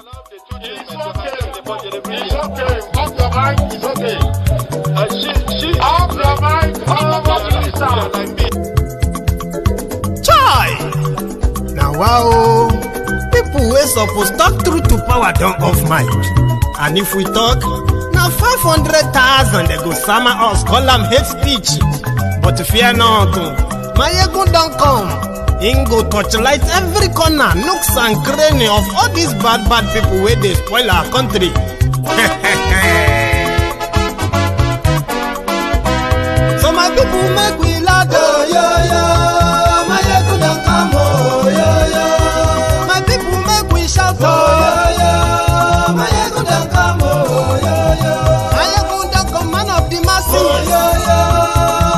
It's okay. Off your mind, it's okay. Off your mind, Chai! Now wow, people wey suppose talk truth to power don't off mic. And if we talk, now 500,000 they go summer us, call them hate speech. But fear not, Mayegun don't come. Ingo torchlight every corner, nooks and cranny of all these bad people where they spoil our country. So my people make we laugh, oh, yo. Mayegun don't come, oh, yo. My people make we shout, oh, yo. Mayegun don't come, oh, yo. Mayegun don't come, man of the masses, oh, yo.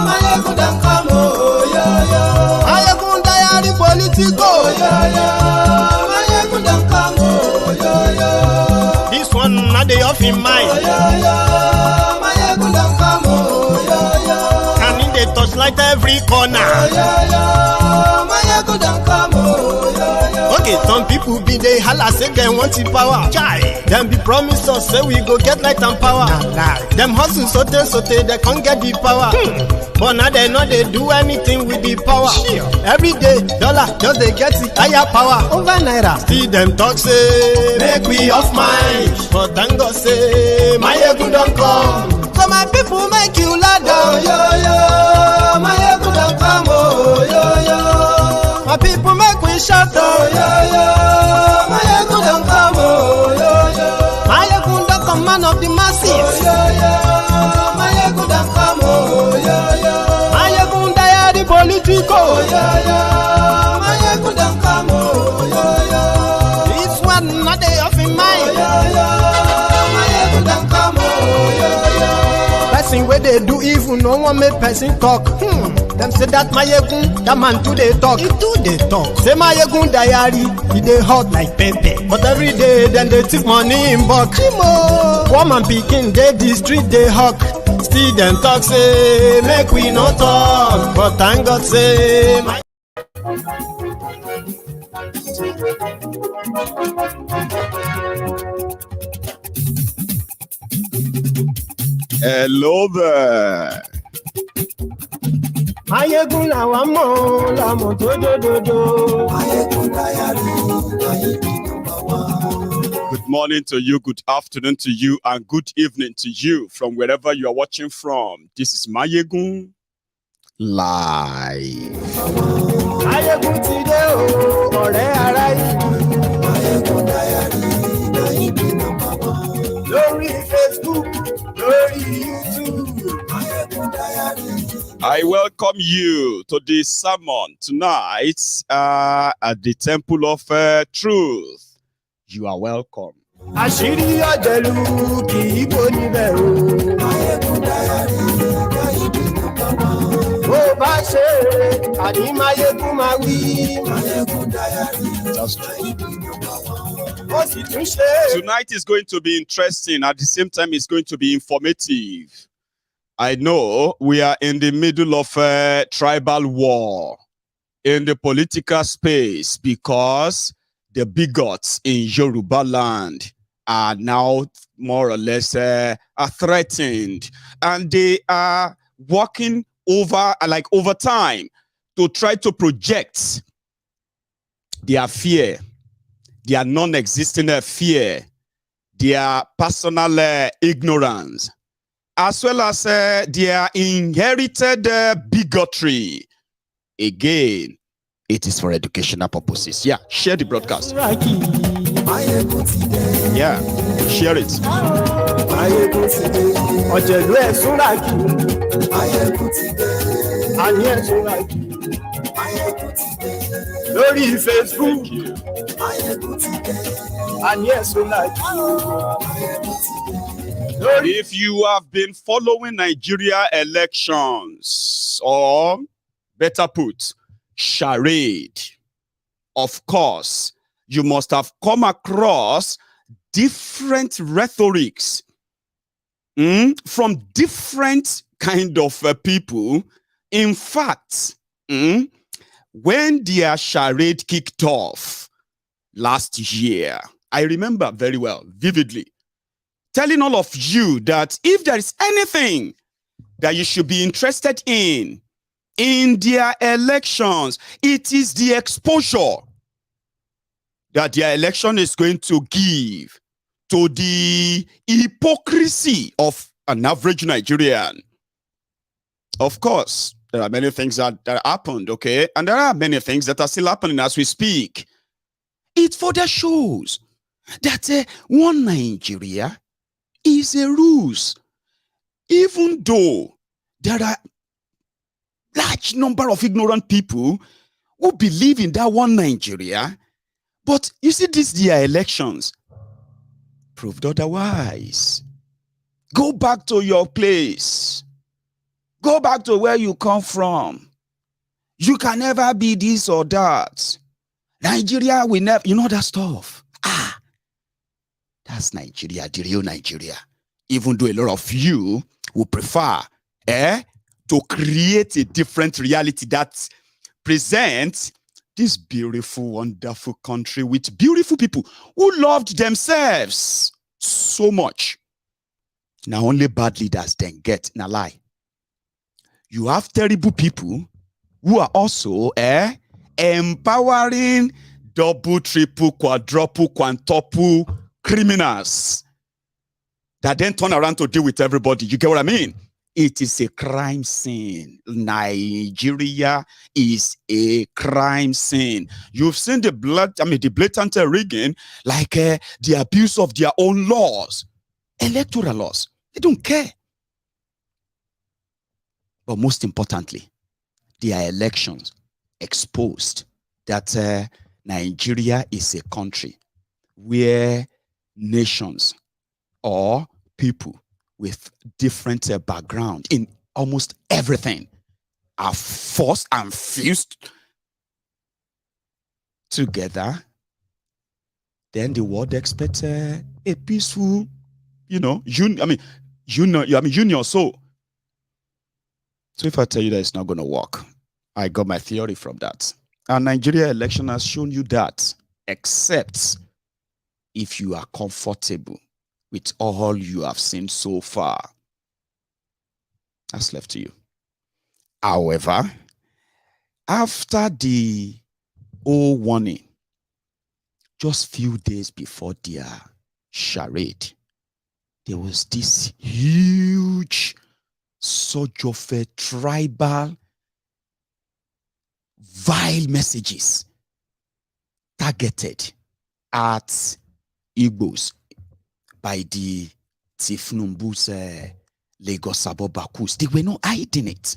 Mayegun don't come, oh, yo. Mayegun politico, Mayegun don't come, oh, this one not the off in mind, Mayegun don't come, oh, and in the touchlight every corner, Mayegun don't come, oh. Okay, some people be they holla say they want the power. Chai, them be promise us say we go get light and power. Nah. Them hustle sote they can't get the power. But now they know they do anything with the power. Sure. Every day, dollar just they get the higher power over naira. See them talk say make we off mind, but thank God say Mayegun don't come. So my people make you laugh, oh, yo. Mayegun don't come, oh, yo. My people make we shout, oh, yo. Mayegun don't come, oh, yo. Mayegun don't come, man of the masses, oh, yo. Mayegun don't come, oh, yo. Mayegun diary politico, oh, yo. Mayegun don't come, oh, yo. This one not the off in mind, oh, yo. Mayegun don't come, oh, yo. Person where they do evil, no one make person talk. Them say that Mayegun, that man too they talk. He too they talk. Say Mayegun diary, he they hot like pepper. But every day then they take money in bulk. Woman picking, they the street they hawk. Still them talk say make we no talk. But thank God say Hello there. Mayegun la wa mo la mo dododo. Mayegun diary, Good morning to you, good afternoon to you, and good evening to you from wherever you are watching from. This is Mayegun Live. Mayegun ti de o, ọ̀rẹ́ ara yìí. Mayegun diary, lórí Facebook, lórí YouTube. Mayegun diary. I welcome you to this sermon tonight at the Temple of Truth. You are welcome. Àṣírí ọ̀jẹ̀lú kì í bò níbẹ̀ o. Mayegun diary, bó bá ṣe àní Mayegun máa wí. Mayegun diary, That's true. ó sì tún ṣe. Tonight is going to be interesting. At the same time, it's going to be informative. I know we are in the middle of a tribal war in the political space because the bigots in Yoruba land are now more or less are threatened, and they are working over time to try to project their fear, their non-existent fear, their personal ignorance, as well as their inherited bigotry. Again, it is for educational purposes. Yeah, share the broadcast. Yeah, share it. Lórí Facebook. If you have been following Nigeria elections, or better put, Charade, of course, you must have come across different rhetorics from different kind of people. In fact, when their charade kicked off last year, I remember very well, vividly, telling all of you that if there is anything that you should be interested in their elections, it is the exposure that their election is going to give to the hypocrisy of an average Nigerian. Of course, there are many things that happened, okay? And there are many things that are still happening as we speak. It further shows that one Nigeria is a ruse. Even though there are large number of ignorant people who believe in that one Nigeria, but you see, these their elections proved otherwise. Go back to your place. Go back to where you come from. You can never be this or that. Nigeria will never, you know that stuff. That's Nigeria, the real Nigeria. Even though a lot of you will prefer to create a different reality that presents this beautiful, wonderful country with beautiful people who loved themselves so much. Now only bad leaders then get in a lie. You have terrible people who are also empowering double, triple, quadruple, quintuple criminals that then turn around to deal with everybody. You get what I mean? It is a crime scene. Nigeria is a crime scene. You've seen the blatant rigging, like the abuse of their own laws, electoral laws. They don't care. But most importantly, their elections exposed that Nigeria is a country where nations or people with different background in almost everything are forced and fused together. Then the world expects a peaceful, union. So if I tell you that it's not going to work, I got my theory from that. And Nigeria election has shown you that, except if you are comfortable with all you have seen so far. That's left to you. However, after the warning, just few days before their charade, there was this huge surge of tribal, vile messages targeted at Igbos by the Tifnumbu's Lagos Sabobakus. They were not hiding it.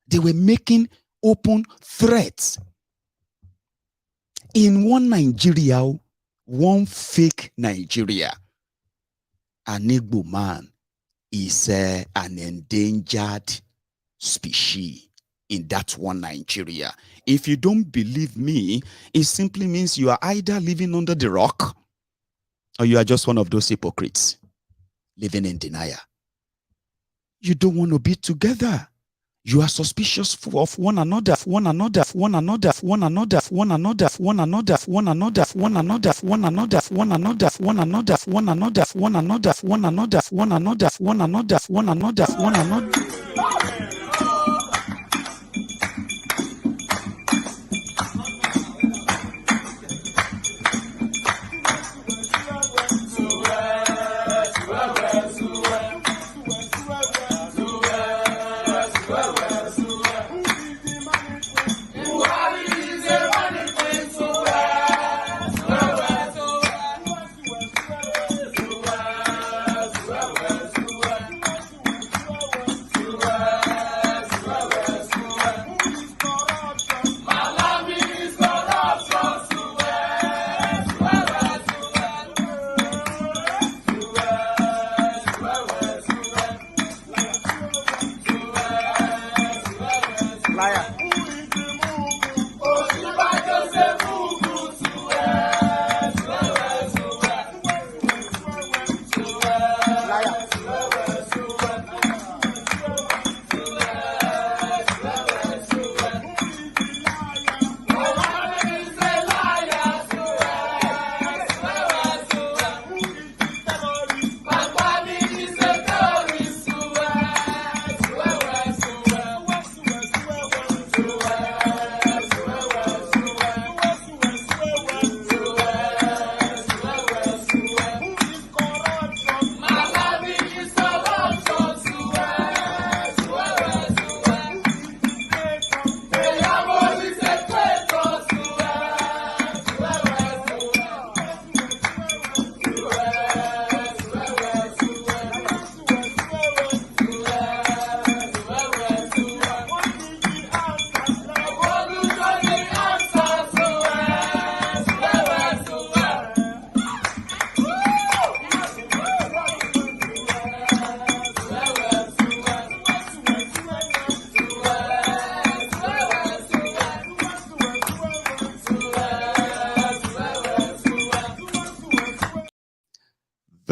They were making open threats. In one Nigeria, one fake Nigeria, an Igbo man is an endangered species in that one Nigeria. If you don't believe me, it simply means you are either living under the rock or you are just one of those hypocrites living in denial. You don't want to be together. You are suspicious of one another, one another, one another, one another, one another, one another, one another, one another, one another, one another, one another, one another, one another, one another, one another, one another, one another, one another.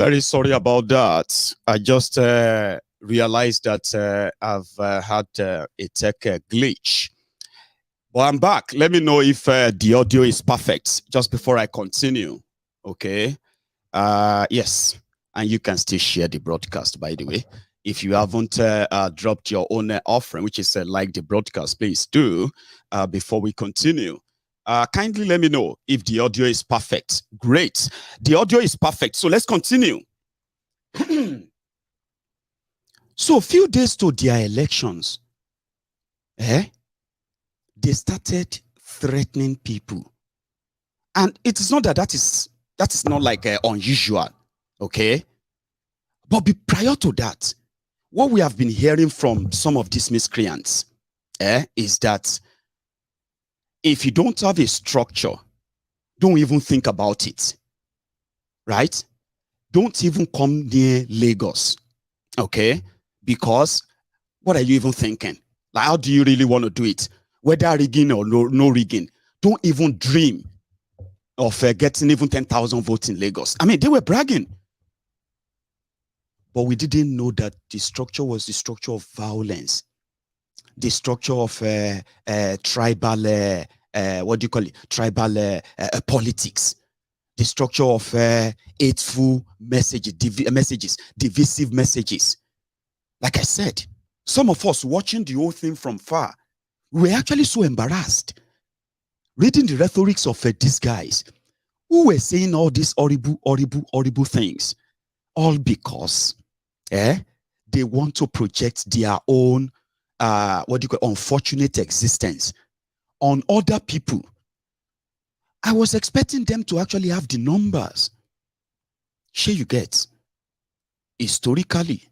Very sorry about that. I just realized that I've had a tech glitch. Well, I'm back. Let me know if the audio is perfect just before I continue. Okay. Yes. And you can still share the broadcast, by the way. If you haven't dropped your own offering, which is like the broadcast, please do before we continue. Kindly let me know if the audio is perfect. Great. The audio is perfect. So let's continue. So a few days to their elections, they started threatening people. And it is not that is not like unusual, okay? But prior to that, what we have been hearing from some of these miscreants is that if you don't have a structure, don't even think about it, right? Don't even come near Lagos, okay? Because what are you even thinking? Like, how do you really want to do it? Whether rigging or no rigging, don't even dream of getting even 10,000 votes in Lagos. I mean, they were bragging. But we didn't know that the structure was the structure of violence, the structure of tribal, what do you call it? Tribal politics, the structure of hateful messages, divisive messages. Like I said, some of us watching the whole thing from far, we were actually so embarrassed reading the rhetorics of these guys who were saying all these horrible things, all because they want to project their own unfortunate existence on other people. I was expecting them to actually have the numbers. Sure, you get. Historically,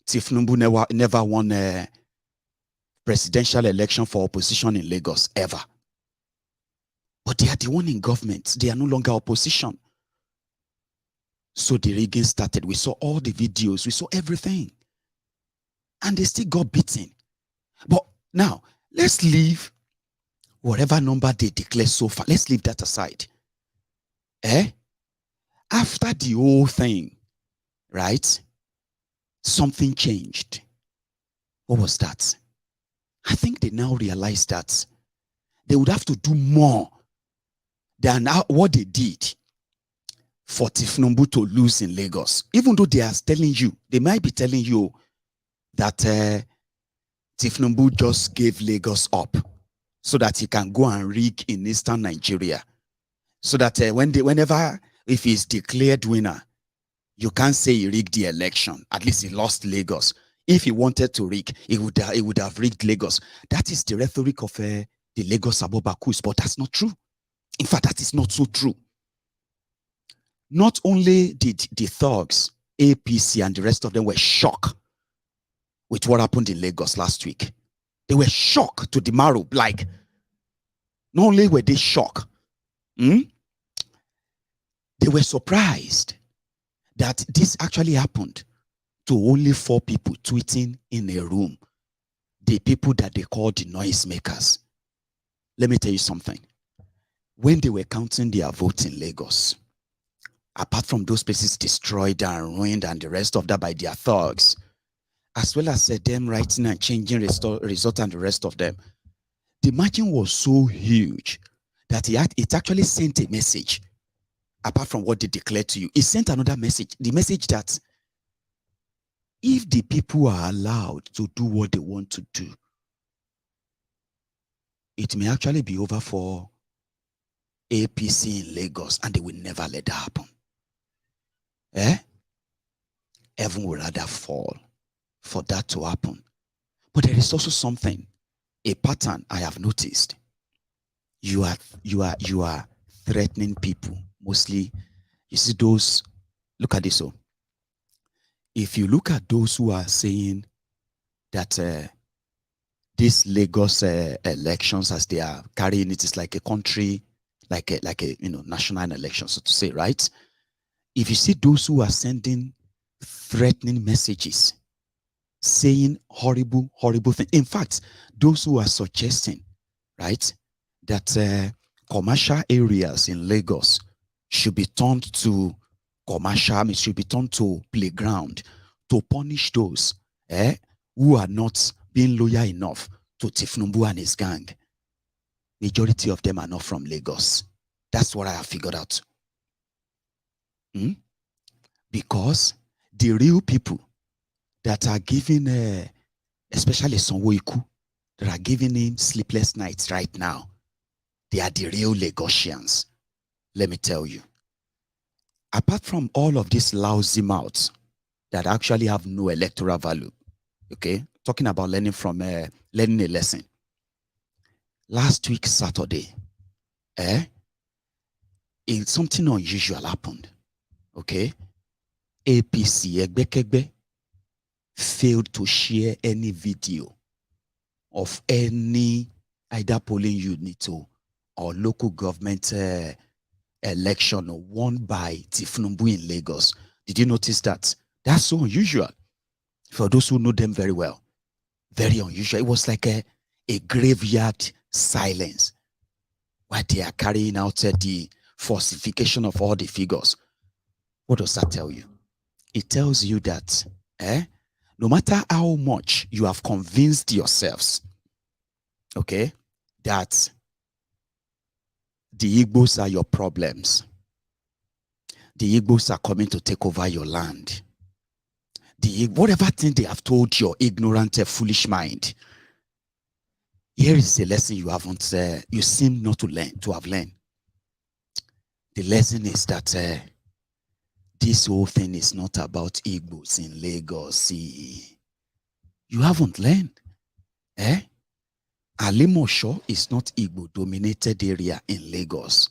Tifnumbu never won a presidential election for opposition in Lagos, ever. But they are the one in government. They are no longer opposition. So the rigging started. We saw all the videos. We saw everything. And they still got beaten. But now, let's leave whatever number they declare so far. Let's leave that aside. After the whole thing, right, something changed. What was that? I think they now realize that they would have to do more than what they did for Tifnumbu to lose in Lagos. Even though they are telling you, they might be telling you that Tifnumbu just gave Lagos up so that he can go and rig in eastern Nigeria. So that whenever, if he's declared winner, you can't say he rigged the election. At least he lost Lagos. If he wanted to rig, he would have rigged Lagos. That is the rhetoric of the Lagos Abobakus, but that's not true. In fact, that is not so true. Not only did the thugs, APC and the rest of them were shocked with what happened in Lagos last week. They were shocked to the marrow. Like, not only were they shocked, they were surprised that this actually happened to only 4 people tweeting in a room. The people that they call the noise makers. Let me tell you something. When they were counting their votes in Lagos, apart from those places destroyed and ruined and the rest of that by their thugs, as well as them writing and changing result and the rest of them, the margin was so huge that it actually sent a message. Apart from what they declared to you, it sent another message. The message that if the people are allowed to do what they want to do, it may actually be over for APC in Lagos, and they will never let that happen. Heaven will rather fall for that to happen. But there is also something, a pattern I have noticed. You are threatening people. Mostly, you see those, look at this. So, if you look at those who are saying that these Lagos elections, as they are carrying it, is like a country, like a national election, so to say, right? If you see those who are sending threatening messages, saying horrible things, in fact, those who are suggesting, right, that commercial areas in Lagos should be turned to commercial, it should be turned to playground to punish those who are not being loyal enough to Tifnumbu and his gang. Majority of them are not from Lagos. That's what I have figured out. Because the real people that are giving, especially Sanwoolu, that are giving him sleepless nights right now, they are the real Lagosians. Let me tell you. Apart from all of these lousy mouths that actually have no electoral value, okay? Talking about learning from learning a lesson. Last week, Saturday, something unusual happened, okay? APC, Egbekegbe, failed to share any video of any either polling unit or local government election won by Tifnumbu in Lagos. Did you notice that? That's so unusual. For those who know them very well, very unusual. It was like a graveyard silence while they are carrying out the falsification of all the figures. What does that tell you? It tells you that no matter how much you have convinced yourselves, okay, that the Igbos are your problems, the Igbos are coming to take over your land, whatever thing they have told your ignorant, foolish mind, here is a lesson you haven't, you seem not to learn, to have learned. The lesson is that this whole thing is not about Igbos in Lagos. You haven't learned. Alimosho is not Igbo-dominated area in Lagos.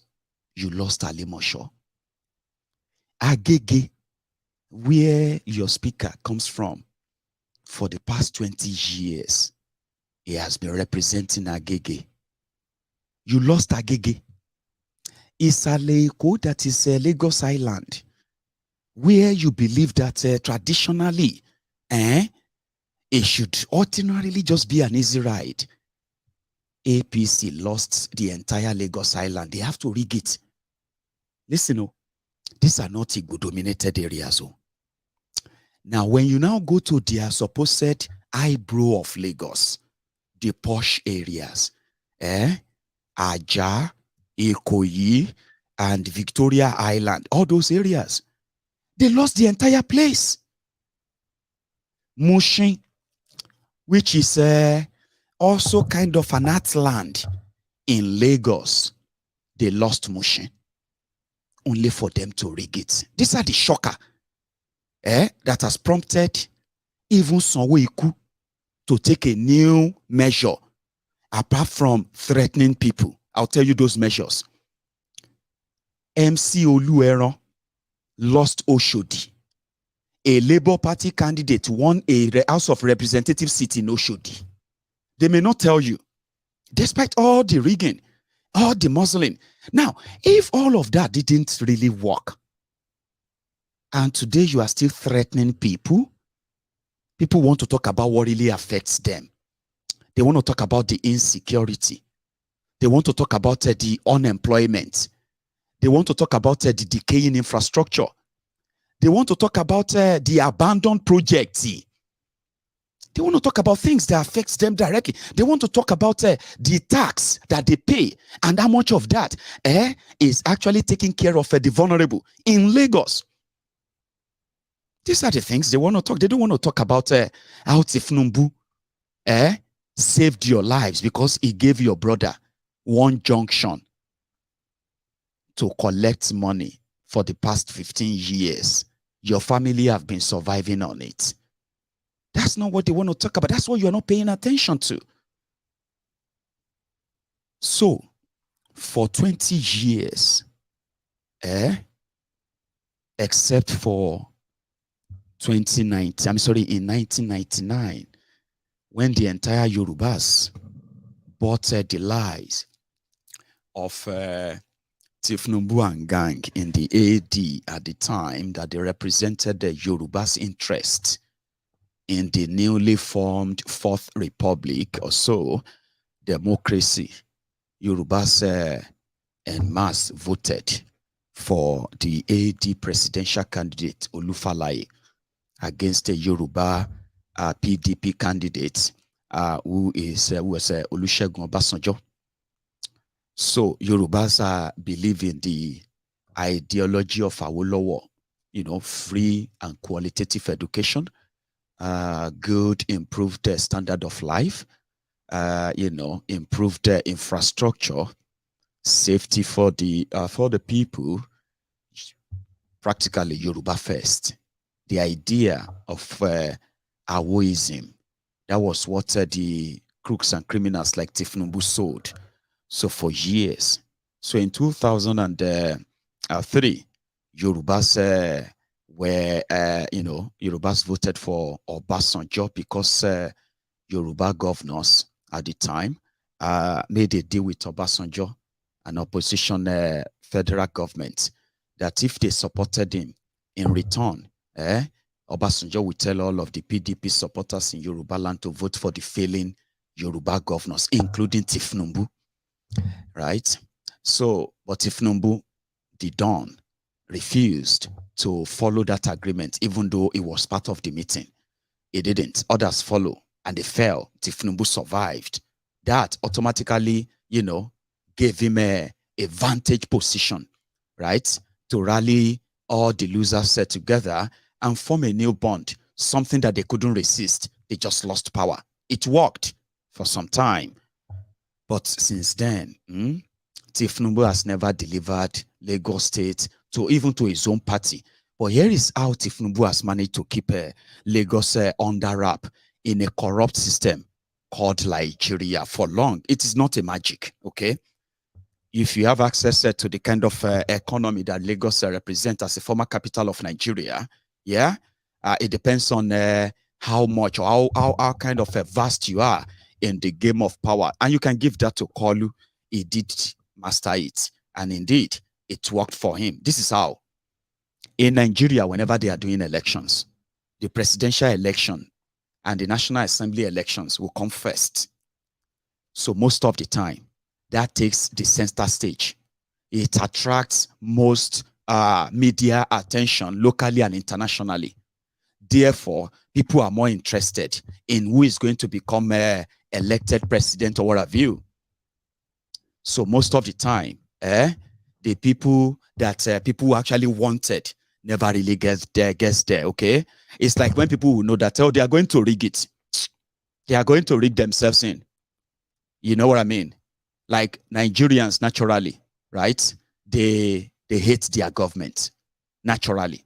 You lost Alimosho. Agege, where your speaker comes from, for the past 20 years, he has been representing Agege. You lost Agege. Isaleiko, that is Lagos Island, where you believe that traditionally, it should ordinarily just be an easy ride. APC lost the entire Lagos Island. They have to rig it. Listen, these are not Igbo-dominated areas. Now, when you now go to their supposed eyebrow of Lagos, the posh areas, Aja, Ikoyi, and Victoria Island, all those areas, they lost the entire place. Mushin, which is also kind of an heartland in Lagos, they lost Mushin, only for them to rig it. These are the shocker that has prompted even Sanwoolu to take a new measure, apart from threatening people. I'll tell you those measures. MC Olueron lost Oshodi. A Labour Party candidate won a House of Representatives seat in Oshodi. They may not tell you, despite all the rigging, all the muzzling. Now, if all of that didn't really work, and today you are still threatening people, people want to talk about what really affects them. They want to talk about the insecurity. They want to talk about the unemployment. They want to talk about the decaying infrastructure. They want to talk about the abandoned projects. They want to talk about things that affects them directly. They want to talk about the tax that they pay and how much of that is actually taking care of the vulnerable in Lagos. These are the things they want to talk. They don't want to talk about how Tifnumbu saved your lives because he gave your brother one junction to collect money for the past 15 years. Your family have been surviving on it. That's not what they want to talk about. That's what you're not paying attention to. So, for 20 years, except for 2019, I'm sorry, in 1999, when the entire Yorubas bought the lies of Tifnumbu and gang in the AD at the time that they represented the Yoruba's interest in the newly formed Fourth Republic or so, democracy. Yorubas en masse voted for the AD presidential candidate Olufalaye against a Yoruba PDP candidate who was Olusegun Obasanjo. So Yorubas believe in the ideology of Awolowo, free and qualitative education, good, improved standard of life, improved infrastructure, safety for the people, practically Yoruba first. The idea of Awoism, that was what the crooks and criminals like Tifnumbu sold. So for years. So in 2003, Yorubas Yorubas voted for Obasanjo because Yoruba governors at the time made a deal with Obasanjo, an opposition federal government, that if they supported him in return, Obasanjo would tell all of the PDP supporters in Yoruba land to vote for the failing Yoruba governors, including Tifnumbu, right? So, but Tifnumbu, the Don, refused to follow that agreement, even though it was part of the meeting. It didn't. Others follow, and they fell. Tifnumbu survived. That automatically, gave him a vantage position, right? To rally all the losers together and form a new bond, something that they couldn't resist. They just lost power. It worked for some time. But since then, Tifnumbu has never delivered Lagos State even to his own party. But here is how Tifnumbu has managed to keep Lagos under wrap in a corrupt system called Nigeria for long. It is not a magic, okay? If you have access to the kind of economy that Lagos represents as a former capital of Nigeria, it depends on how much or how kind of vast you are in the game of power. And you can give that to Kolu. He did master it. And indeed, it worked for him. This is how. In Nigeria, whenever they are doing elections, the presidential election and the National Assembly elections will come first. So most of the time, that takes the center stage. It attracts most media attention locally and internationally. Therefore, people are more interested in who is going to become elected president or what have you. So most of the time, the people that people actually wanted never really gets there, okay? It's like when people will know that, they are going to rig it. They are going to rig themselves in. You know what I mean? Like Nigerians, naturally, right? They hate their government, naturally.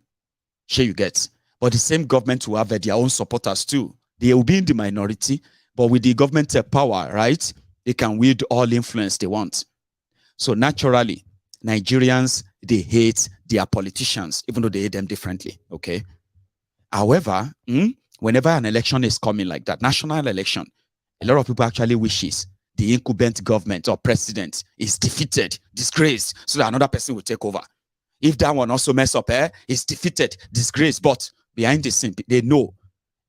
Sure you get. But the same government will have their own supporters too. They will be in the minority, but with the government power, right? They can wield all influence they want. So naturally, Nigerians, they hate their politicians, even though they hate them differently, okay? However, whenever an election is coming like that, national election, a lot of people actually wishes the incumbent government or president is defeated, disgraced, so that another person will take over. If that one also mess up, is defeated, disgraced, but behind the scene, they know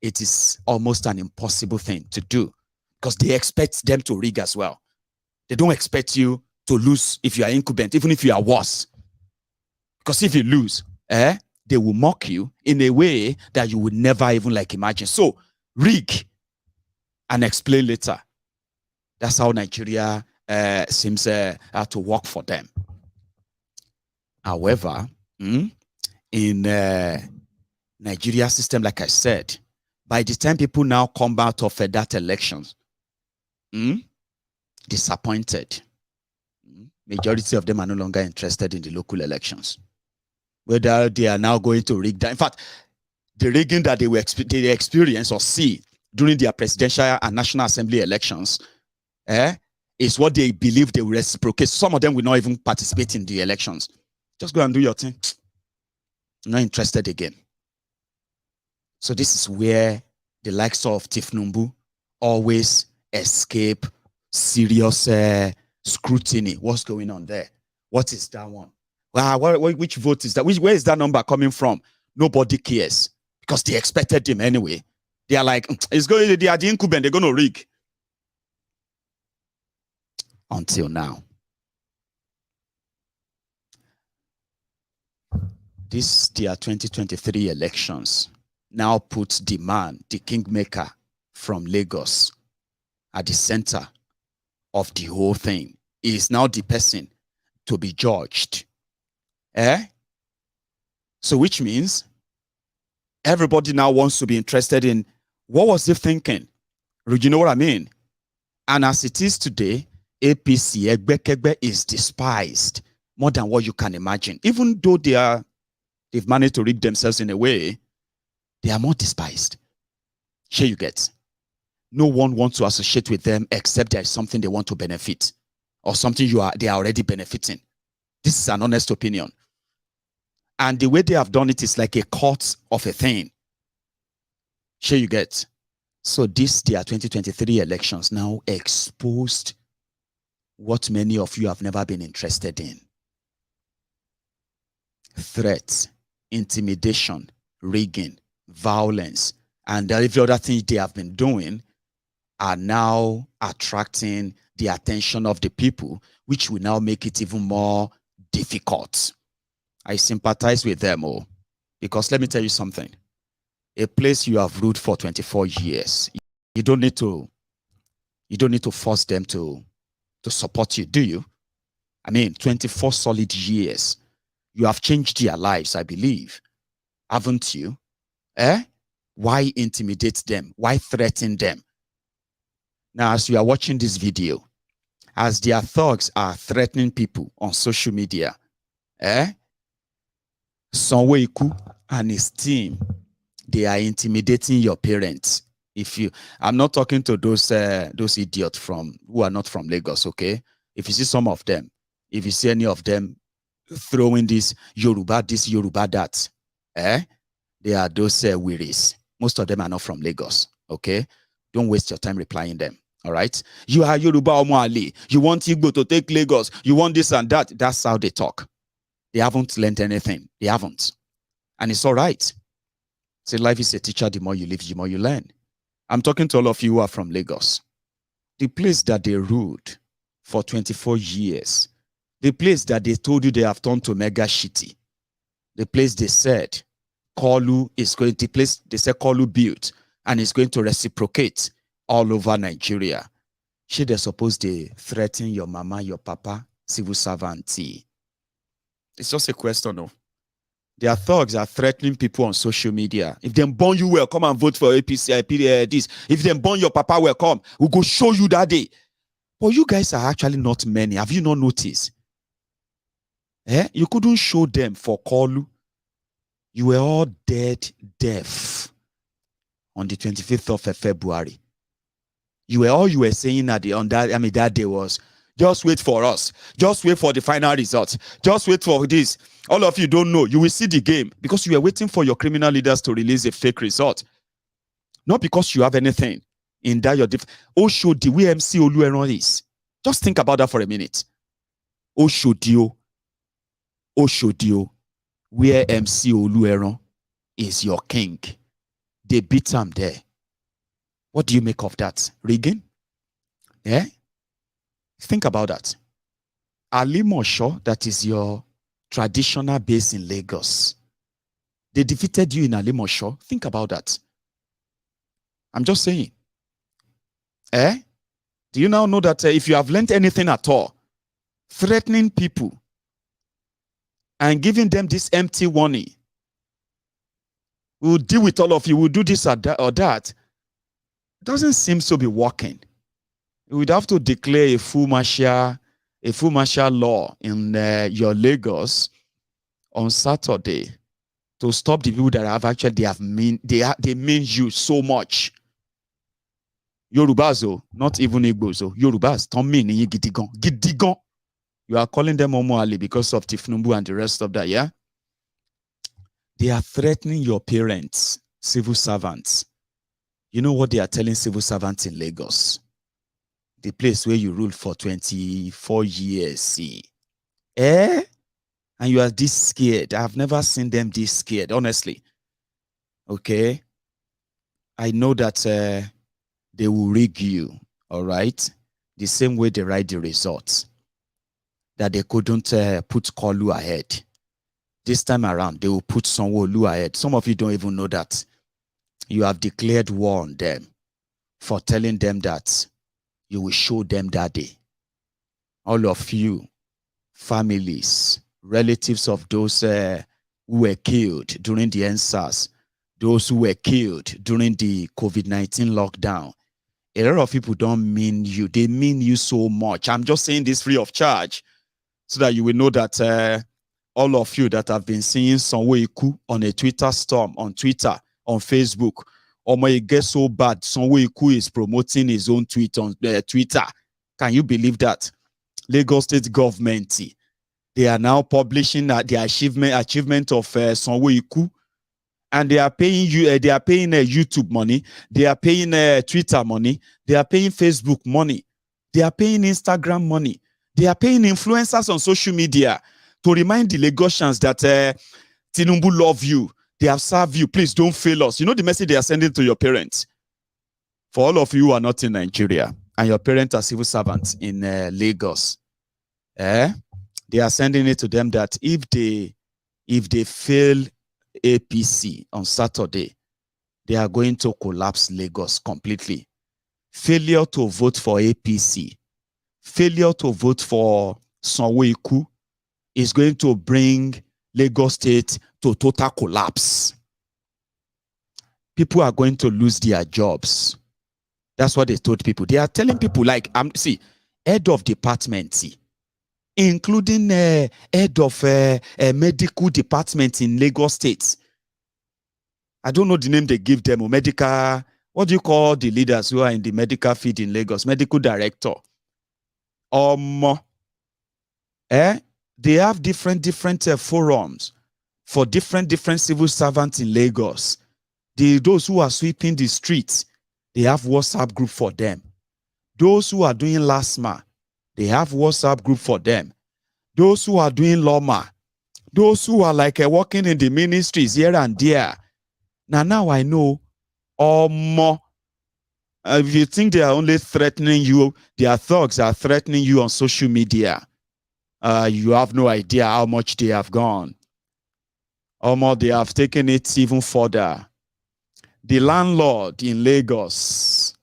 it is almost an impossible thing to do because they expect them to rig as well. They don't expect you to lose if you are incumbent, even if you are worse. Because if you lose, they will mock you in a way that you would never even imagine. So rig and explain later. That's how Nigeria seems to work for them. However, in Nigeria system, like I said, by the time people now come out of that elections, disappointed. Majority of them are no longer interested in the local elections. Whether they are now going to rig that. In fact, the rigging that they experience or see during their presidential and National Assembly elections is what they believe they will reciprocate. Some of them will not even participate in the elections. Just go and do your thing. I'm not interested again. So this is where the likes of Tifnumbu always escape serious scrutiny. What's going on there? What is that one? Which vote is that? Where is that number coming from? Nobody cares because they expected him anyway. They are like, they are the incumbent, they're going to rig. Until now. This their 2023 elections now puts the man, the kingmaker from Lagos, at the center of the whole thing. He is now the person to be judged. So which means everybody now wants to be interested in what was he thinking? You know what I mean? And as it is today, APC, Egbekegbe, is despised more than what you can imagine. Even though they've managed to rig themselves in a way, they are more despised. Here you get. No one wants to associate with them except there is something they want to benefit or something they are already benefiting. This is an honest opinion. And the way they have done it is like a court of a thing. Here you get. So this, their 2023 elections now exposed what many of you have never been interested in. Threats, intimidation, rigging, violence, and every other thing they have been doing are now attracting the attention of the people, which will now make it even more difficult. I sympathize with them all, because let me tell you something. A place you have ruled for 24 years, you don't need to force them to support you, do you? I mean, 24 solid years. You have changed their lives, I believe. Haven't you? Why intimidate them? Why threaten them? Now, as you are watching this video, as their thugs are threatening people on social media, Sanwoolu and his team, they are intimidating your parents. I'm not talking to those idiots who are not from Lagos, okay? If you see some of them, if you see any of them throwing this Yoruba, that, they are those wearies. Most of them are not from Lagos, okay? Don't waste your time replying them, all right? You are Yoruba Omoali. You want Igbo to take Lagos. You want this and that. That's how they talk. They haven't learned anything. They haven't. And it's all right. See, life is a teacher. The more you live, the more you learn. I'm talking to all of you who are from Lagos. The place that they ruled for 24 years, the place that they told you they have turned to mega shitty, the place they said Kolu is going, the place they said Kolu built and is going to reciprocate all over Nigeria. They're supposed to threaten your mama, your papa, civil servant. It's just a question of their thugs are threatening people on social media. If they burn you well, come and vote for APC, this. If they burn your papa well, come. We'll go show you that day. But you guys are actually not many. Have you not noticed? You couldn't show them for Kolu. You were all deaf on the 25th of February. You were saying that day was, just wait for us. Just wait for the final results. Just wait for this. All of you don't know. You will see the game because you were waiting for your criminal leaders to release a fake result. Not because you have anything in that you're different. Oshodi, where MC Olueron is. Just think about that for a minute. Oshodio, where MC Olueron is your king. They beat him there. What do you make of that? Rigging? Yeah? Think about that. Alimosho, that is your traditional base in Lagos. They defeated you in Alimosho. Think about that. I'm just saying. Do you now know that if you have learned anything at all, threatening people and giving them this empty warning, we'll deal with all of you, we'll do this or that, doesn't seem to be working. You would have to declare a full martial law in your Lagos on Saturday to stop the people that have actually they mean you so much. Yorubas, not even Igbos, Yorubas, don't mean gidigon. You are calling them Omoali because of Tifnumbu and the rest of that, yeah? They are threatening your parents, civil servants. You know what they are telling civil servants in Lagos? The place where you ruled for 24 years, see. And you are this scared. I have never seen them this scared, honestly. Okay? I know that they will rig you, all right? The same way they write the results. That they couldn't put Kolu ahead. This time around, they will put Sanwoolu ahead. Some of you don't even know that. You have declared war on them for telling them that you will show them that day. All of you, families, relatives of those who were killed during the NSAS, those who were killed during the COVID-19 lockdown, a lot of people don't mean you. They mean you so much. I'm just saying this free of charge so that you will know that all of you that have been seeing Sanwoolu on a Twitter storm, on Twitter, on Facebook, it gets so bad, Sanwoolu is promoting his own tweet on Twitter. Can you believe that? Lagos State government, they are now publishing the achievement of Sanwoolu, and they are paying you. They are paying YouTube money. They are paying Twitter money. They are paying Facebook money. They are paying Instagram money. They are paying influencers on social media to remind the Lagosians that Tinubu love you. They have served you. Please don't fail us. You know the message they are sending to your parents. For all of you who are not in Nigeria and your parents are civil servants in Lagos, they are sending it to them that if they fail APC on Saturday, they are going to collapse Lagos completely. Failure to vote for APC, failure to vote for Sanwoolu is going to bring Lagos State to total collapse. People are going to lose their jobs. That's what they told people. They are telling people like, see, head of department, including head of medical department in Lagos State. I don't know the name they give them, or medical, what do you call the leaders who are in the medical field in Lagos? Medical director. They have different forums for different civil servants in Lagos. Those who are sweeping the streets, they have WhatsApp group for them. Those who are doing LASMA, they have WhatsApp group for them. Those who are doing LOMA, those who are like working in the ministries here and there. Now I know more. If you think they are only threatening you, their thugs are threatening you on social media. You have no idea how much they have gone. They have taken it even further. The landlord in Lagos,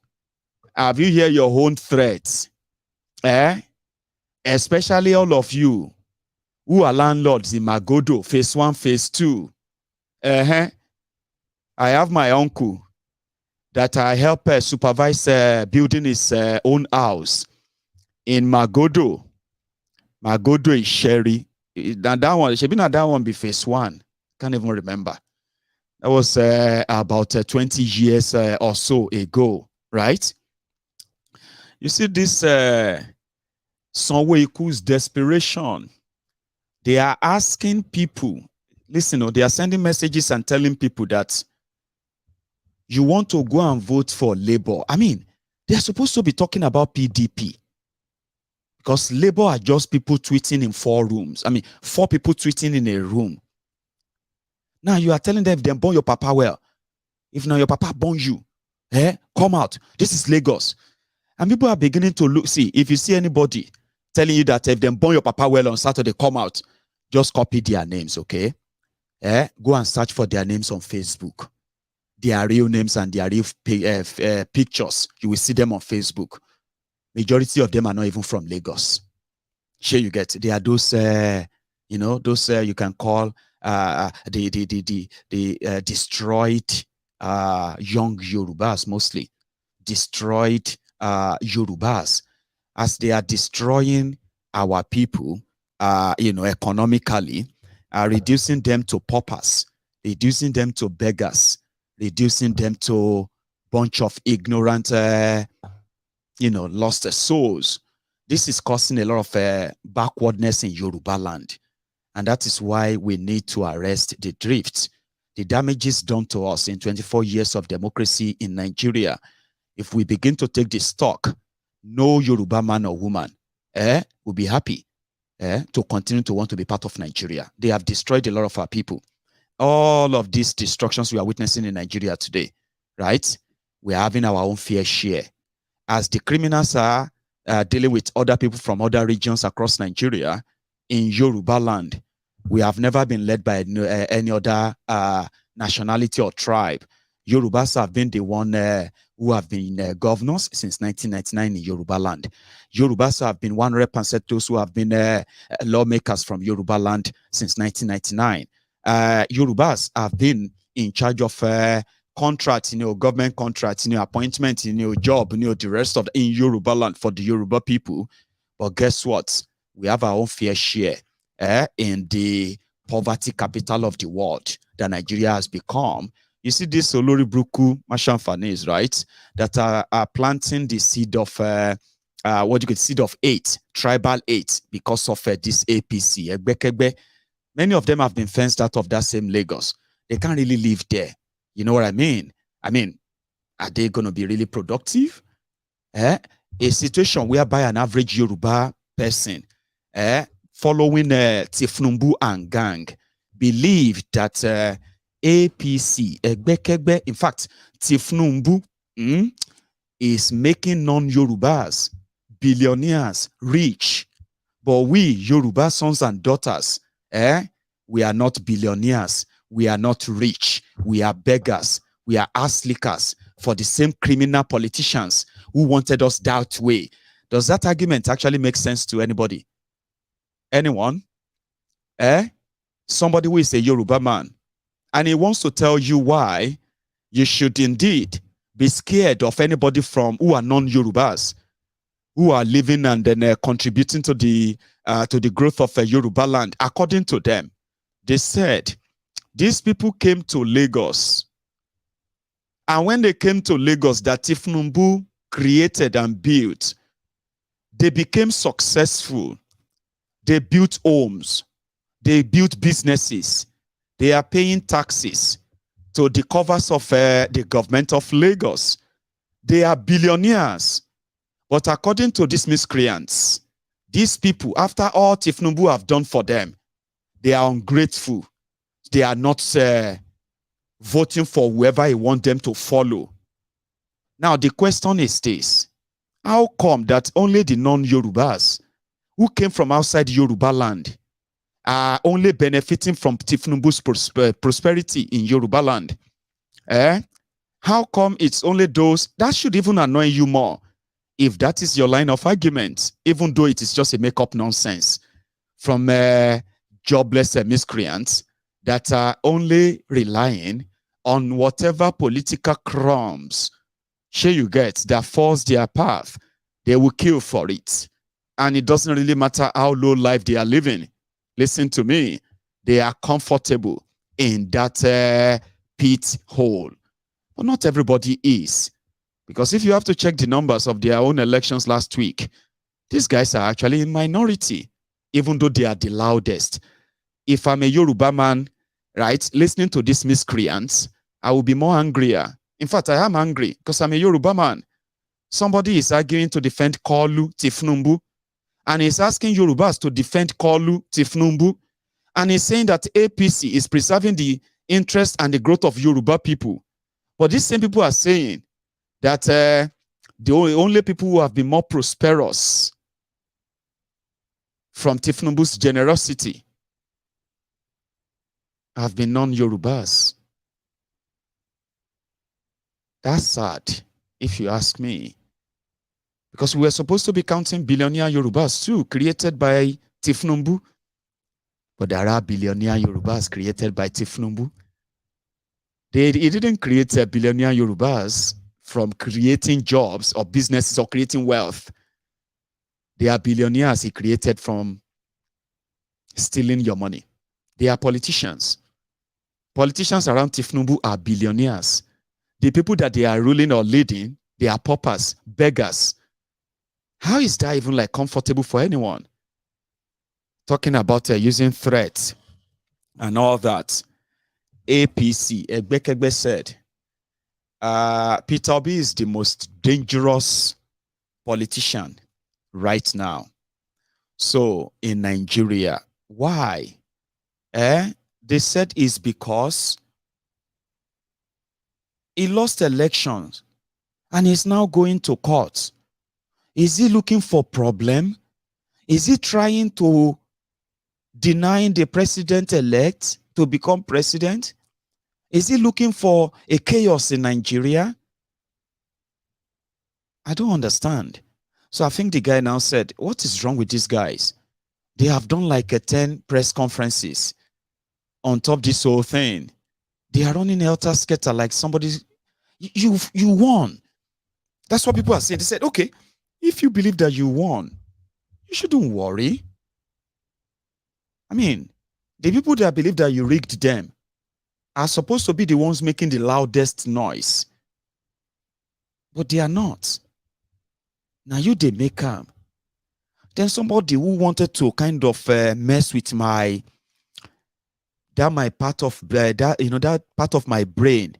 have you heard your own threats? Especially all of you who are landlords in Magodo, phase 1, phase 2. I have my uncle that I help supervise building his own house in Magodo. Magodo is Sherry. That one, should be not that one be phase 1. Can't even remember. That was about 20 years or so ago, right? You see this Sanwoolu's desperation. They are asking people, listen, they are sending messages and telling people that you want to go and vote for Labour. I mean, they are supposed to be talking about PDP. Because Labour are just people tweeting in 4 rooms. I mean, 4 people tweeting in a room. Now you are telling them if they born your papa well. If now your papa born you, come out. This is Lagos. And people are beginning to look, see, if you see anybody telling you that if they born your papa well on Saturday, come out, just copy their names, okay? Go and search for their names on Facebook. Their real names and their real pictures. You will see them on Facebook. Majority of them are not even from Lagos. Sure, you get. They are those, those you can call the destroyed young Yorubas, mostly destroyed Yorubas, as they are destroying our people, economically, reducing them to paupers, reducing them to beggars, reducing them to bunch of ignorant, lost souls. This is causing a lot of backwardness in Yoruba land. And that is why we need to arrest the drift. The damages done to us in 24 years of democracy in Nigeria. If we begin to take the stock, no Yoruba man or woman will be happy to continue to want to be part of Nigeria. They have destroyed a lot of our people. All of these destructions we are witnessing in Nigeria today, right? We are having our own fair share. As the criminals are dealing with other people from other regions across Nigeria, in Yoruba land, We have never been led by any other nationality or tribe. Yorubas have been the one who have been governors since 1999 in Yoruba land. Yorubas have been 100% those who have been lawmakers from Yoruba land since 1999. Yorubas have been in charge of contracts, government contracts, appointments, job, the rest of in Yoruba land for the Yoruba people. But guess what? We have our own fair share in the poverty capital of the world that Nigeria has become. You see this Olori Bruku Mashamfanis, right? That are planting the seed of seed of hate, tribal hate, because of this APC. Many of them have been fenced out of that same Lagos. They can't really live there. You know what I mean? I mean, are they going to be really productive? A situation whereby an average Yoruba person following Tifnumbu and gang believe that APC, in fact, Tifnumbu is making non-Yorubas, billionaires, rich. But we, Yoruba sons and daughters, we are not billionaires. We are not rich. We are beggars. We are ass lickers for the same criminal politicians who wanted us that way. Does that argument actually make sense to anybody? Anyone? Somebody who is a Yoruba man, and he wants to tell you why you should indeed be scared of anybody from who are non-Yorubas, who are living and then contributing to the growth of Yoruba land. According to them, they said these people came to Lagos, and when they came to Lagos that Tifnumbu created and built, they became successful. They built homes. They built businesses. They are paying taxes to the covers of the government of Lagos. They are billionaires. But according to these miscreants, these people, after all Tifnumbu have done for them, they are ungrateful. They are not voting for whoever he wants them to follow. Now, the question is this. How come that only the non-Yorubas who came from outside Yoruba land are only benefiting from Tifnumbu's prosperity in Yoruba land? How come it's only those? That should even annoy you more if that is your line of argument, even though it is just a make-up nonsense from jobless miscreants that are only relying on whatever political crumbs you get that falls their path. They will kill for it. And it doesn't really matter how low life they are living. Listen to me. They are comfortable in that pit hole. But not everybody is. Because if you have to check the numbers of their own elections last week, these guys are actually in minority, even though they are the loudest. If I'm a Yoruba man, right, listening to these miscreants, I will be more angrier. In fact, I am angry because I'm a Yoruba man. Somebody is arguing to defend Kolu Tifnumbu, and he's asking Yorubas to defend Kolu Tifnumbu, and he's saying that APC is preserving the interest and the growth of Yoruba people. But these same people are saying that the only people who have been more prosperous from Tifnumbu's generosity have been non-Yorubas. That's sad, if you ask me. Because we were supposed to be counting billionaire Yorubas too, created by Tifnumbu. But there are billionaire Yorubas created by Tifnumbu. He didn't create billionaire Yorubas from creating jobs or businesses or creating wealth. They are billionaires he created from stealing your money. They are politicians. Politicians around Tifnumbu are billionaires. The people that they are ruling or leading, they are paupers, beggars. How is that even like comfortable for anyone? Talking about using threats and all that. APC, Egbekegbe said, Peter Obi is the most dangerous politician right now. So in Nigeria, why? They said it's because he lost elections and he's now going to court. Is he looking for problem? Is he trying to denying the president-elect to become president? Is he looking for a chaos in Nigeria? I don't understand. So I think the guy now said, what is wrong with these guys? They have done like 10 press conferences on top of this whole thing. They are running helter-skelter like somebody. You won. That's what people are saying. They said, okay, if you believe that you won, you shouldn't worry. I mean, the people that believe that you rigged them are supposed to be the ones making the loudest noise. But they are not. Now you they make them. Then somebody who wanted to kind of mess with my part of that part of my brain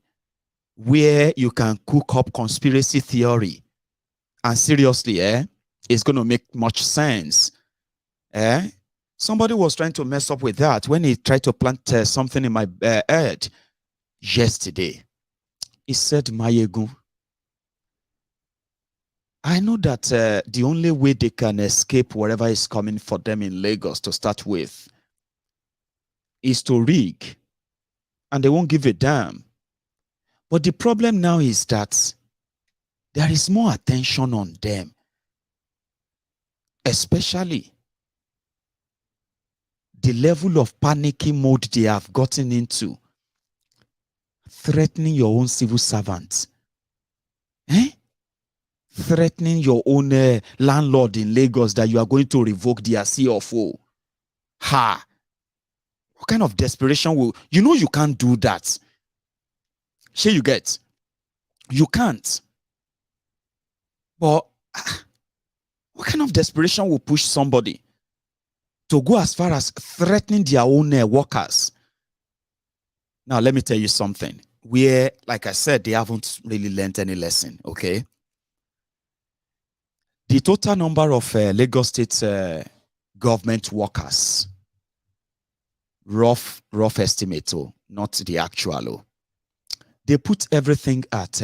where you can cook up conspiracy theory, and seriously, it's going to make much sense. Somebody was trying to mess up with that when he tried to plant something in my head yesterday. He said, Maiyegu, I know that the only way they can escape whatever is coming for them in Lagos to start with is to rig, and they won't give a damn. But the problem now is that there is more attention on them, especially the level of panicking mode they have gotten into, threatening your own civil servants, threatening your own landlord in Lagos that you are going to revoke their CFO. Ha! What kind of desperation will you can't do that? Sure, you get. You can't. But what kind of desperation will push somebody to go as far as threatening their own workers? Now, let me tell you something. Where, like I said, they haven't really learned any lesson, okay? The total number of Lagos State government workers, rough estimate, not the actual. They put everything at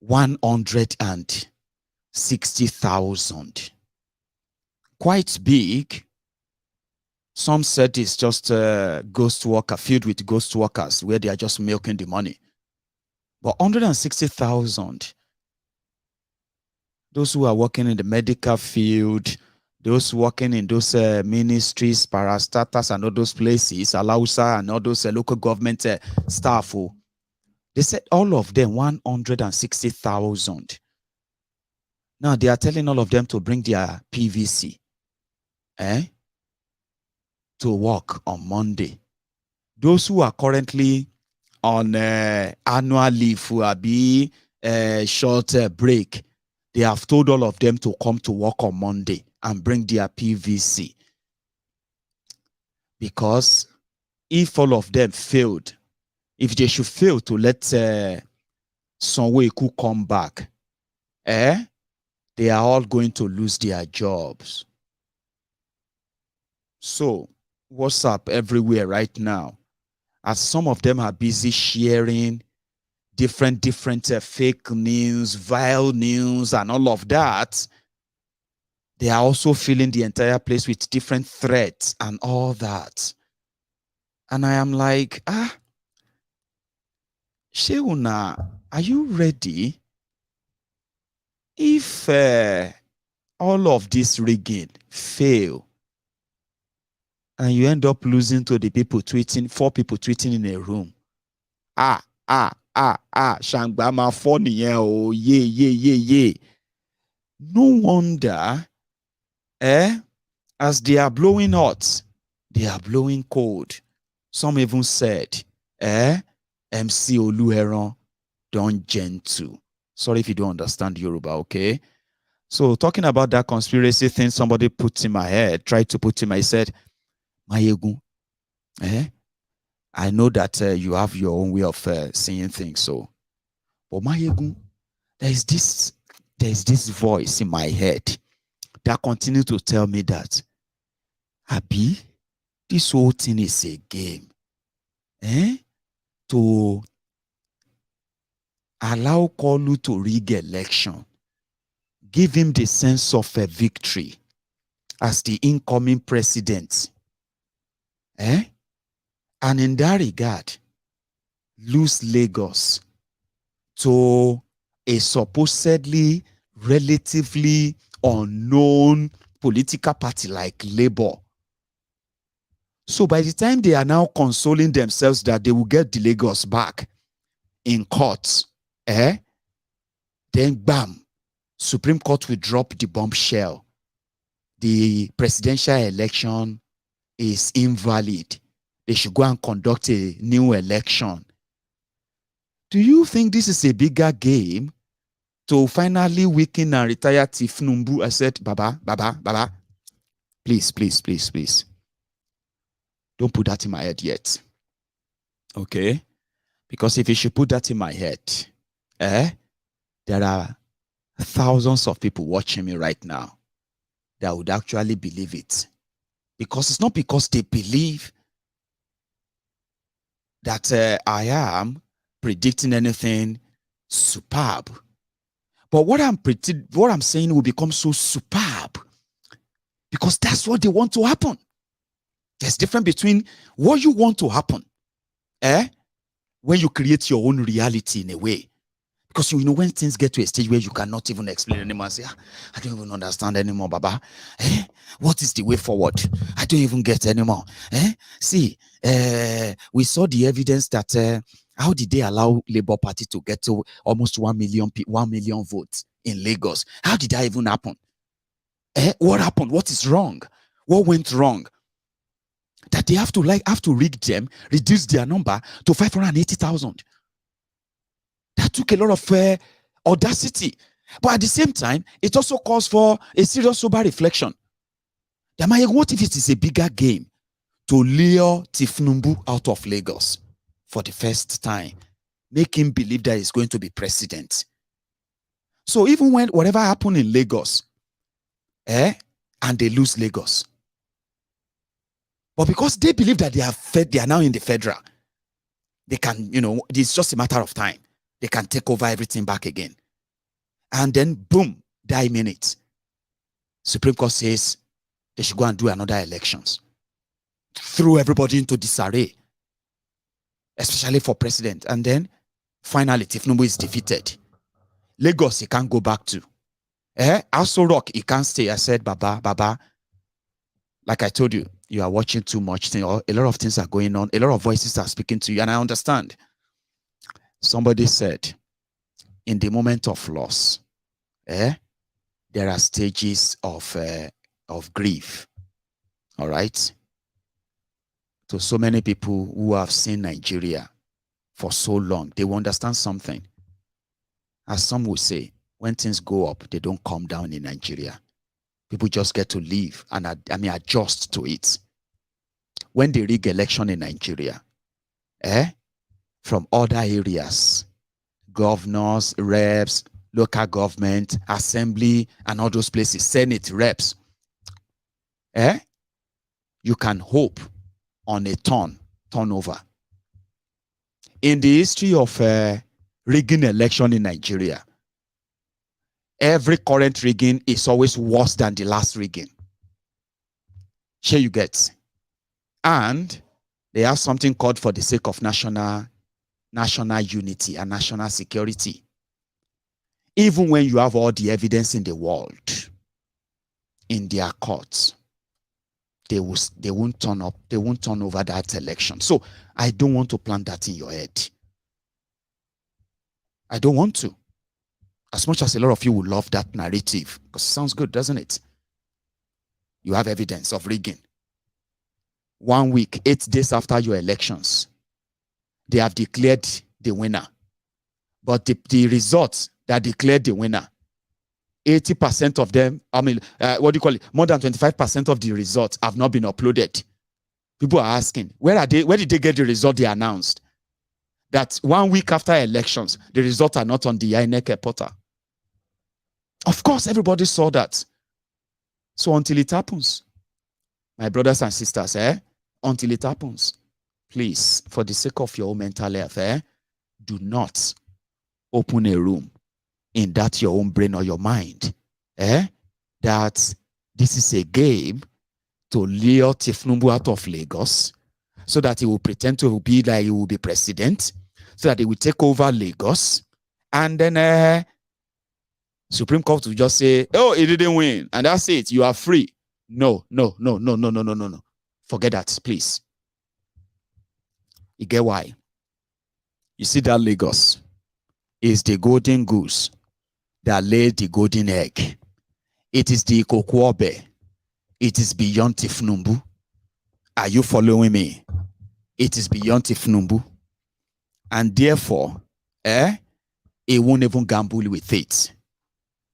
160,000. Quite big. Some said it's just ghost worker, filled with ghost workers where they are just milking the money. But 160,000, those who are working in the medical field, those working in those ministries, parastatals and all those places, Alausa and all those local government staff, they said all of them 160,000. Now they are telling all of them to bring their PVC to work on Monday. Those who are currently on annual leave, who are be short break, they have told all of them to come to work on Monday and bring their PVC. Because if all of them failed, if they should fail to let Sanwoolu come back, they are all going to lose their jobs. So, what's up everywhere right now? As some of them are busy sharing different fake news, vile news, and all of that, they are also filling the entire place with different threats and all that. And I am like, Sheuna, are you ready? If all of this rigging fail, and you end up losing to the people tweeting, 4 people tweeting in a room. Shangbama funny, oh, yeah. No wonder, as they are blowing hot, they are blowing cold. Some even said, MC Oluheron, don't gentle. Sorry if you don't understand Yoruba, okay? So talking about that conspiracy thing somebody put in my head, tried to put in my head, Maiyegu, I know that you have your own way of seeing things, so. But Maiyegu, there is this voice in my head that continues to tell me that, Abi, this whole thing is a game. To allow Kolu to rig election, give him the sense of a victory, as the incoming president, and in that regard, lose Lagos to a supposedly relatively unknown political party like Labour. So by the time they are now consoling themselves that they will get the Lagos back in court, then bam, Supreme Court will drop the bombshell. The presidential election is invalid. They should go and conduct a new election. Do you think this is a bigger game to finally weaken and retire Tifnumbu? I said, Baba, please. Don't put that in my head yet. Okay? Because if you should put that in my head, there are thousands of people watching me right now that would actually believe it. Because it's not because they believe that I am predicting anything superb. But what I'm saying will become so superb because that's what they want to happen. There's a difference between what you want to happen, when you create your own reality in a way. Because you know when things get to a stage where you cannot even explain anymore and say, I don't even understand anymore, Baba. What is the way forward? I don't even get anymore. See, we saw the evidence that how did they allow Labour Party to get to almost 1 million votes in Lagos? How did that even happen? What happened? What is wrong? What went wrong? That they have to rig them, reduce their number to 580,000. That took a lot of audacity. But at the same time, it also calls for a serious sober reflection. What if it is a bigger game to lure Tifnumbu out of Lagos for the first time? Make him believe that he's going to be president. So even when whatever happened in Lagos, and they lose Lagos, but because they believe that they are now in the federal, they can, it's just a matter of time. They can take over everything back again. And then, boom, die minute. Supreme Court says they should go and do another elections. Throw everybody into disarray, especially for president. And then, finally, Tifnumbu is defeated. Lagos, he can't go back to. Aso Rock, he can't stay. I said, Baba, like I told you, you are watching too much. A lot of things are going on. A lot of voices are speaking to you, and I understand. Somebody said, in the moment of loss, there are stages of grief. All right? To so many people who have seen Nigeria for so long, they will understand something. As some will say, when things go up, they don't come down in Nigeria. People just get to live and adjust to it. When they rig election in Nigeria, from other areas, governors, reps, local government, assembly, and all those places, Senate reps, you can hope on a turnover. In the history of rigging election in Nigeria, every current rigging is always worse than the last rigging. Here you get. And they have something called for the sake of national unity and national security. Even when you have all the evidence in the world, in their courts, they won't turn up, they won't turn over that election. So I don't want to plant that in your head. I don't want to. As much as a lot of you would love that narrative, because it sounds good, doesn't it? You have evidence of rigging. 1 week, 8 days after your elections, they have declared the winner. But the results that declared the winner, 80% of them, more than 25% of the results have not been uploaded. People are asking, where did they get the result they announced? That 1 week after elections, the results are not on the INEC portal. Of course, everybody saw that. So until it happens, my brothers and sisters, until it happens, please, for the sake of your own mental health, do not open a room in that your own brain or your mind, that This is a game to lure Tifnumbu out of Lagos so that he will pretend to be like he will be president, so that he will take over Lagos. And then Supreme Court will just say, oh, he didn't win. And that's it. You are free. No. Forget that, please. You get why? You see that Lagos is the golden goose that laid the golden egg. It is the Kokwobe. It is beyond Tifnumbu. Are you following me? It is beyond Tifnumbu. And therefore, it won't even gamble with it.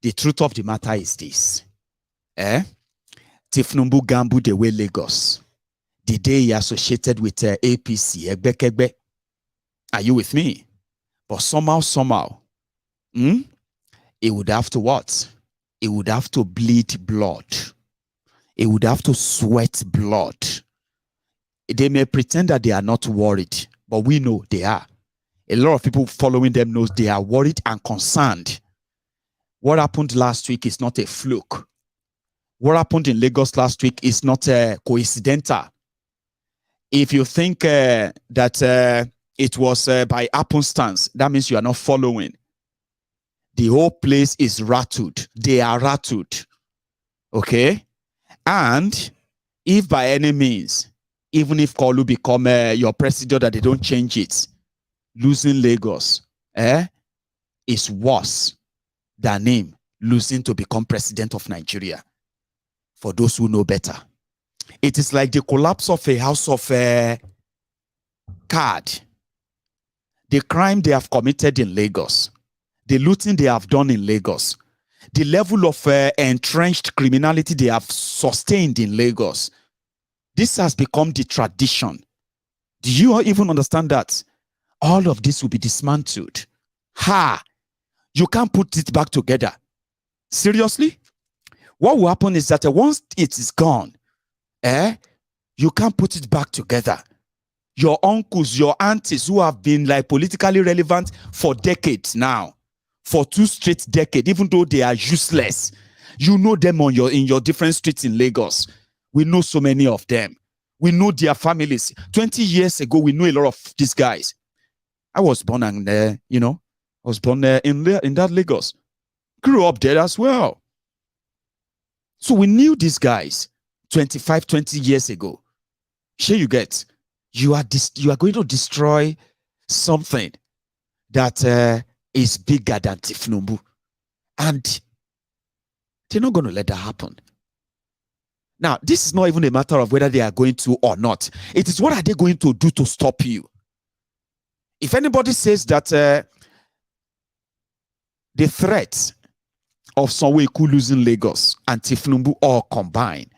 The truth of the matter is this. Tifnumbu gambled away Lagos the day he associated with APC. Egbekegbe. Are you with me? But somehow, it would have to what? It would have to bleed blood. It would have to sweat blood. They may pretend that they are not worried, but we know they are. A lot of people following them knows they are worried and concerned. What happened last week is not a fluke. What happened in Lagos last week is not coincidental. If you think that it was by happenstance, that means you are not following. The whole place is rattled. They are rattled. Okay? And if by any means, even if Kolu become your president, that they don't change it, losing Lagos is worse than him losing to become president of Nigeria. For those who know better. It is like the collapse of a house of card. The crime they have committed in Lagos, the looting they have done in Lagos, the level of entrenched criminality they have sustained in Lagos. This has become the tradition. Do you even understand that? All of this will be dismantled. You can't put it back together. Seriously? What will happen is that once it is gone, you can't put it back together. Your uncles, your aunties who have been like politically relevant for decades now, for 2 straight decades, even though they are useless, you know them in your different streets in Lagos. We know so many of them. We know their families. 20 years ago, we knew a lot of these guys. I was born in that Lagos. Grew up there as well. So we knew these guys 25, 20 years ago. Sure you get, you are going to destroy something that is bigger than Tifnumbu. And they're not going to let that happen. Now, this is not even a matter of whether they are going to or not. It is what are they going to do to stop you? If anybody says that the threat of Sanwoolu losing Lagos and Tifnumbu all combined,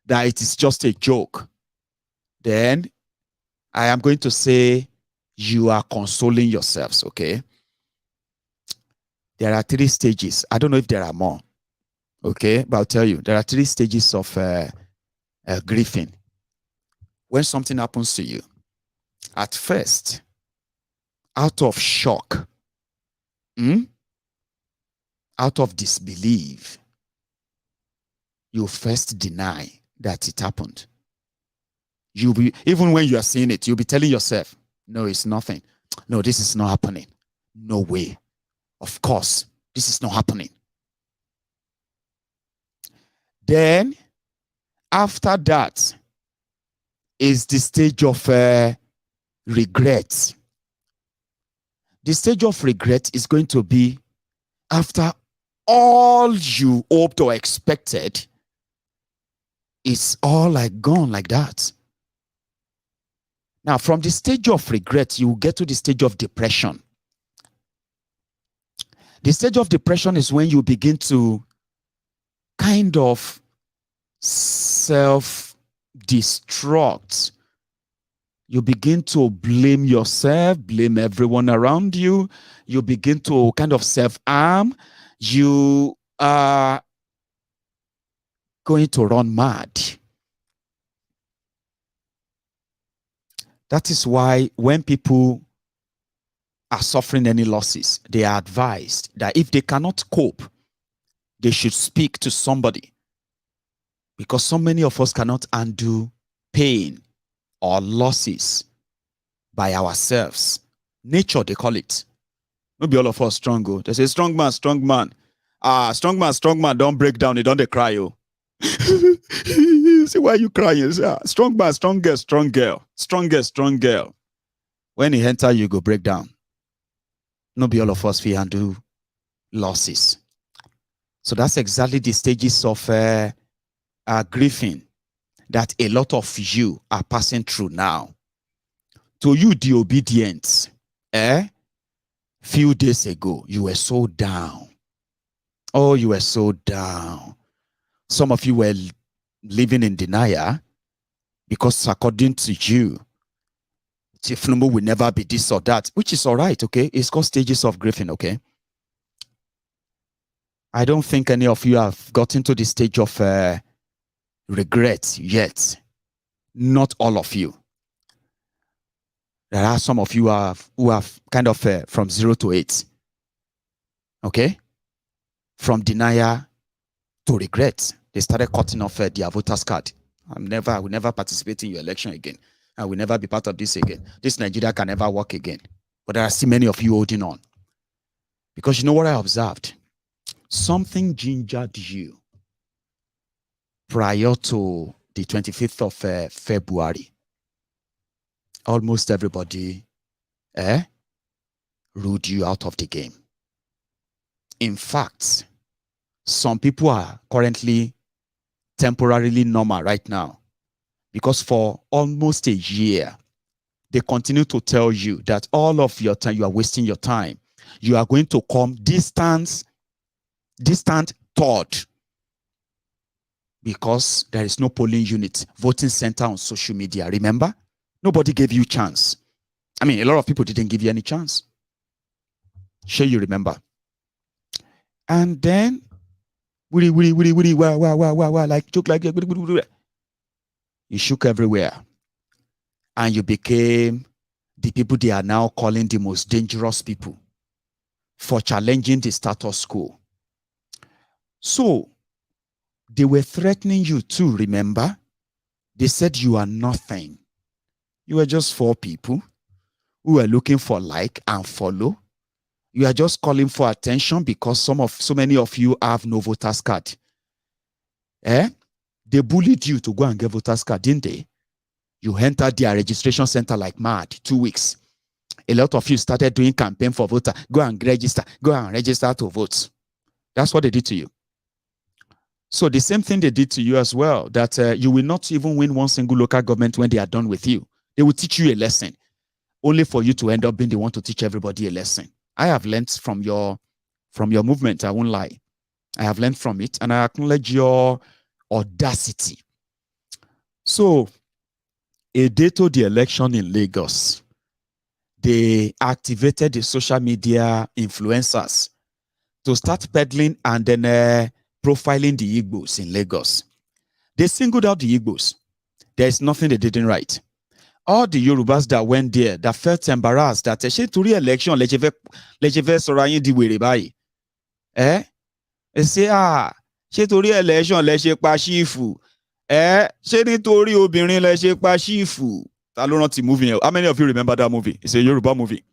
that it is just a joke, then I am going to say you are consoling yourselves, okay? There are 3 stages. I don't know if there are more, okay? But I'll tell you, there are 3 stages of grieving. When something happens to you, at first, out of shock, out of disbelief, you first deny that it happened. Even when you are seeing it, you'll be telling yourself, no, it's nothing. No, this is not happening. No way. Of course, this is not happening. Then, after that, is the stage of regret. The stage of regret is going to be after all you hoped or expected is all like gone like that. Now, from the stage of regret, you get to the stage of depression. The stage of depression is when you begin to kind of self-destruct. You begin to blame yourself, blame everyone around you. You begin to kind of self-harm. You are going to run mad. That is why when people are suffering any losses, they are advised that if they cannot cope, they should speak to somebody Because so many of us cannot undo pain or losses by ourselves. Nature, they call it. Maybe all of us strong. Go. They say, strong man, strong man. Strong man, don't break down. They don't cry. Oh. Say, why are you crying? Say, strong man, strong girl, strong girl. Strong girl. When he enter, you go break down. Not be all of us feel and do losses. So that's exactly the stages of grieving that a lot of you are passing through now. To you, the Obidients, few days ago, you were so down. Oh, you were so down. Some of you were living in denial because according to you, Chief Numbu will never be this or that, which is all right, okay? It's called stages of grieving, okay? I don't think any of you have gotten to the stage of regret yet. Not all of you. There are some of you who have kind of from 0 to 8. Okay? From denial to regret. They started cutting off their voters card. I will never participate in your election again. I will never be part of this again. This Nigeria can never work again. But there are still many of you holding on. Because you know what I observed? Something gingered you prior to the 25th of February. Almost everybody ruled you out of the game. In fact, some people are currently temporarily normal right now because for almost a year, they continue to tell you that all of your time, you are wasting your time. You are going to come distant third because there is no polling unit, voting center on social media. Remember? Nobody gave you a chance. I mean, a lot of people didn't give you any chance. Sure, you remember. And then, like joke like you shook everywhere. And you became the people they are now calling the most dangerous people for challenging the status quo. So, they were threatening you too, remember? They said you are nothing. You were just 4 people who were looking for like and follow. You are just calling for attention because so many of you have no voters card. They bullied you to go and get voters card, didn't they? You entered their registration center like mad, 2 weeks. A lot of you started doing campaign for voter. Go and register to vote. That's what they did to you. So the same thing they did to you as well, that you will not even win one single local government when they are done with you. They will teach you a lesson, only for you to end up being the one to teach everybody a lesson. I have learned from your movement, I won't lie. I have learned from it, and I acknowledge your audacity. So, a day to the election in Lagos, they activated the social media influencers to start peddling and then profiling the Igbos in Lagos. They singled out the Igbos. There is nothing they didn't write. All the Yorubas that went there, that felt embarrassed, that she to re-election, lejeve sorayin di were bayi. They say, she to re-election, leje pa shifu. She nítorí obìnrin leje pa shifu. Ta ló rántí movie. How many of you remember that movie? It's a Yoruba movie.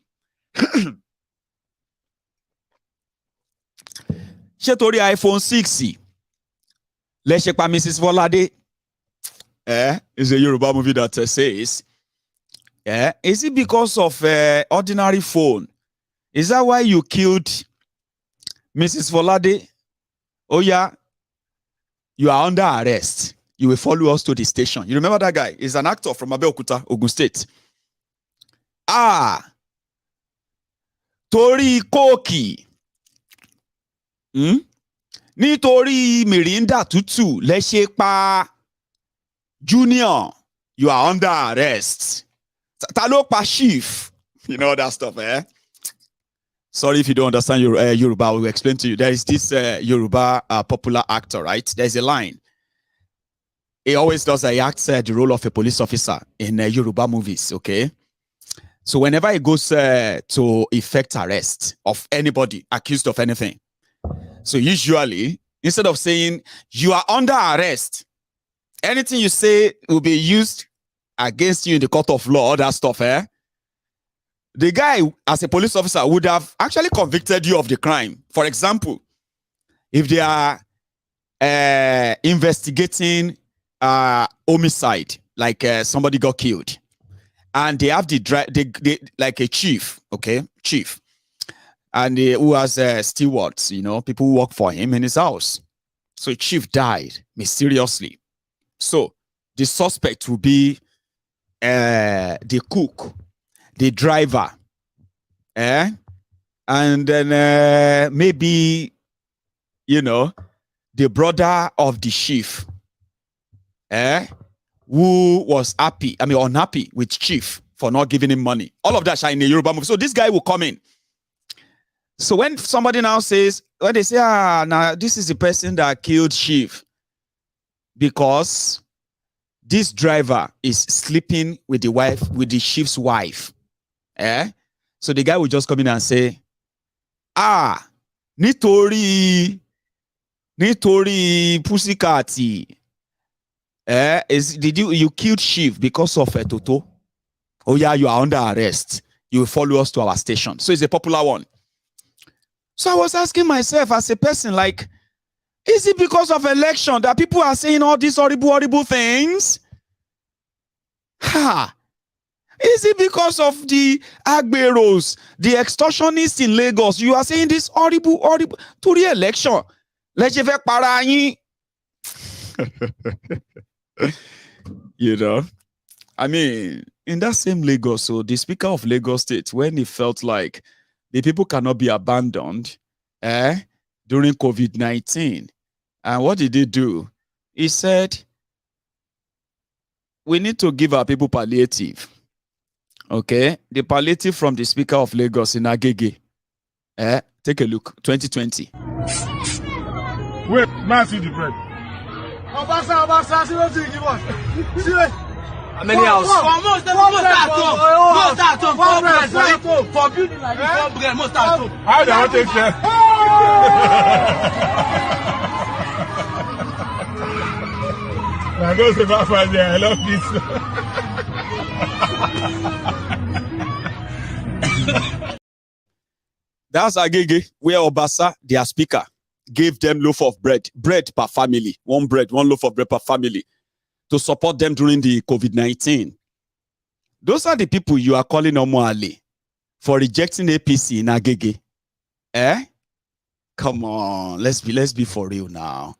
She torí iPhone 6. Leje pa Mrs. Volade. It's a Yoruba movie that says, is it because of ordinary phone? Is that why you killed Mrs. Volade? Oh yeah, you are under arrest. You will follow us to the station. You remember that guy? He's an actor from Abeokuta, Ogun State. Torí Koki. Nítorí Mirinda Tutu, lẹ́ṣẹ̀ pa Junior, you are under arrest. Talo pa chief. You know that stuff, Sorry if you don't understand Yoruba, I will explain to you. There is this Yoruba popular actor, right? There's a line. He always does, he acts the role of a police officer in Yoruba movies, okay? So whenever he goes to effect arrest of anybody accused of anything, so usually, instead of saying, you are under arrest, Anything you say will be used against you in the court of law, all that stuff, eh? The guy, as a police officer, would have actually convicted you of the crime. For example, if they are investigating homicide, like somebody got killed, and they have the like a chief, okay, chief, and who has stewards, you know, people who work for him in his house. So a chief died mysteriously. So the suspect will be the cook, the driver, and then maybe, you know, the brother of the chief, who was unhappy with chief for not giving him money. All of that shall in a Yoruba movie. So this guy will come in. So when somebody now says, when they say, now this is the person that killed chief, because this driver is sleeping with the chief's wife. So the guy will just come in and say, nítorí pussycat, you killed chief because of a toto? Oh yeah, you are under arrest. You will follow us to our station. So it's a popular one. So I was asking myself as a person, like, is it because of election that people are saying all these horrible things? Is it because of the agberos, the extortionists in Lagos? You are saying this horrible to the election. You know, I mean, in that same Lagos, so the Speaker of Lagos State, when he felt like the people cannot be abandoned during COVID-19, and what did he do? He said, we need to give our people palliative. Okay, the palliative from the Speaker of Lagos in Agege. Take a look, 2020. Wait, man, see the bread. Obasa, see what you give us. See what? How many houses? Most at home. For building like this, one bread, most at home. How do I take care? I go to Papa there. I love this. That's Agege, where Obasa, their speaker, gave them loaf of bread per family, one loaf of bread per family, to support them during the COVID-19. Those are the people you are calling Omoale for rejecting APC in Agege. Come on, let's be for real now.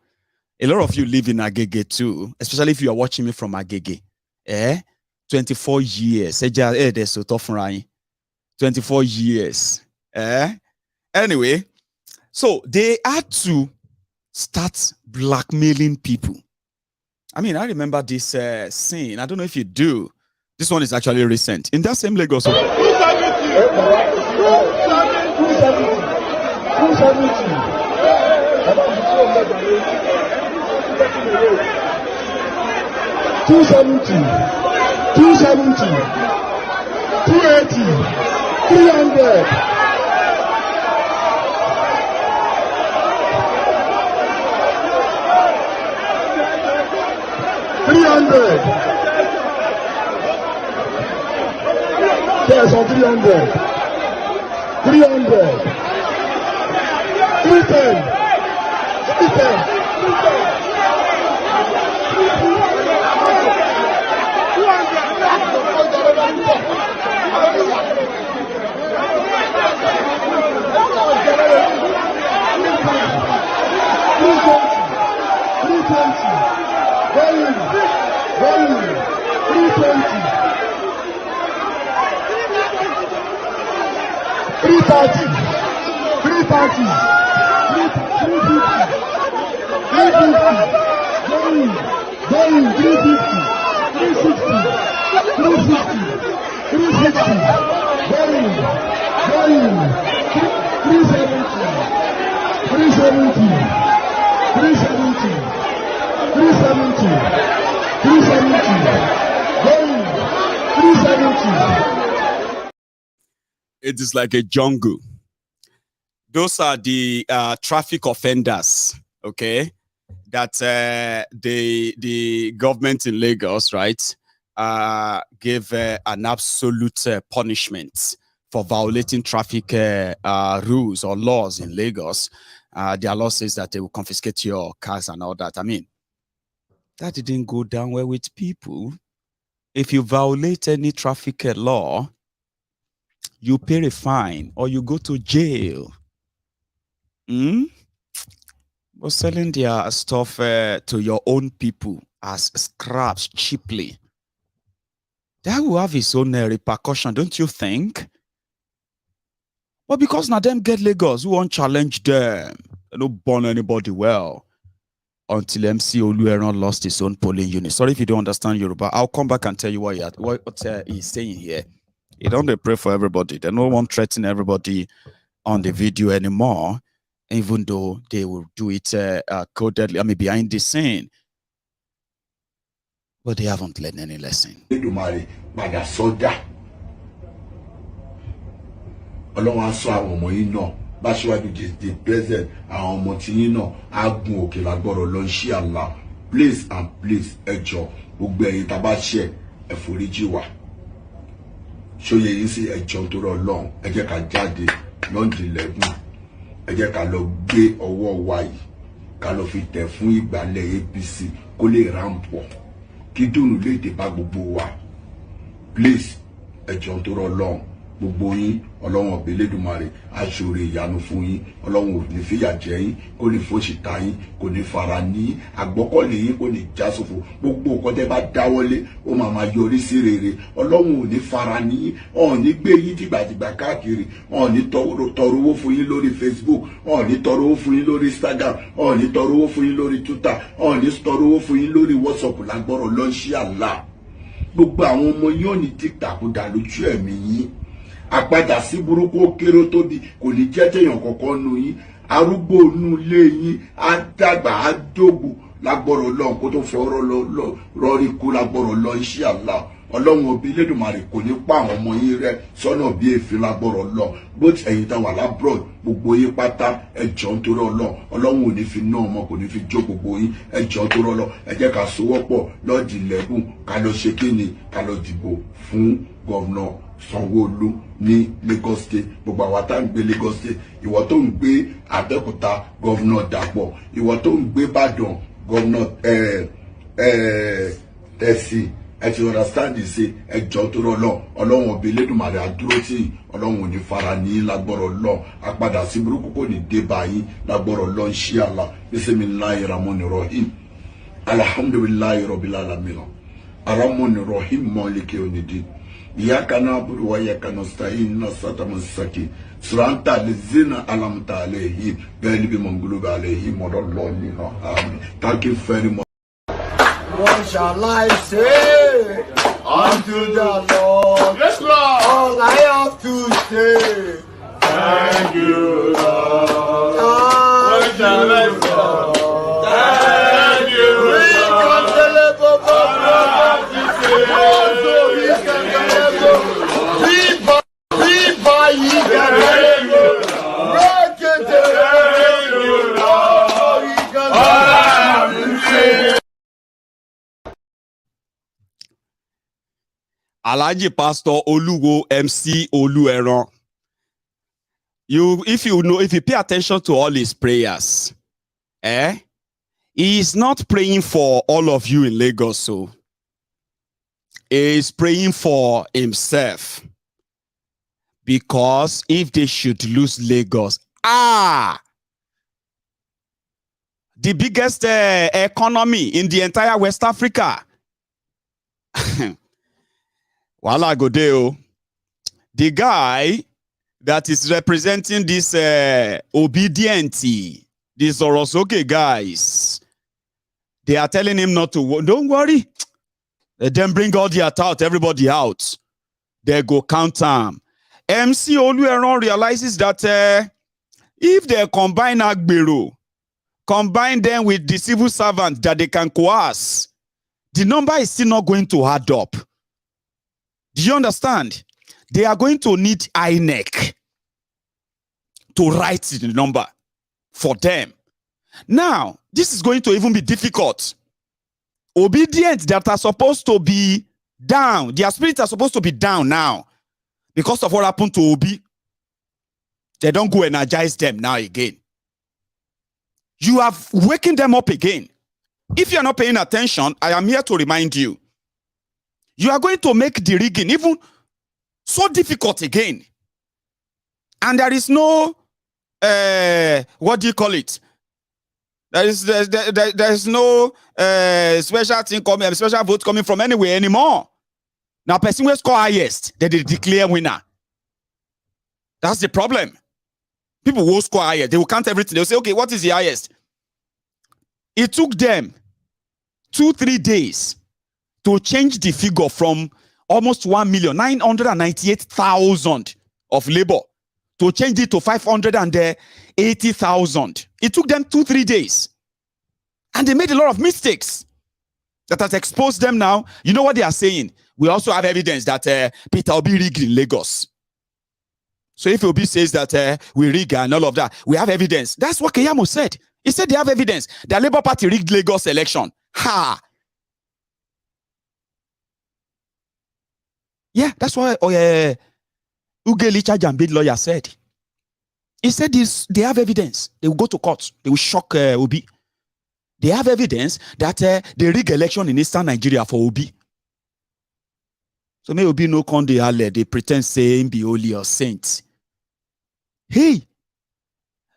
A lot of you live in Agege too, especially if you are watching me from Agege. 24 years. 24 years. Anyway, so they had to start blackmailing people. I mean, I remember this scene. I don't know if you do. This one is actually recent. In that same Lagos. 270, 280, 300. 300. There's on 300. 300. 310. 310. 370. It is like a jungle. Those are the traffic offenders, okay? that the government in Lagos, right, gave an absolute punishment for violating traffic rules or laws in Lagos. Their law says that they will confiscate your cars and all that. I mean, that didn't go down well with people. If you violate any traffic law, you pay a fine or you go to jail. But selling their stuff to your own people as scraps cheaply, that will have its own repercussion, don't you think? But because now them get Lagos, who won't challenge them? They don't burn anybody well until MC Olueron lost his own polling unit. Sorry if you don't understand Yoruba. I'll come back and tell you what he's saying here. He don't pray for everybody. They no one threaten everybody on the video anymore, even though they will do it codedly, I mean, behind the scene. But they haven't learned any lesson. Ọlọ́run á sọ àwọn ọmọ yín náà bá ṣíwájú the president àwọn ọmọ tí yín náà á gun òkè lágbọ́rọ̀ lọ ṣí àlá please and please ẹ jọ̀ọ́ gbogbo ẹ̀yin tá bá ṣẹ̀ ẹ foríjì wá ṣóyè yín sí ẹ jọ̀ọ́ tó rọ Ọlọ́run ẹ jẹ́ ká jáde lọ́ndì lẹ́gùn ẹ jẹ́ ká lọ gbé ọwọ́ wa yìí ká lọ fi tẹ̀ fún ìgbàlẹ̀ APC kó lè rámpọ̀ kí dùnú lè dé bá gbogbo wa please ẹ jọ̀ọ́ tó rọ Ọlọ́run gbogbo yín Ọlọ́run ọbẹ Elédùmarè aṣọre ìyanu fún yín Ọlọ́run ò ní fìyà jẹ yín kò ní fòṣìta yín kò ní fara ní àgbọ́kọ̀lé yín kò ní já sófo gbogbo nǹkan tẹ́ bá dáwọ́lé ó máa yọrí sí rere Ọlọ́run ò ní fara ní ọ̀n ní gbé yín dìgbàdìgbà káàkiri ọ̀n ní tọrọ owó fún yín lórí Facebook ọ̀n ní tọrọ owó fún yín lórí Instagram ọ̀n ní tọrọ owó fún yín lórí Twitter ọ̀n ní tọrọ owó fún yín lórí WhatsApp lágbọ́rọ̀ lọ́nṣí àlá gbogbo àwọn ọmọ yín ò ní TikTok dà lójú ẹ̀mí yín àpadà sí burúkú ó kéré tóbi kò ní jẹ́ téèyàn kọ̀ọ̀kan nu yín arúgbó inú ilé yín á dàgbà á dógbò lágbọ́rọ̀ lọ́n kó tó fọ́ rọrí kú lágbọ́rọ̀ lọ́n iṣẹ́ àlá Ọlọ́run ọbí Elédùmarè kò ní pa àwọn ọmọ yín rẹ́ sọ́nà bí èéfín lágbọ́rọ̀ lọ́n bó ti ẹ̀yin tá wà lábroad gbogbo yín pátá ẹ jọ̀ọ́ nítorí Ọlọ́run ò ní fi ná ọmọ kò ní fi jó gbogbo yín ẹ jọ̀ọ́ nítorí Ọlọ́run ẹ jẹ́ ká sowọ́pọ̀ lọ́ọ̀dì lẹ́gùn ká lọ ṣe kíni ká lọ dìbò fún gọ́vnà Sanwoolu ní Lagos State gbogbo àwa tá ń gbé Lagos State ìwọ tó ń gbé Abẹ́òkúta gọ́vnà Dàpọ̀ ìwọ tó ń gbé Ìbàdàn gọ́vnà Tẹ̀sí ẹ ti understand ṣe ẹ jọ̀ọ́ tó rọ Ọlọ́run ọbẹ Elédùmarè àdúró tí Ọlọ́run ò ní fara ní lágbọ́rọ̀ lọ àpadà sí burúkú kò ní dé báyìí lágbọ́rọ̀ lọ ṣí àlà bismillahir rahmanir rahim alhamdulillahi rabbil alamin arrahmanir rahim maliki yawmiddin iyyaka na'budu wa iyyaka nasta'in siratal mustaqim sirata ladzina an'amta alaihim ghayril maghdubi alaihim waladdallin amin. Thank you very much. What shall I say unto the Lord? Yes, Lord. All I have to say, Thank you, Lord. what shall I say? Thank you, Alhaji Pastor Oluwo MC Olueron. If you pay attention to all his prayers, he is not praying for all of you in Lagos, so he is praying for himself. Because if they should lose Lagos, the biggest economy in the entire West Africa. Wala Godeo, the guy that is representing this Obidients, these Orosoke guys, they are telling him not to, don't worry. Let them bring all the out, everybody out. They go count them. MC Olueron realizes that if they combine Agbero, combine them with the civil servants that they can coerce, the number is still not going to add up. Do you understand? They are going to need INEC to write the number for them. Now, this is going to even be difficult. Obidients that are supposed to be down, their spirits are supposed to be down now because of what happened to Obi. They don't go energize them now again. You have waking them up again. If you are not paying attention, I am here to remind you. You are going to make the rigging even so difficult again. And there is no, what do you call it? There is no special thing coming, special vote coming from anywhere anymore. Now, person will score highest, they declare winner. That's the problem. People will score higher. They will count everything. They'll say, okay, what is the highest? It took them 2-3 days to change the figure from almost 1,998,000 of labor to change it to 580,000. It took them 2-3 days. And they made a lot of mistakes that has exposed them now. You know what they are saying? We also have evidence that Peter Obi rigged in Lagos. So if Obi says that we rig and all of that, we have evidence. That's what Keyamo said. He said they have evidence. The Labour Party rigged Lagos election. Ha! Yeah, that's what Ugeli Chajambid lawyer said. He said this, they have evidence. They will go to court. They will shock Obi. They have evidence that they rig election in Eastern Nigeria for Obi. So may Obi no con they pretend saying be holy or saint. Hey,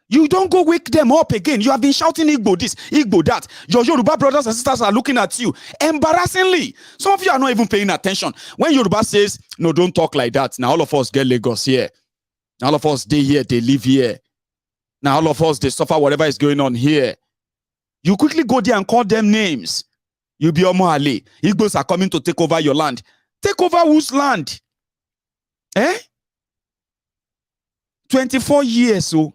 you don't go wake them up again. You have been shouting Igbo this, Igbo that. Your Yoruba brothers and sisters are looking at you embarrassingly. Some of you are not even paying attention. When Yoruba says, no, don't talk like that. Now all of us get Lagos here. Now all of us, they here, they live here. Now all of us, they suffer whatever is going on here. You quickly go there and call them names. You be Omo Ale. Igbos are coming to take over your land. Take over whose land? 24 years, so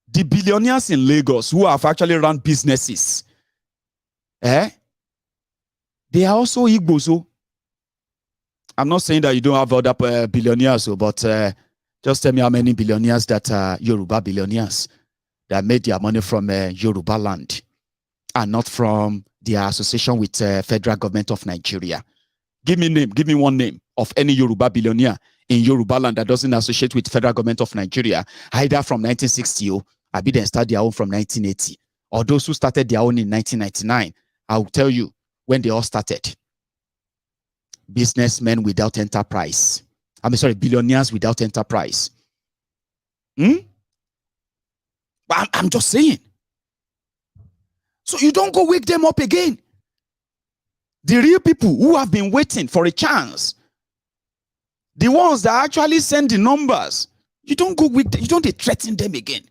the billionaires in Lagos who have actually run businesses, they are also Igbos. So I'm not saying that you don't have other billionaires, but just tell me how many billionaires that are Yoruba billionaires that made their money from Yoruba land and not from their association with federal government of Nigeria. Give me name. Give me one name of any Yoruba billionaire in Yoruba land that doesn't associate with federal government of Nigeria, either from 1960 or then start their own from 1980, or those who started their own in 1999. I'll tell you when they all started. Businessmen without enterprise. Billionaires without enterprise. But I'm just saying. So you don't go wake them up again. The real people who have been waiting for a chance, the ones that actually send the numbers, you don't go with them, you don't threaten them again.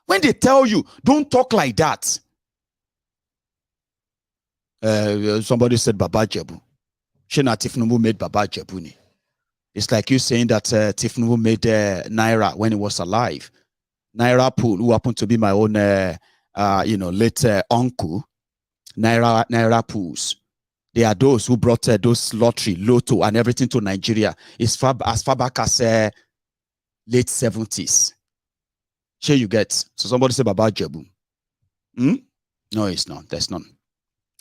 When they tell you, don't talk like that. Somebody said Baba Jebu. Shena Tifnubu made Baba Jebuni. It's like you saying that Tifnubu made Naira when he was alive. Naira Pool, who happened to be my own, late uncle. Naira Pools. They are those who brought those lottery, lotto, and everything to Nigeria. It's as far back as late 70s. Sure you get. So somebody said Baba Jebu. No, it's not. There's none.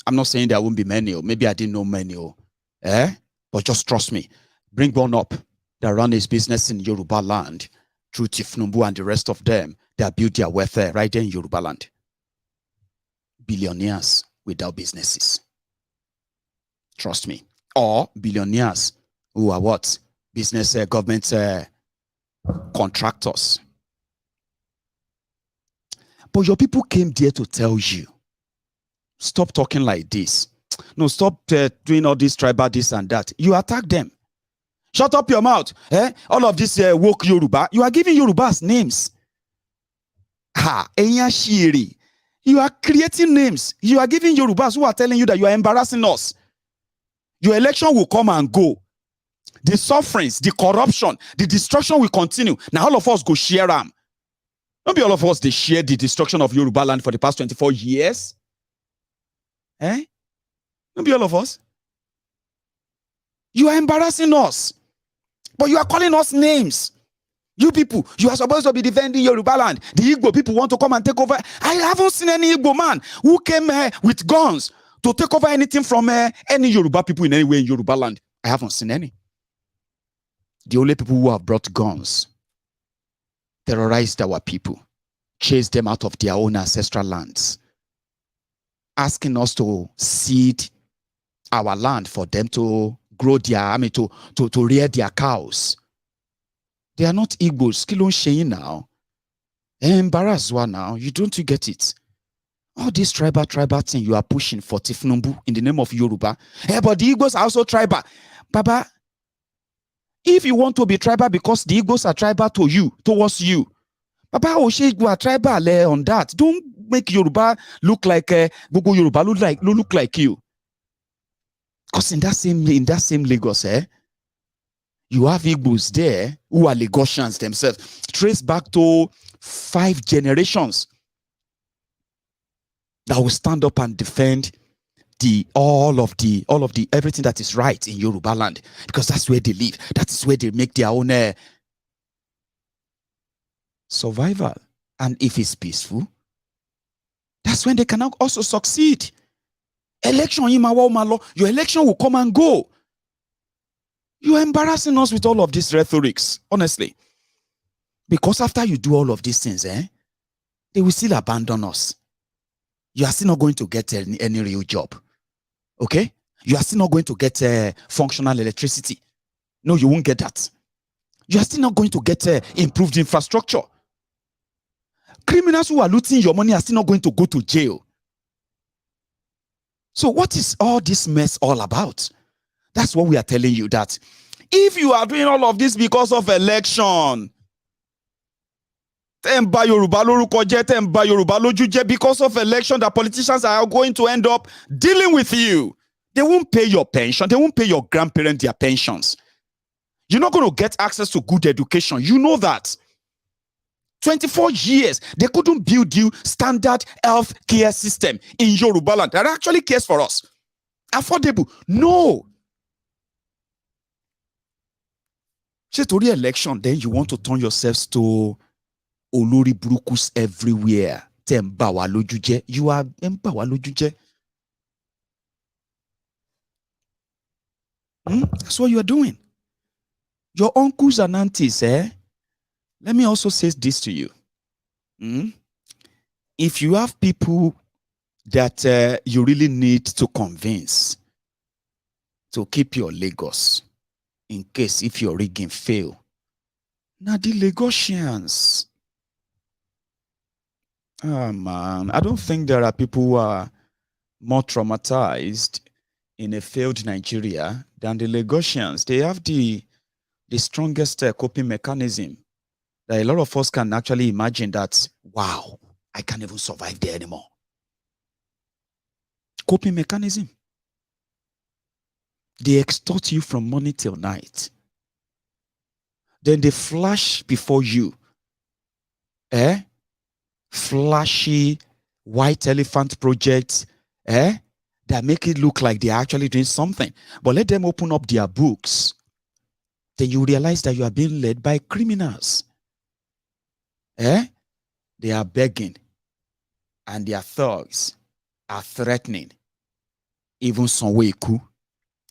I'm not saying there won't be many, or maybe I didn't know many, but just trust me. Bring one up that run his business in Yoruba land through Tifnumbu and the rest of them that build their welfare right there in Yoruba land. Billionaires without businesses. Trust me. Or billionaires who are what? Business government contractors. But your people came there to tell you, stop talking like this. No, stop doing all this tribal this and that. You attack them. Shut up your mouth. All of this woke Yoruba. You are giving Yorubas names. Enyashiri. You are creating names. You are giving Yorubas who are telling you that you are embarrassing us. Your election will come and go. The sufferings, the corruption, the destruction will continue. Now all of us go share them. Not be all of us, they share the destruction of Yoruba land for the past 24 years. Not be all of us. You are embarrassing us. But you are calling us names. You people, you are supposed to be defending Yoruba land. The Igbo people want to come and take over. I haven't seen any Igbo man who came with guns to take over anything from any Yoruba people in any way in Yoruba land. I haven't seen any. The only people who have brought guns, terrorized our people, chased them out of their own ancestral lands, asking us to cede our land for them to grow their, to rear their cows. They are not Igbos. Kilon Shein now. Embarrasswa now. You don't get it. All this tribal thing you are pushing for Tifnumbu in the name of Yoruba. But the Igbos are also tribal. Baba, if you want to be tribal because the Igbos are tribal to you, towards you, Baba Oshegwu are tribal on that. Don't make Yoruba look like Gogo Yoruba look like you. Because in that same Lagos, you have Igbos there who are Lagosians themselves, traced back to 5 generations that will stand up and defend all of the everything that is right in Yoruba land, because that's where they live. That is where they make their own survival. And if it's peaceful, that's when they can also succeed. Election, your election will come and go. You're embarrassing us with all of these rhetorics, honestly. Because after you do all of these things, they will still abandon us. You are still not going to get any real job. Okay? You are still not going to get functional electricity. No, you won't get that. You are still not going to get improved infrastructure. Criminals who are looting your money are still not going to go to jail. So what is all this mess all about? That's what we are telling you, that if you are doing all of this because of election, because of election, that politicians are going to end up dealing with you. They won't pay your pension. They won't pay your grandparents their pensions. You're not going to get access to good education. You know that. 24 years, they couldn't build you standard health care system in Yoruba land that actually cares for us. Affordable. No. Say to the election, then you want to turn yourselves to Olori Burukus everywhere. You are Mbawalojuje. That's what you are doing. Your uncles and aunties, let me also say this to you. If you have people that you really need to convince to keep your Lagos, in case if your rigging fail, now the Lagosians. Oh man, I don't think there are people who are more traumatized in a failed Nigeria than the Lagosians. They have the strongest coping mechanism. That a lot of us can actually imagine that, wow, I can't even survive there anymore. Coping mechanism. They extort you from morning till night. Then they flash before you. Flashy white elephant projects. That make it look like they're actually doing something. But let them open up their books. Then you realize that you are being led by criminals. They are begging, and their thugs are threatening. Even Sanwoolu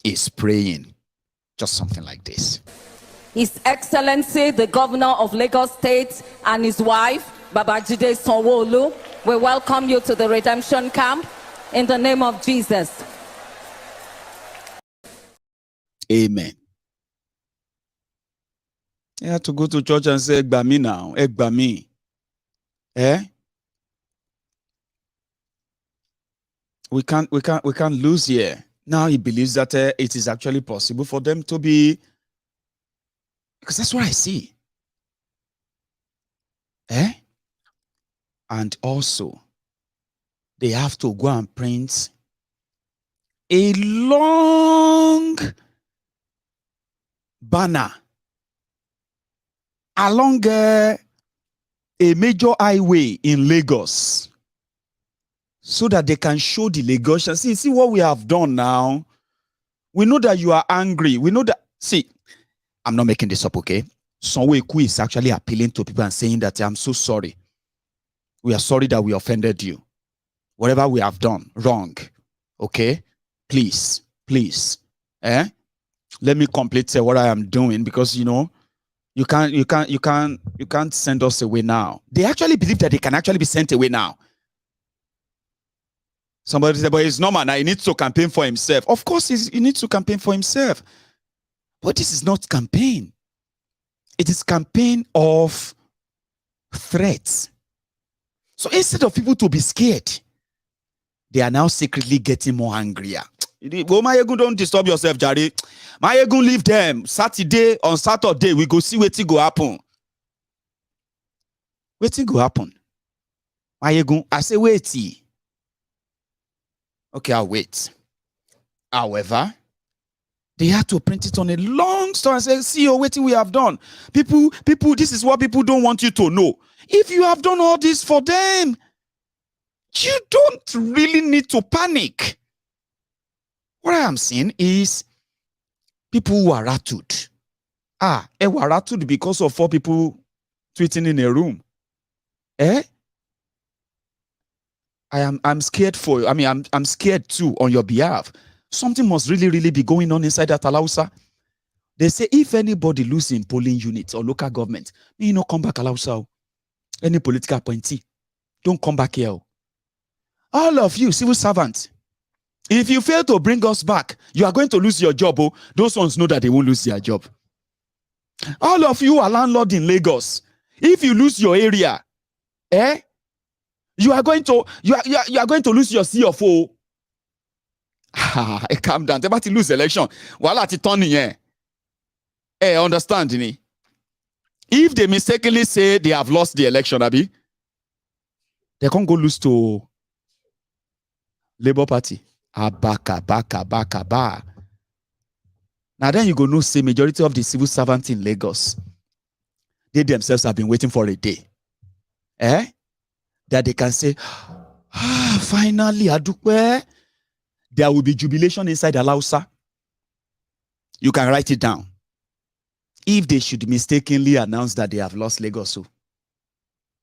is praying. Just something like this. His Excellency, the Governor of Lagos State, and his wife, Babajide Sanwoolu, we welcome you to the redemption camp in the name of Jesus. Amen. You have to go to church and say, Egbami now, Egbami. We can't lose here. Now he believes that it is actually possible for them to be, because that's what I see. And also, they have to go and print a long banner along a major highway in Lagos so that they can show the Lagosians. See what we have done now. We know that you are angry. We know that. See, I'm not making this up, okay? Sanwoolu is actually appealing to people and saying that I'm so sorry. We are sorry that we offended you. Whatever we have done wrong, okay? Please, let me complete what I am doing, because you can't send us away now. They actually believe that they can actually be sent away now. Somebody said, but it's normal now. He needs to campaign for himself. Of course, he needs to campaign for himself. But this is not campaign. It is campaign of threats. So instead of people to be scared, they are now secretly getting more angrier. Go, Mayegun, don't disturb yourself, Jare. Mayegun, leave them. On Saturday, we go see wetin go happen. Wetin go happen? Mayegun, I say wait. Okay, I'll wait. However, they had to print it on a long story and say, see, waiting we have done. People, this is what people don't want you to know. If you have done all this for them, you don't really need to panic. What I am saying is people who are rattled. They were rattled because of 4 people tweeting in a room. I'm scared for you. I mean, I'm scared too on your behalf. Something must really be going on inside that Alausa. They say if anybody loses in polling units or local government, come back Alausa. Any political appointee, don't come back here. All of you civil servants, if you fail to bring us back, you are going to lose your job. Those ones know that they won't lose their job. All of you are landlord in Lagos. If you lose your area, you are going to lose your CFO. Calm down. They're about to lose election. Wala ti turn here. Understand me? If they mistakenly say they have lost the election, Abi, they can't go lose to Labour Party. Baka. Now then you go know say majority of the civil servants in Lagos, they themselves have been waiting for a day. That they can say, finally, Adukwe. There will be jubilation inside Alausa. You can write it down. If they should mistakenly announce that they have lost Lagos,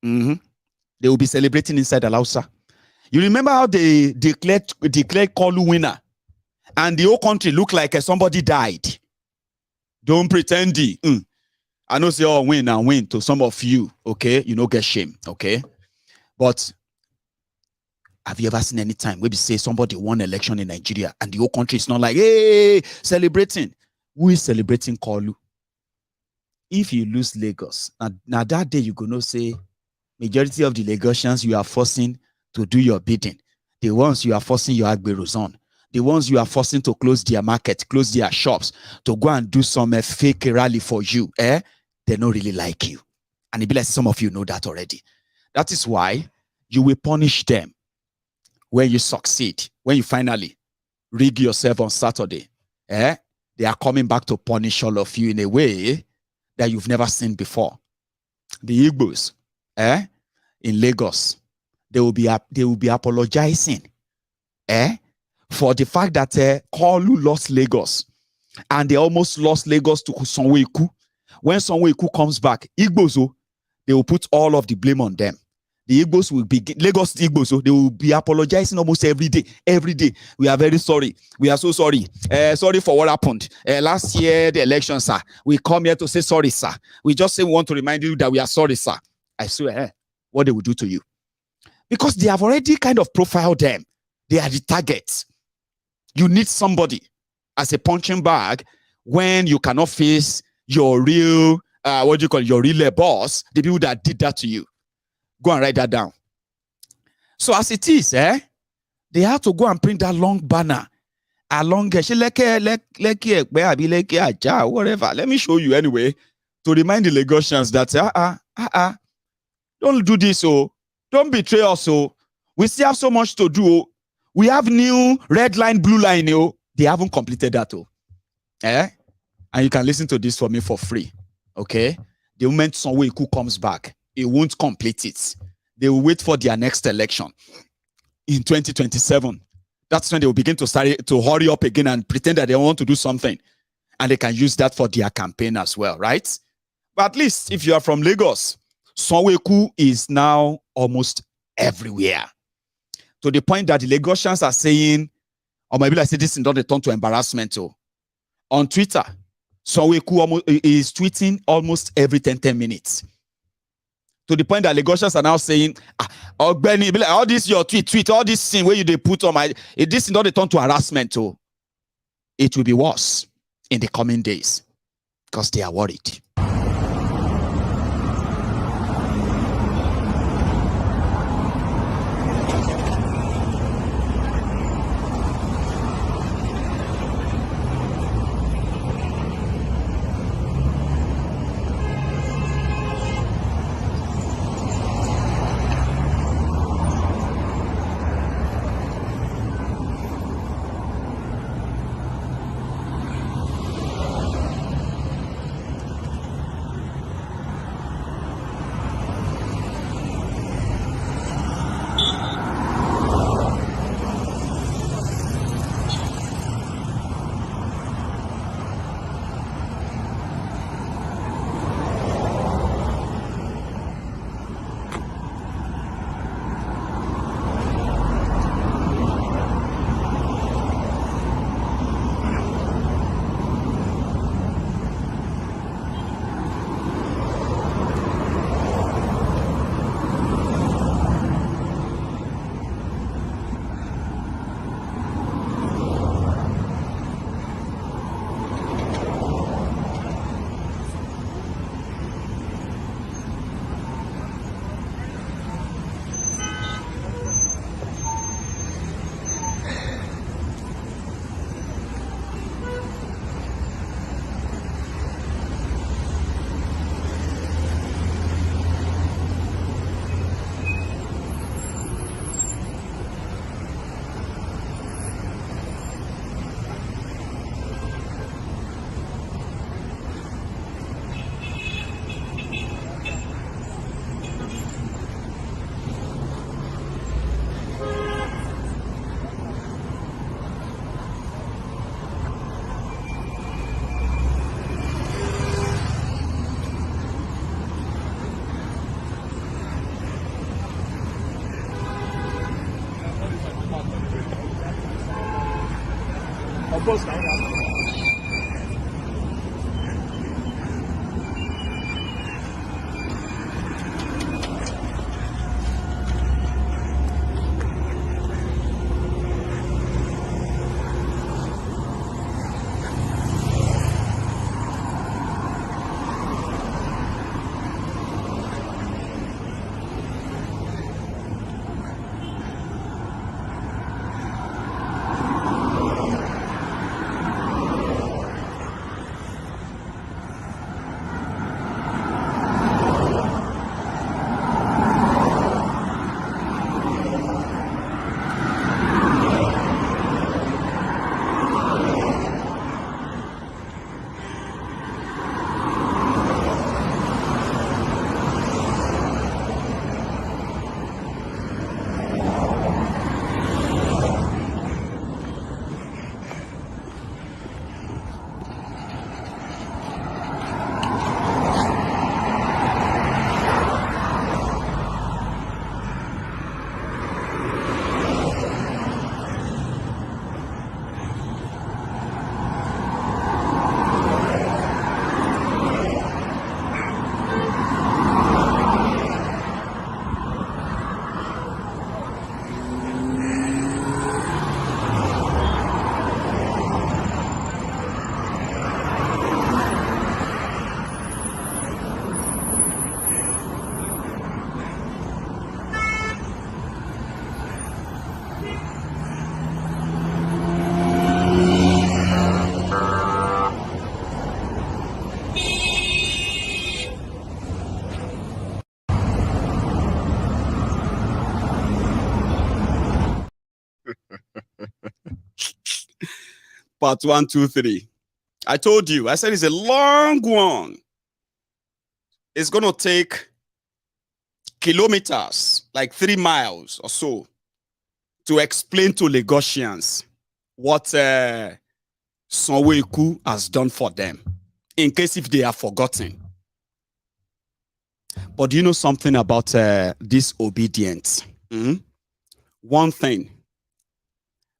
they will be celebrating inside Alausa. You remember how they declared Kolu winner, and the whole country looked like somebody died. Don't pretend. I know say win to some of you, okay? You know, get shame, okay? But have you ever seen any time where we say somebody won election in Nigeria and the whole country is not like, hey, celebrating? Who is celebrating Kolu? If you lose Lagos, now that day you gonna say, majority of the Lagosians you are forcing to do your bidding, the ones you are forcing your agberos on, the ones you are forcing to close their market, close their shops, to go and do some fake rally for you, they don't really like you. And it be like some of you know that already. That is why you will punish them when you succeed, when you finally rig yourself on Saturday. They are coming back to punish all of you in a way that you've never seen before. The Igbos, in Lagos, they will be apologizing, for the fact that Kolu lost Lagos, and they almost lost Lagos to Sanwoolu. When Sanwoolu comes back, Igbos, they will put all of the blame on them. The Igbos will be Lagos Igbos, they will be apologizing almost every day. Every day, we are very sorry. We are so sorry. Sorry for what happened last year, the election, sir. We come here to say sorry, sir. We just say we want to remind you that we are sorry, sir. I swear, what they will do to you, because they have already kind of profiled them. They are the targets. You need somebody as a punching bag when you cannot face your real, your real boss, the people that did that to you. Go and write that down. So as it is, they have to go and print that long banner along whatever. Let me show you anyway, to remind the Lagosians that don't do this, don't betray us. We still have so much to do. We have new red line, blue line. They haven't completed that. And you can listen to this for me for free. Okay? The moment Sanwoolu comes back, it won't complete it. They will wait for their next election in 2027. That's when they will begin to start to hurry up again and pretend that they want to do something. And they can use that for their campaign as well, right? But at least if you are from Lagos, Sanwoolu is now almost everywhere. To the point that the Lagosians are saying, or maybe I say this is not a turn to embarrassment. Oh. On Twitter, Sanwoolu is tweeting almost every 10 minutes. To the point that Lagosians are now saying, oh Benny, all this your tweet, all this thing where you they put on my, this is not a turn to harassment. Oh. It will be worse in the coming days because they are worried. Part 1, 2, 3. I told you, I said it's a long one. It's going to take kilometers, like 3 miles or so, to explain to Lagosians what Sanwoolu has done for them, in case if they are forgotten. But do you know something about this Obidients? One thing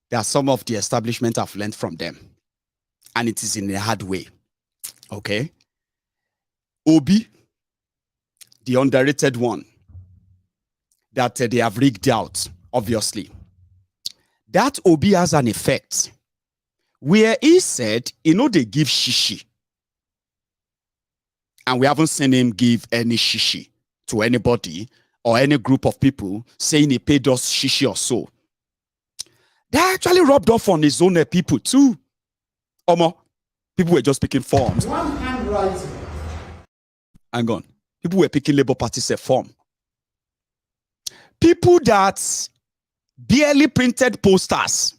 that some of the establishment have learned from them, and it is in a hard way. Okay? Obi, the underrated one, that they have rigged out, obviously. That Obi has an effect where he said, they give shishi. And we haven't seen him give any shishi to anybody or any group of people saying he paid us shishi or so. They actually rubbed off on his own people too. Omo, people were just picking forms. One handwriting. Hang on. People were picking Labour Party's form. People that barely printed posters.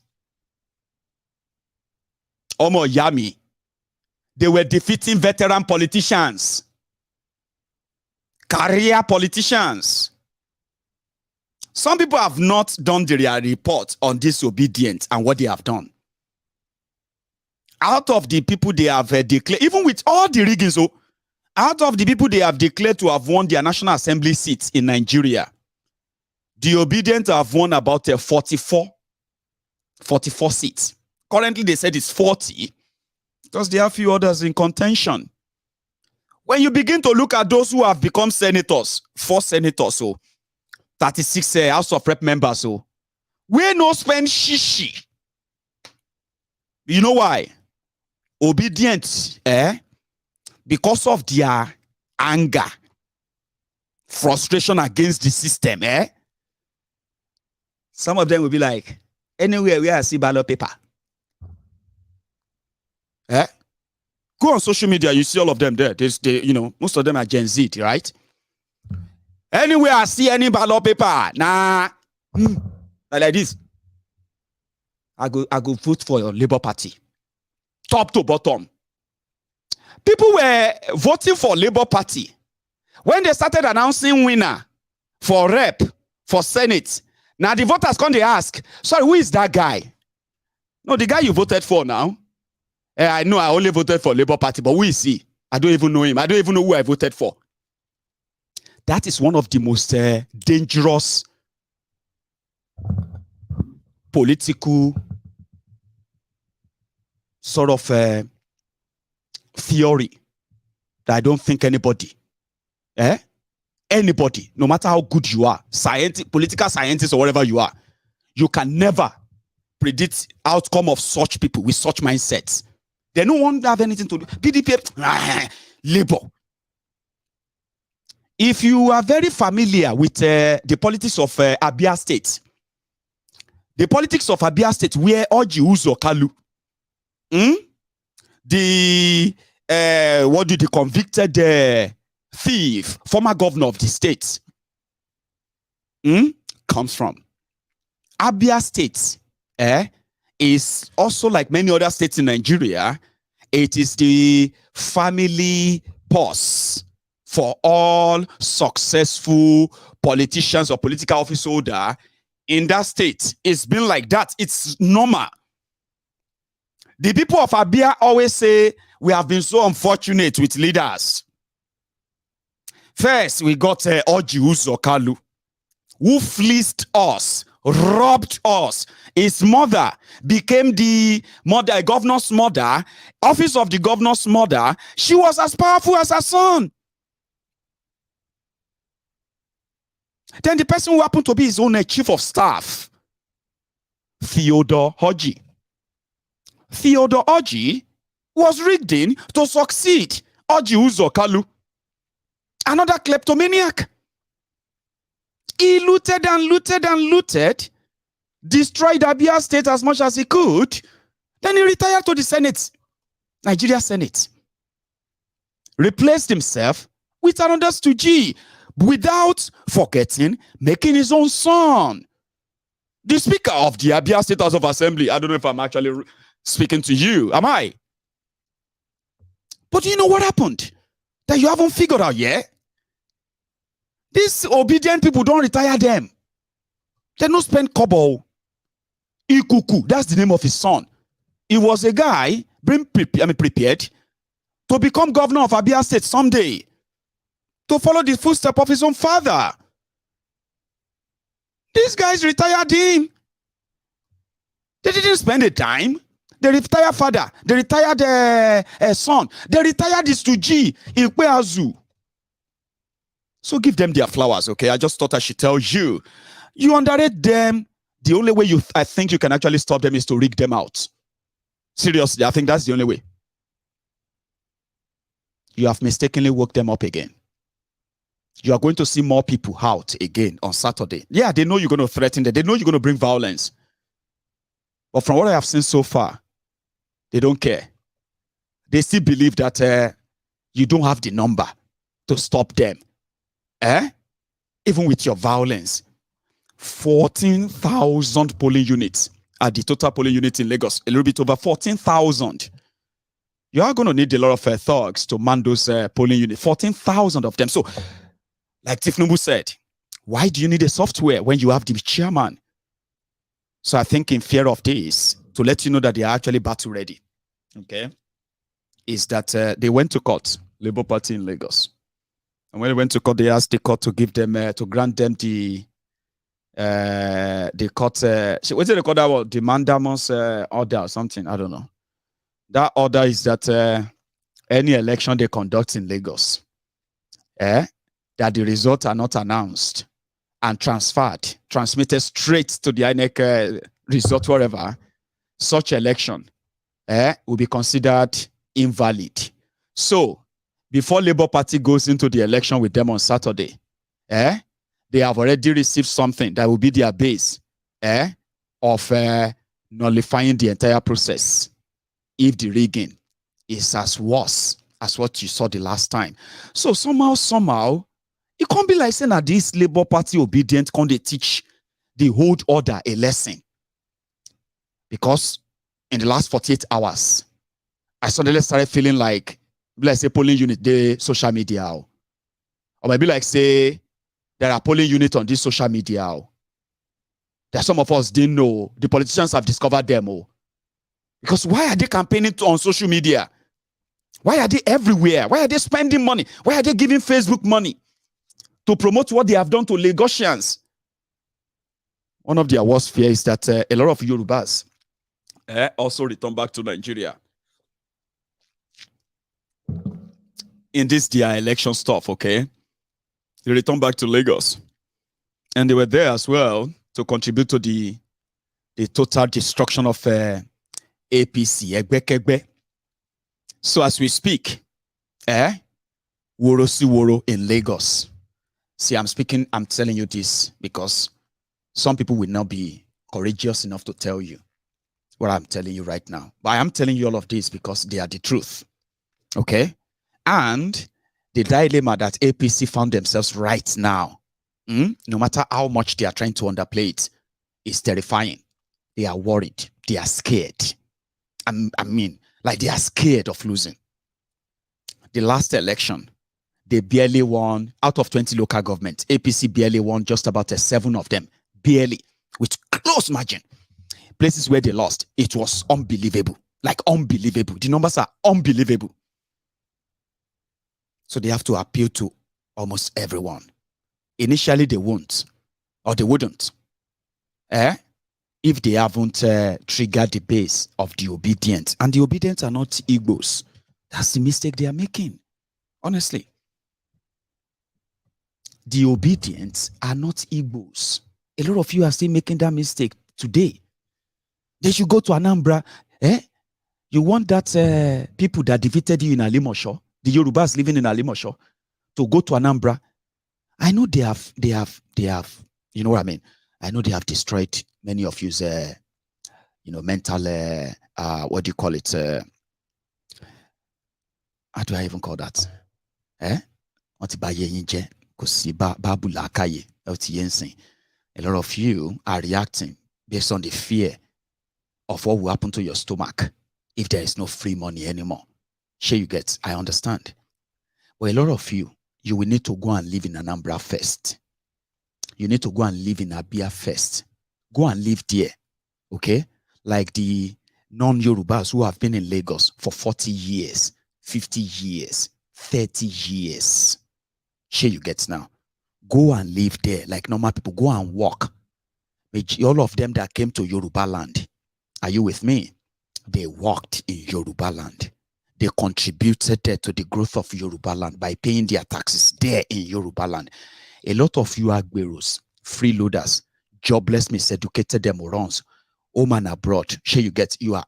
Omo Yami. They were defeating veteran politicians. Career politicians. Some people have not done their report on disobedience and what they have done. Out of the people they have declared, even with all the riggings, out of the people they have declared to have won their National Assembly seats in Nigeria, the Obidients have won about 44 seats. Currently, they said it's 40 because there are a few others in contention. When you begin to look at those who have become senators, 4 senators, 36 House of Rep members, we no spend shishi. You know why? Obidients, because of their anger, frustration against the system, some of them will be like, anywhere where I see ballot paper. Go on social media, you see all of them there. Most of them are Gen Z, right? Anywhere I see any ballot paper, like this, I go vote for your Labour Party. Top to bottom. People were voting for Labour Party. When they started announcing winner for rep, for Senate, now the voters come to ask, sorry, who is that guy? No, the guy you voted for now. I know I only voted for Labour Party, but who is he? I don't even know him. I don't even know who I voted for. That is one of the most dangerous political sort of theory that I don't think anybody, no matter how good you are, political scientist or whatever you are, you can never predict outcome of such people with such mindsets. They don't want to have anything to do. PDP, Labour. If you are very familiar with the politics of Abia State, the politics of Abia State, where Orji Uzo Kalu, the convicted thief, former governor of the state, comes from. Abia State is also like many other states in Nigeria. It is the family purse for all successful politicians or political office holder in that state. It's been like that. It's normal. The people of Abia always say, we have been so unfortunate with leaders. First, we got Orji Uzo Kalu, who fleeced us, robbed us. His mother became the mother, governor's mother, office of the governor's mother. She was as powerful as her son. Then the person who happened to be his own chief of staff, Theodore Orji. Theodore Orji was rigged in to succeed Orji Uzo Kalu, another kleptomaniac. He looted and looted and looted, destroyed Abia State as much as he could. Then he retired to the Senate, Nigeria Senate. Replaced himself with another stooge, without forgetting making his own son the Speaker of the Abia State House of Assembly. I don't know if I'm actually speaking to you. Am I? But you know what happened? That you haven't figured out yet? These obedient people don't retire them. They don't spend kobo. Ikuku, that's the name of his son. He was a guy prepared to become governor of Abia State someday. to follow the footsteps of his own father. These guys retired him. They didn't spend the time. They retired father. They retired son. They retired his 2G, Ikpeazu. So give them their flowers, okay? I just thought I should tell you. You underrate them. The only way I think you can actually stop them is to rig them out. Seriously, I think that's the only way. You have mistakenly woke them up again. You are going to see more people out again on Saturday. Yeah, they know you're going to threaten them. They know you're going to bring violence. But from what I have seen so far, they don't care. They still believe that you don't have the number to stop them. Even with your violence. 14,000 polling units are the total polling units in Lagos. A little bit over 14,000. You are going to need a lot of thugs to man those polling units. 14,000 of them. So, like Tifnubu said, why do you need a software when you have the chairman? So I think in fear of this, to let you know that they are actually battle ready, okay, is that they went to court, Labour Party in Lagos. And when they went to court, they asked the court to give them, to grant them the court, what's it called? That the mandamus order or something, I don't know. That order is that any election they conduct in Lagos, that the results are not announced and transmitted straight to the INEC result, wherever, such election will be considered invalid. So, before Labour Party goes into the election with them on Saturday, they have already received something that will be their base of nullifying the entire process if the rigging is as worse as what you saw the last time. So somehow, it can't be like saying that this Labour Party obedient can't they teach the hold order a lesson. Because in the last 48 hours, I suddenly started feeling like say polling unit, the social media. Or maybe like say, there are polling units on this social media. That some of us didn't know. The politicians have discovered them. Because why are they campaigning on social media? Why are they everywhere? Why are they spending money? Why are they giving Facebook money to promote what they have done to Lagosians? One of their worst fears is that a lot of Yorubas also return back to Nigeria. In this their election stuff, okay? They returned back to Lagos. And they were there as well to contribute to the total destruction of APC, Egbekegbe. So as we speak, Woro in Lagos. See, I'm telling you this because some people will not be courageous enough to tell you what I'm telling you right now. But I am telling you all of this because they are the truth. Okay? And the dilemma that APC found themselves right now, no matter how much they are trying to underplay it, is terrifying. They are worried. They are scared. I mean, like they are scared of losing. The last election, they barely won. Out of 20 local governments, APC barely won just about 7 of them. Barely. With close margin. Places where they lost, it was unbelievable. Like unbelievable. The numbers are unbelievable. So they have to appeal to almost everyone. Initially, they won't. Or they wouldn't. If they haven't triggered the base of the Obidients. And the Obidients are not Igbos. That's the mistake they are making. Honestly. The Obidients are not Igbos. A lot of you are still making that mistake today. They should go to Anambra. You want that people that defeated you in Alimosho, the Yorubas living in Alimosho, to go to Anambra. I know they have, you know what I mean? I know they have destroyed many of you's, mental, what do you call it? How do I even call that? A lot of you are reacting based on the fear of what will happen to your stomach if there is no free money anymore. Sure, you get, I understand. But a lot of you will need to go and live in Anambra first. You need to go and live in Abia first. Go and live there, okay? Like the non-Yorubas who have been in Lagos for 40 years, 50 years, 30 years. Share you get now. Go and live there like normal people. Go and walk. All of them that came to Yoruba land, are you with me? They walked in Yoruba land. They contributed to the growth of Yoruba land by paying their taxes there in Yoruba land. A lot of you agberos, freeloaders, jobless, miseducated demorons, home and abroad. Share you get, you are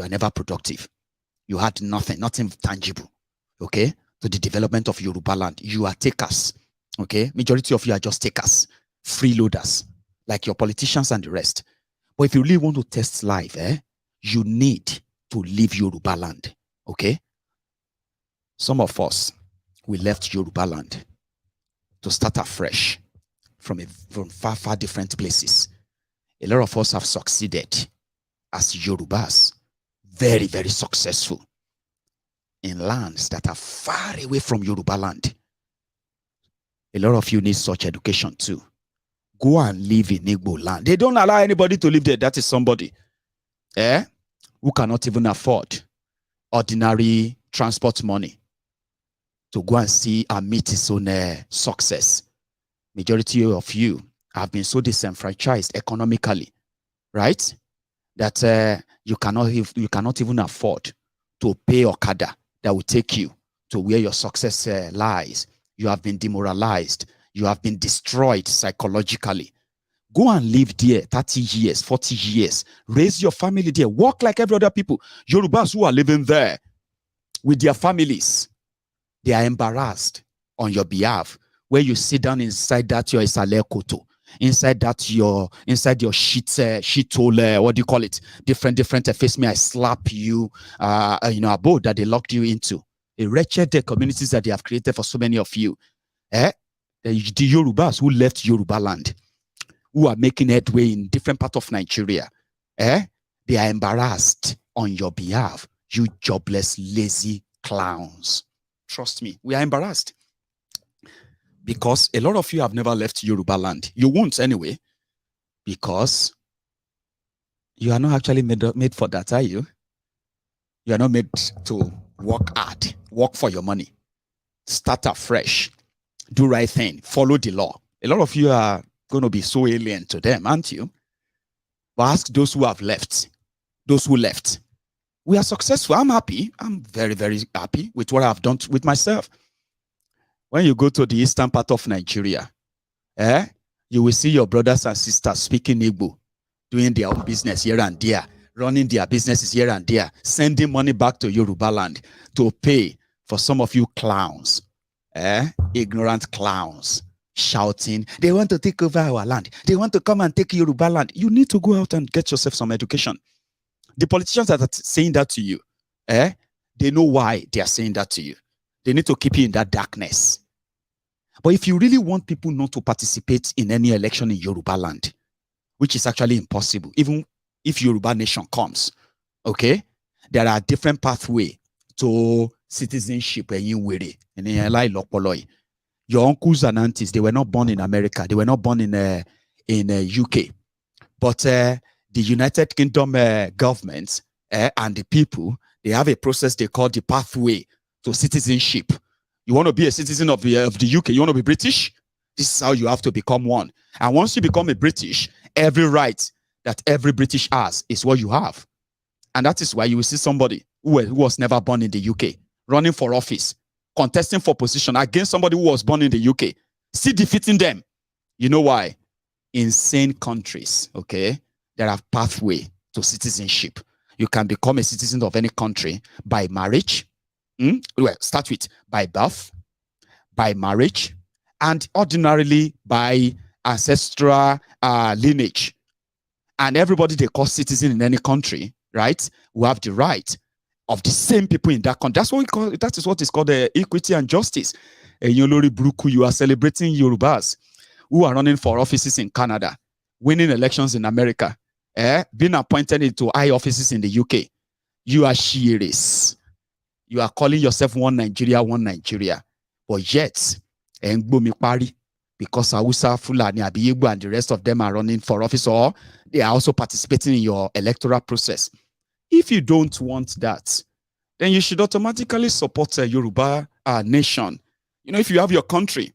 never productive. You had nothing tangible, okay, to the development of Yoruba land. You are takers, okay? Majority of you are just takers, freeloaders, like your politicians and the rest. But if you really want to test life, you need to leave Yoruba land, okay? Some of us, we left Yoruba land to start afresh from far, far different places. A lot of us have succeeded as Yorubas, very, very successful in lands that are far away from Yoruba land. A lot of you need such education too. Go and live in Igbo land. They don't allow anybody to live there. That is somebody who cannot even afford ordinary transport money to go and see and meet his own success. Majority of you have been so disenfranchised economically, right? That you cannot even afford to pay Okada that will take you to where your success lies. You have been demoralized. You have been destroyed psychologically. Go and live there 30 years, 40 years. Raise your family there. Work like every other people. Yorubas who are living there with their families, they are embarrassed on your behalf. Where you sit down inside that your Isale Koto, inside your shit hole, what do you call it? Different face me, I slap you, abode that they locked you into. A wretched communities that they have created for so many of you. The Yorubas who left Yoruba land, who are making headway in different parts of Nigeria, they are embarrassed on your behalf. You jobless, lazy clowns. Trust me, we are embarrassed. Because a lot of you have never left Yoruba land. You won't anyway. Because you are not actually made for that, are you? You are not made to work hard, work for your money, start afresh, do right thing, follow the law. A lot of you are going to be so alien to them, aren't you? But ask those who have left, those who left. We are successful. I'm happy. I'm very, very happy with what I've done with myself. When you go to the eastern part of Nigeria, you will see your brothers and sisters speaking Igbo, doing their own business here and there, running their businesses here and there, sending money back to Yoruba land to pay for some of you clowns, ignorant clowns, shouting, they want to take over our land. They want to come and take Yoruba land. You need to go out and get yourself some education. The politicians that are saying that to you, they know why they are saying that to you. They need to keep you in that darkness. But if you really want people not to participate in any election in Yoruba land, which is actually impossible, even if Yoruba nation comes, okay, there are different pathways to citizenship. Your uncles and aunties, they were not born in America. They were not born in UK. But the United Kingdom government and the people, they have a process they call the pathway to citizenship. You want to be a citizen of the UK, you want to be British? This is how you have to become one. And once you become a British, every right that every British has is what you have. And that is why you will see somebody who was never born in the UK running for office, contesting for position against somebody who was born in the UK, still defeating them. You know why? Insane countries, okay? There are pathways to citizenship. You can become a citizen of any country by marriage. Well, start with by birth, by marriage, and ordinarily by ancestral lineage. And everybody they call citizen in any country, right, will have the right of the same people in that country. That's what we call. That is what is called equity and justice. Yolori Bruku, you are celebrating Yorubas who are running for offices in Canada, winning elections in America, being appointed into high offices in the UK. You are sheeres. You are calling yourself one Nigeria. But yet, because Hausa, Fulani, Abiyigbo, and the rest of them are running for office, or they are also participating in your electoral process. If you don't want that, then you should automatically support a Yoruba nation. You know, if you have your country,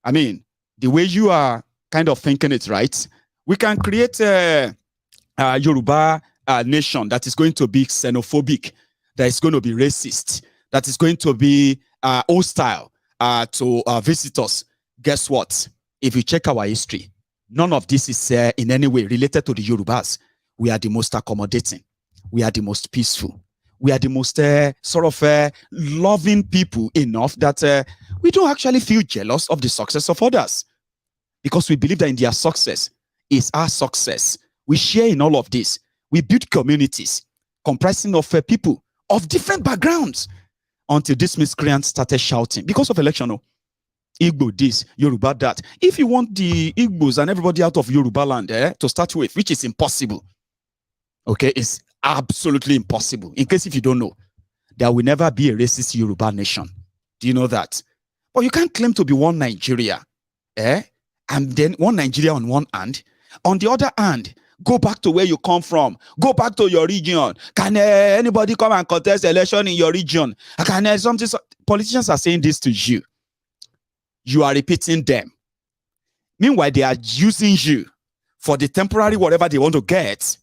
I mean, the way you are kind of thinking it, right? We can create a Yoruba nation that is going to be xenophobic, that is going to be racist, that is going to be hostile to visitors. Guess what? If you check our history, none of this is in any way related to the Yorubas. We are the most accommodating. We are the most peaceful. We are the most loving people enough that we don't actually feel jealous of the success of others, because we believe that in their success is our success. We share in all of this. We build communities comprising of people of different backgrounds until these miscreants started shouting because of election. Igbo this, Yoruba that. If you want the Igbos and everybody out of Yoruba land to start with, which is impossible, okay, it's absolutely impossible. In case if you don't know, there will never be a racist Yoruba nation. Do you know that? But you can't claim to be one Nigeria, and then one Nigeria on one hand. On the other hand, go back to where you come from. Go back to your region. Can anybody come and contest election in your region? Can something? Politicians are saying this to you. You are repeating them. Meanwhile, they are using you for the temporary whatever they want to get.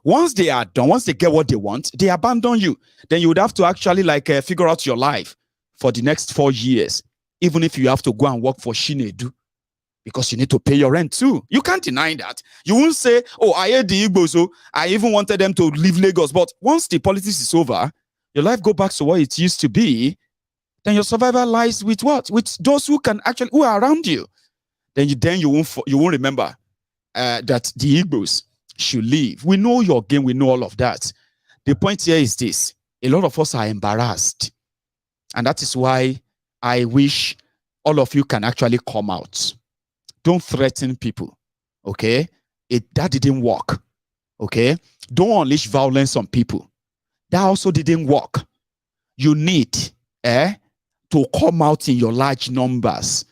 Once they are done, once they get what they want, they abandon you. Then you would have to actually figure out your life for the next 4 years, even if you have to go and work for Shinedu, because you need to pay your rent too. You can't deny that. You won't say, oh, I hate the Igbos, so I even wanted them to leave Lagos. But once the politics is over, your life go back to what it used to be. Then your survival lies with what? With those who are around you. Then you won't remember that the Igbos should leave. We know your game. We know all of that. The point here is this: a lot of us are embarrassed, and that is why I wish all of you can actually come out. Don't threaten people, okay? That didn't work, okay? Don't unleash violence on people. That also didn't work. You need to come out in your large numbers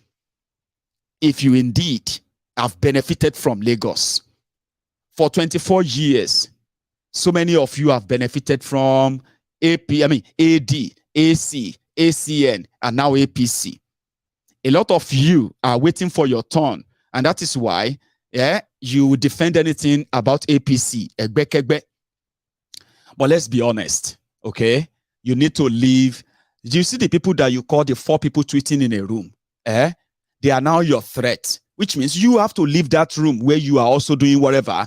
if you indeed have benefited from Lagos. For 24 years, so many of you have benefited from AD, AC, ACN, and now APC. A lot of you are waiting for your turn, and that is why you defend anything about APC. But let's be honest, okay? You need to leave. Do you see the people that you call the 4 people tweeting in a room? They are now your threat, which means you have to leave that room where you are also doing whatever.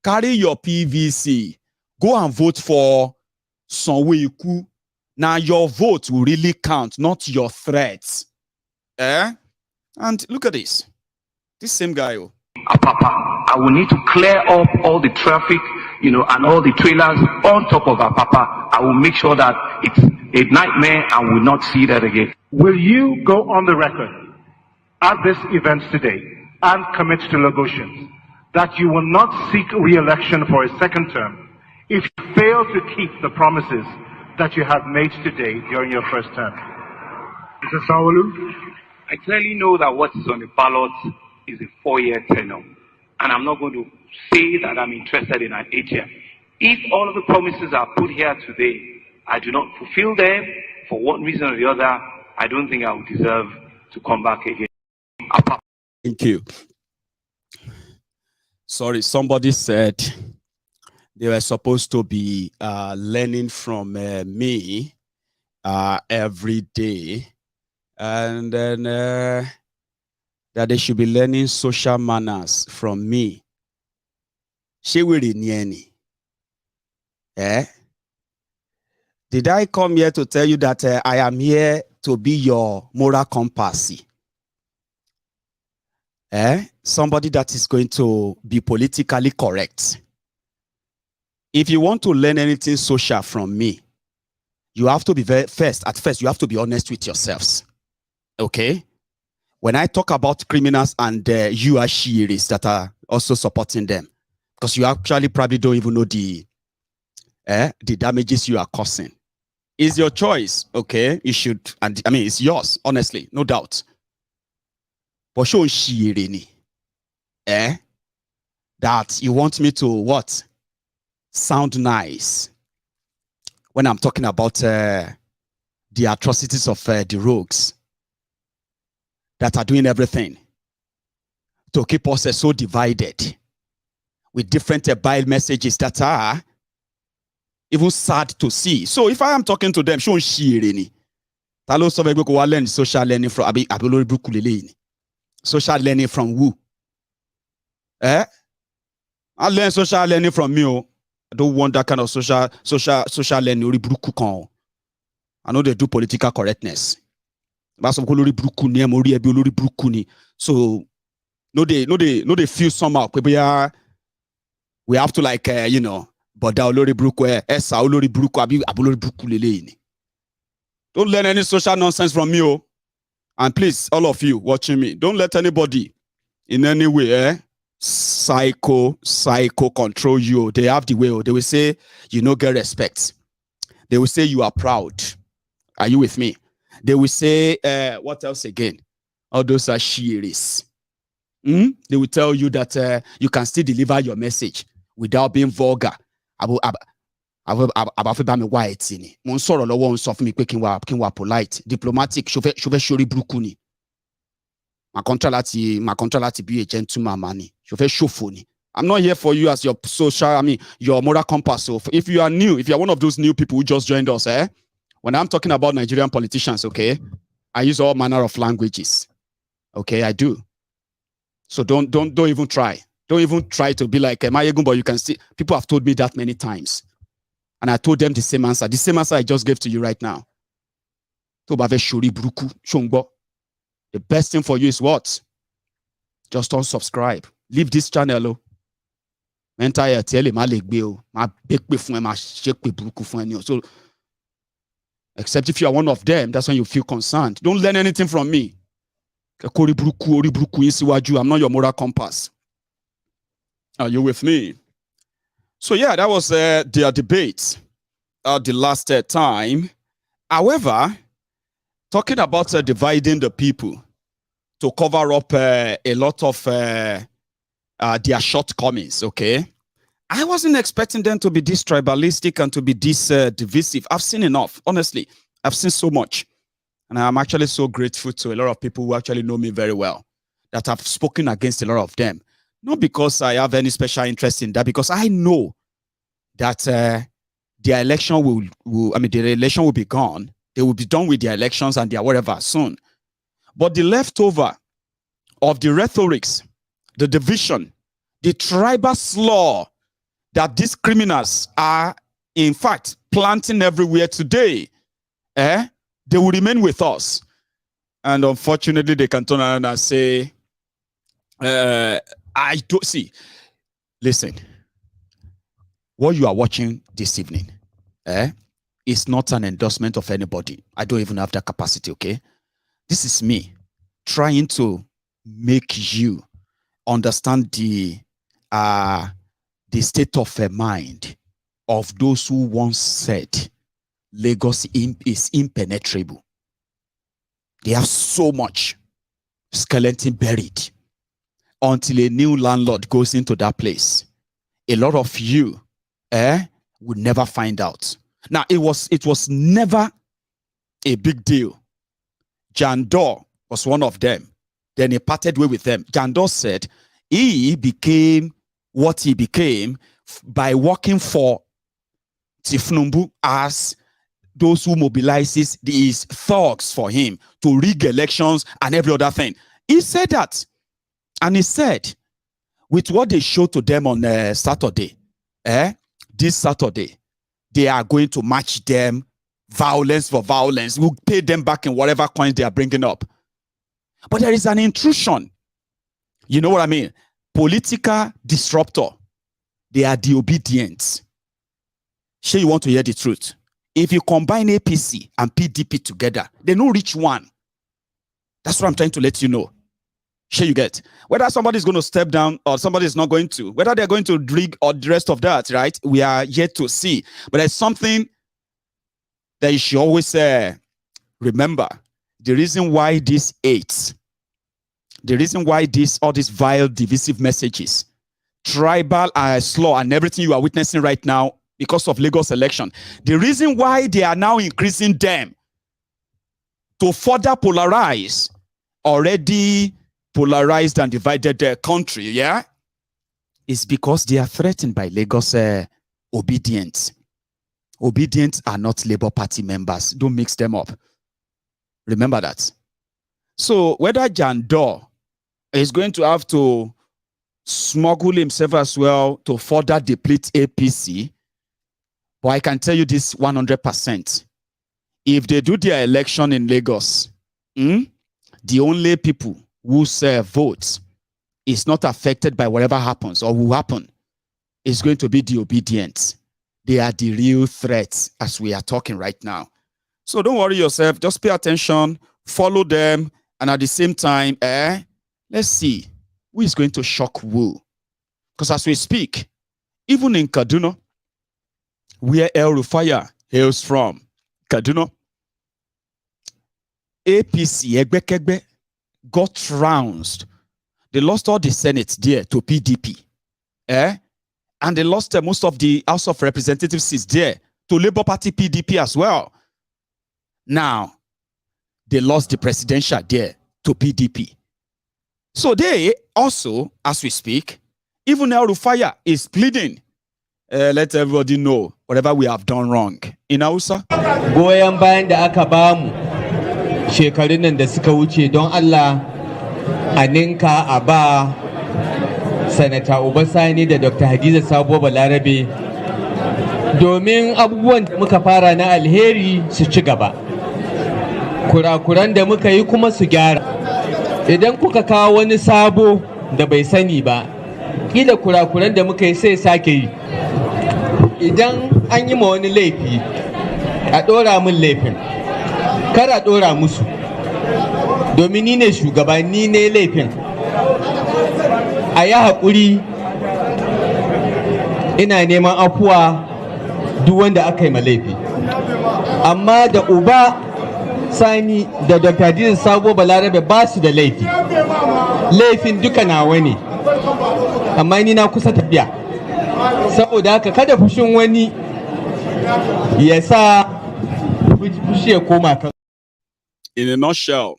Carry your PVC. Go and vote for Sanwoolu. Now your vote will really count, not your threats. And look at this. This same guy. Apapa, I will need to clear up all the traffic, and all the trailers on top of Apapa. I will make sure that it's a nightmare and will not see that again. Will you go on the record at this event today and commit to Lagosians that you will not seek re-election for a second term if you fail to keep the promises that you have made today during your first term? Mr. Sanwoolu? I clearly know that what is on the ballot is a 4-year tenure, and I'm not going to say that I'm interested in an 8-year. If all of the promises are put here today, I do not fulfill them for one reason or the other, I don't think I would deserve to come back again. Thank you. Sorry, somebody said they were supposed to be learning from me every day, and then that they should be learning social manners from me. Did I come here to tell you that I am here to be your moral compass? Somebody that is going to be politically correct. If you want to learn anything social from me, you have to be first, you have to be honest with yourselves. Okay? When I talk about criminals and you are shiiris that are also supporting them, because you actually probably don't even know the damages you are causing. It's your choice, okay? You should, and I mean, it's yours, honestly, no doubt. But show shiirini, that you want me to what? Sound nice when I'm talking about the atrocities of the rogues. that are doing everything to keep us so divided with different bile messages that are even sad to see. So if I am talking to them, show shireni. Talo so we go learn social learning from social learning from who? I learn social learning from me. I don't want that kind of social learning. I know they do political correctness. So no they feel somehow. We have to like but don't learn any social nonsense from me. And please, all of you watching me, don't let anybody in any way psycho control you. They have the way. They will say you no get respect. They will say you are proud. Are you with me? They will say what else again? All those are shearies. They will tell you that you can still deliver your message without being vulgar. Polite, diplomatic, my contract be a gentleman money. I'm not here for you as your social, your moral compass. So if you are new, if you are one of those new people who just joined us, when I'm talking about Nigerian politicians, okay, I use all manner of languages. Okay, I do. So don't even try. Don't even try to be like Mayegun, but you can see people have told me that many times. And I told them the same answer. The same answer I just gave to you right now. The best thing for you is what? Just unsubscribe. Leave this channel. So, except if you are one of them, that's when you feel concerned. Don't learn anything from me. I'm not your moral compass. Are you with me? So yeah, that was their debate the last time. However, talking about dividing the people to cover up a lot of their shortcomings, okay? I wasn't expecting them to be this tribalistic and to be this divisive. I've seen enough, honestly. I've seen so much. And I'm actually so grateful to a lot of people who actually know me very well, that have spoken against a lot of them. Not because I have any special interest in that, because I know that the election the election will be gone. They will be done with their elections and their whatever soon. But the leftover of the rhetorics, the division, the tribal slaw that these criminals are, in fact, planting everywhere today, they will remain with us. And unfortunately, they can turn around and say, I don't see. Listen, what you are watching this evening is not an endorsement of anybody. I don't even have that capacity, okay? This is me trying to make you understand the state of mind of those who once said Lagos is impenetrable. They have so much skeleton buried until a new landlord goes into that place. A lot of you would never find out. Now, it was never a big deal. Jandor was one of them. Then he parted way with them. Jandor said he became what he became by working for Tifnumbu as those who mobilizes these thugs for him to rig elections and every other thing. He said that. And he said, with what they showed to them on Saturday, this Saturday, they are going to match them violence for violence. We'll pay them back in whatever coins they are bringing up. But there is an intrusion. You know what I mean? Political disruptor. They are the Obidients. Sure, you want to hear the truth? If you combine APC and PDP together, they don't reach one. That's what I'm trying to let you know. Sure, you get. Whether somebody is going to step down or somebody is not going to, whether they're going to rig or the rest of that, right? We are yet to see. But there's something that you should always remember. The reason why this hates, the reason why all these vile, divisive messages, tribal slaw and everything you are witnessing right now because of Lagos election, the reason why they are now increasing them to further polarize already polarized and divided their country, yeah, is because they are threatened by Lagos Obidients. Obidients are not Labour Party members. Don't mix them up. Remember that. So whether Jandor is going to have to smuggle himself as well to further deplete APC, but I can tell you this 100%. If they do their election in Lagos, the only people whose votes is not affected by whatever happens or will happen is going to be the Obidients. They are the real threats as we are talking right now. So don't worry yourself. Just pay attention, follow them, and at the same time, let's see who is going to shock who. Because as we speak, even in Kaduna, where El Rufaya hails from, Kaduna, APC, Egbekegbe, got trounced. They lost all the Senate there to PDP. And they lost most of the House of Representatives seats there to Labour Party PDP as well. Now, they lost the presidential there to PDP. So they also, as we speak, even El Rufaya is pleading, let everybody know whatever we have done wrong. In Hausa? Goyon bayan da aka bamu shekarun nan da suka wuce don Allah a ninka a ba Sanata Obasani da Dr. Hadiza Sabo Balarabe domin abubuwan da muka fara na alheri su ci gaba. Kurakuran da muka yi kuma su gyara. Idan kuka kawo wani sabo da bai sani ba, kila kurakuran da muka yi sai sake yi. Idan an yi ma wani laifi, a ɗora min laifin, kar a ɗora musu. Domin ni ne shugaba, ni ne laifin. A yi haƙuri, ina neman afuwa duk wanda aka yi ma laifi. Amma da uba Sani da Dr. Hadiza Sabo Balarabe ba su da laifi. Laifin duka nawa ne. Amma ni na kusa tafiya. Saboda haka kada fushin wani ya sa fushi ya koma kan. In a nutshell,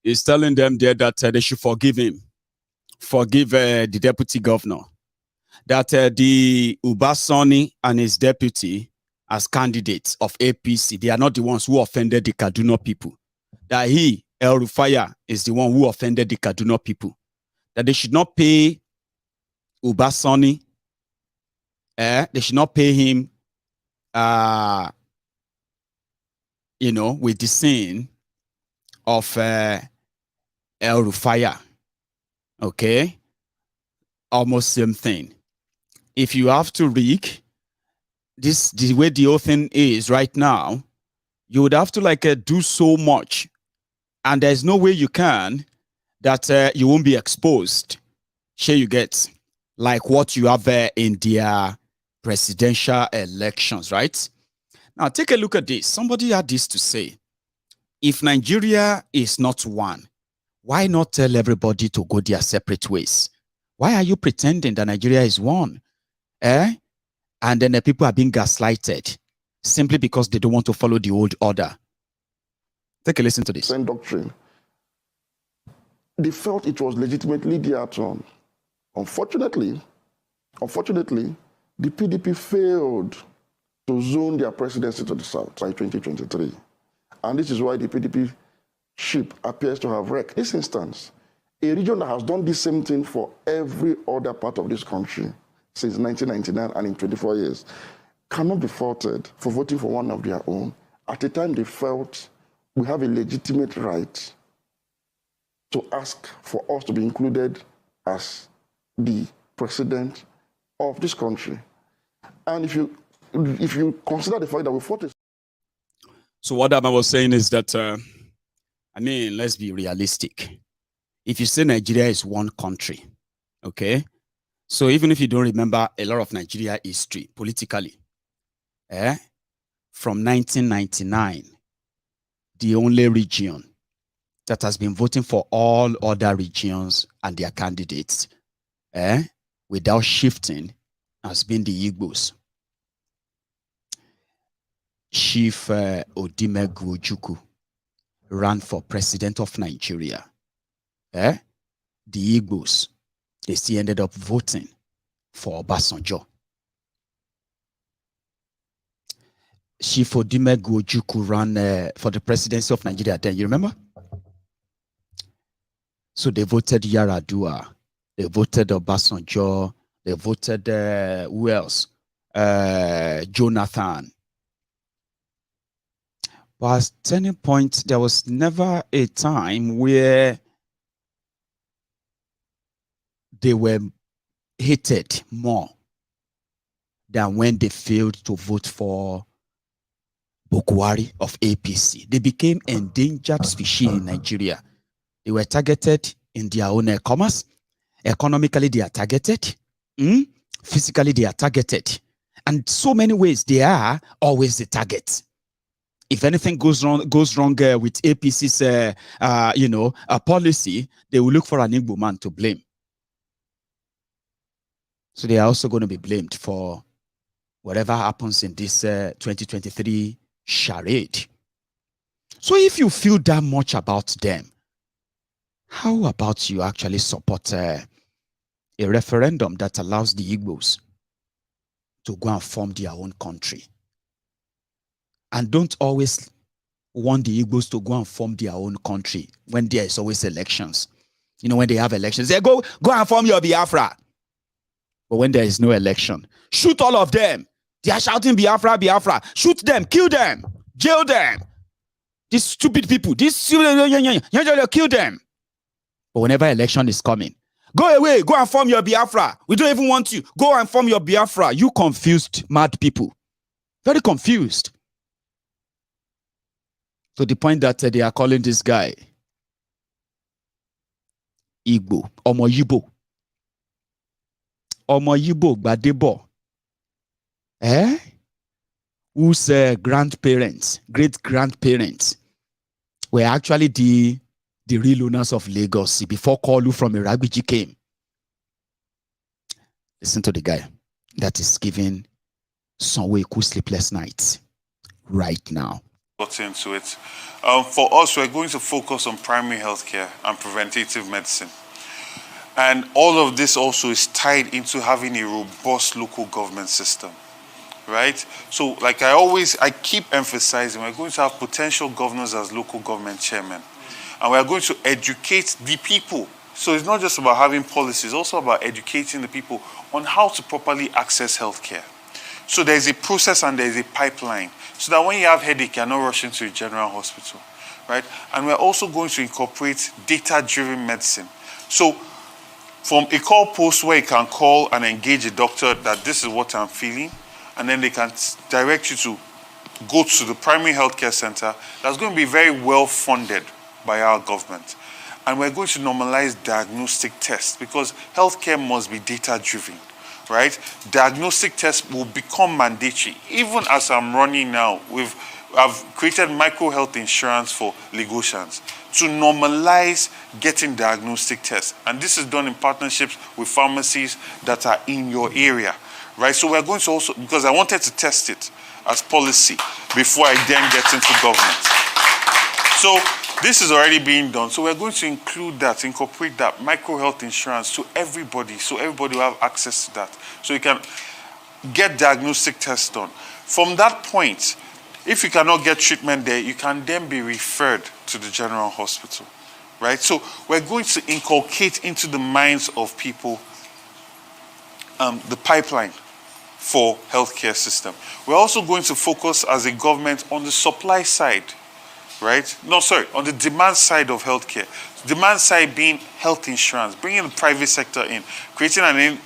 he's telling them there that they should forgive him. Forgive the deputy governor. That the Ubasani and his deputy as candidates of APC, they are not the ones who offended the Kaduna people. That he, El Rufaya, is the one who offended the Kaduna people. That they should not pay Ubasani, they should not pay him, with the sin of El Rufaya. Okay? Almost same thing. If you have to rig the way the whole thing is right now, you would have to do so much, and there's no way you can that you won't be exposed. Sure, you get like what you have in their presidential elections, right? Now take a look at this. Somebody had this to say: if Nigeria is not one, why not tell everybody to go their separate ways? Why are you pretending that Nigeria is one? And then the people are being gaslighted simply because they don't want to follow the old order. Take a listen to this. Doctrine. They felt it was legitimately their turn. Unfortunately, the PDP failed to zone their presidency to the south by 2023. And this is why the PDP ship appears to have wrecked. This instance, a region that has done the same thing for every other part of this country since 1999 and in 24 years, cannot be faulted for voting for one of their own at a time they felt we have a legitimate right to ask for us to be included as the president of this country. And if you consider the fact that we fought it. So what I was saying is that, let's be realistic. If you say Nigeria is one country, okay? So even if you don't remember a lot of Nigeria history politically, from 1999, the only region that has been voting for all other regions and their candidates without shifting has been the Igbos. Chief Odimegwu Ojukwu ran for president of Nigeria the Igbos, they still ended up voting for Obasanjo. Shifodime Gojuku ran for the presidency of Nigeria then, you remember? So they voted Yaradua, they voted Obasanjo, they voted, who else? Jonathan. But at any point, there was never a time where they were hated more than when they failed to vote for Bokwari of APC. They became endangered species in Nigeria. They were targeted in their own commerce. Economically, they are targeted. Physically, they are targeted. And so many ways, they are always the target. If anything goes wrong with APC's, policy, they will look for an Igbo man to blame. So they are also going to be blamed for whatever happens in this 2023 charade. So if you feel that much about them, how about you actually support a referendum that allows the Igbos to go and form their own country? And don't always want the Igbos to go and form their own country when there is always elections. You know, when they have elections, they go and form your Biafra. But when there is no election, shoot all of them. They are shouting Biafra, Biafra. Shoot them, kill them, jail them. These stupid people, kill them. But whenever election is coming, go away, go and form your Biafra. We don't even want you. Go and form your Biafra. You confused, mad people. Very confused. To the point that they are calling this guy Igbo, Omo Yibo. Omo Yibo Gbadebo. Whose grandparents, great-grandparents were actually the real owners of Lagos before Kolu from Iragbiji came. Listen to the guy that is giving Sanwoolu sleepless nights right now. Into it. For us, we're going to focus on primary healthcare and preventative medicine. And all of this also is tied into having a robust local government system, right? So like I keep emphasizing, we're going to have potential governors as local government chairmen. And we're going to educate the people. So it's not just about having policies, it's also about educating the people on how to properly access healthcare. So there's a process and there's a pipeline, so that when you have headache, you're not rushing to a general hospital, right? And we're also going to incorporate data-driven medicine. So from a call post where you can call and engage a doctor that this is what I'm feeling, and then they can direct you to go to the primary healthcare center that's going to be very well funded by our government. And we're going to normalize diagnostic tests because healthcare must be data-driven. Right? Diagnostic tests will become mandatory. Even as I'm running now, I've created micro health insurance for Lagosians to normalize getting diagnostic tests. And this is done in partnerships with pharmacies that are in your area. Right? So we're going to also, because I wanted to test it as policy before I then get into government. So this is already being done. So we're going to include that, incorporate that micro health insurance to everybody, so everybody will have access to that. So you can get diagnostic tests done. From that point, if you cannot get treatment there, you can then be referred to the general hospital, right? So we're going to inculcate into the minds of people the pipeline for healthcare system. We're also going to focus as a government on the supply side, right? No, sorry, on the demand side of healthcare. Demand side being health insurance, bringing the private sector in, creating an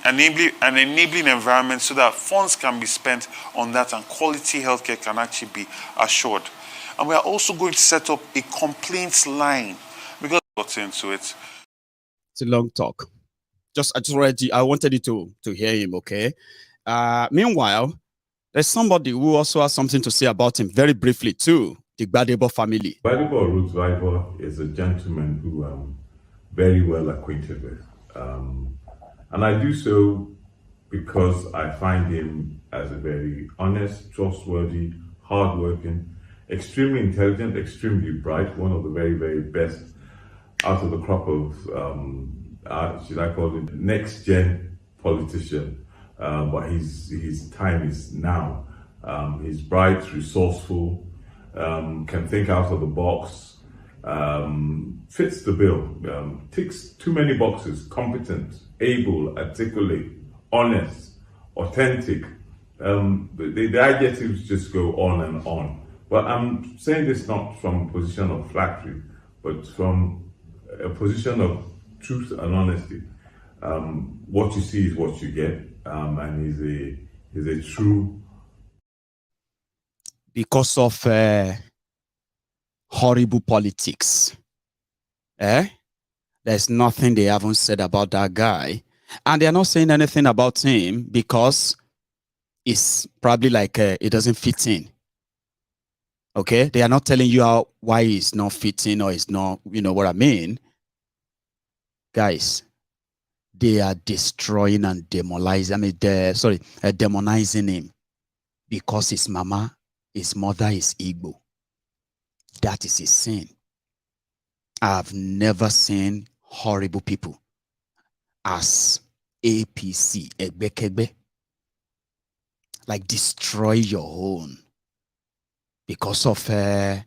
enabling environment so that funds can be spent on that and quality healthcare can actually be assured. And we are also going to set up a complaints line because I got into it. It's a long talk. I wanted you to hear him, okay? Meanwhile, there's somebody who also has something to say about him very briefly too. The Gbadebo family. Gbadebo Root is a gentleman who I'm very well acquainted with. And I do so because I find him as a very honest, trustworthy, hardworking, extremely intelligent, extremely bright, one of the very, very best out of the crop of, should I call it next gen politician, but his time is now. He's bright, resourceful, can think out of the box, fits the bill, ticks too many boxes, competent, able, articulate, honest, authentic. The adjectives just go on and on. But I'm saying this not from a position of flattery, but from a position of truth and honesty. What you see is what you get, and he's a true. Because of horrible politics, there's nothing they haven't said about that guy, and they're not saying anything about him because it's probably like it doesn't fit in. Okay, they are not telling you why it's not fitting or it's not, you know what I mean, guys. They are destroying and demonizing him because his mother is Igbo. That is a sin. I've never seen horrible people as APC, Egbekegbe, like destroy your own because of the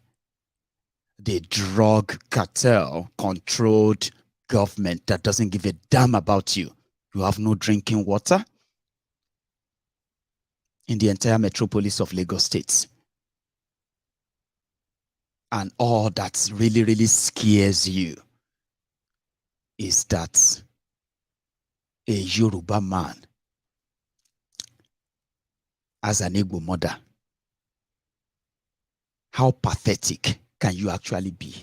drug cartel controlled government that doesn't give a damn about you. You have no drinking water in the entire metropolis of Lagos State. And all that really, really scares you is that a Yoruba man as an Igbo mother, how pathetic can you actually be?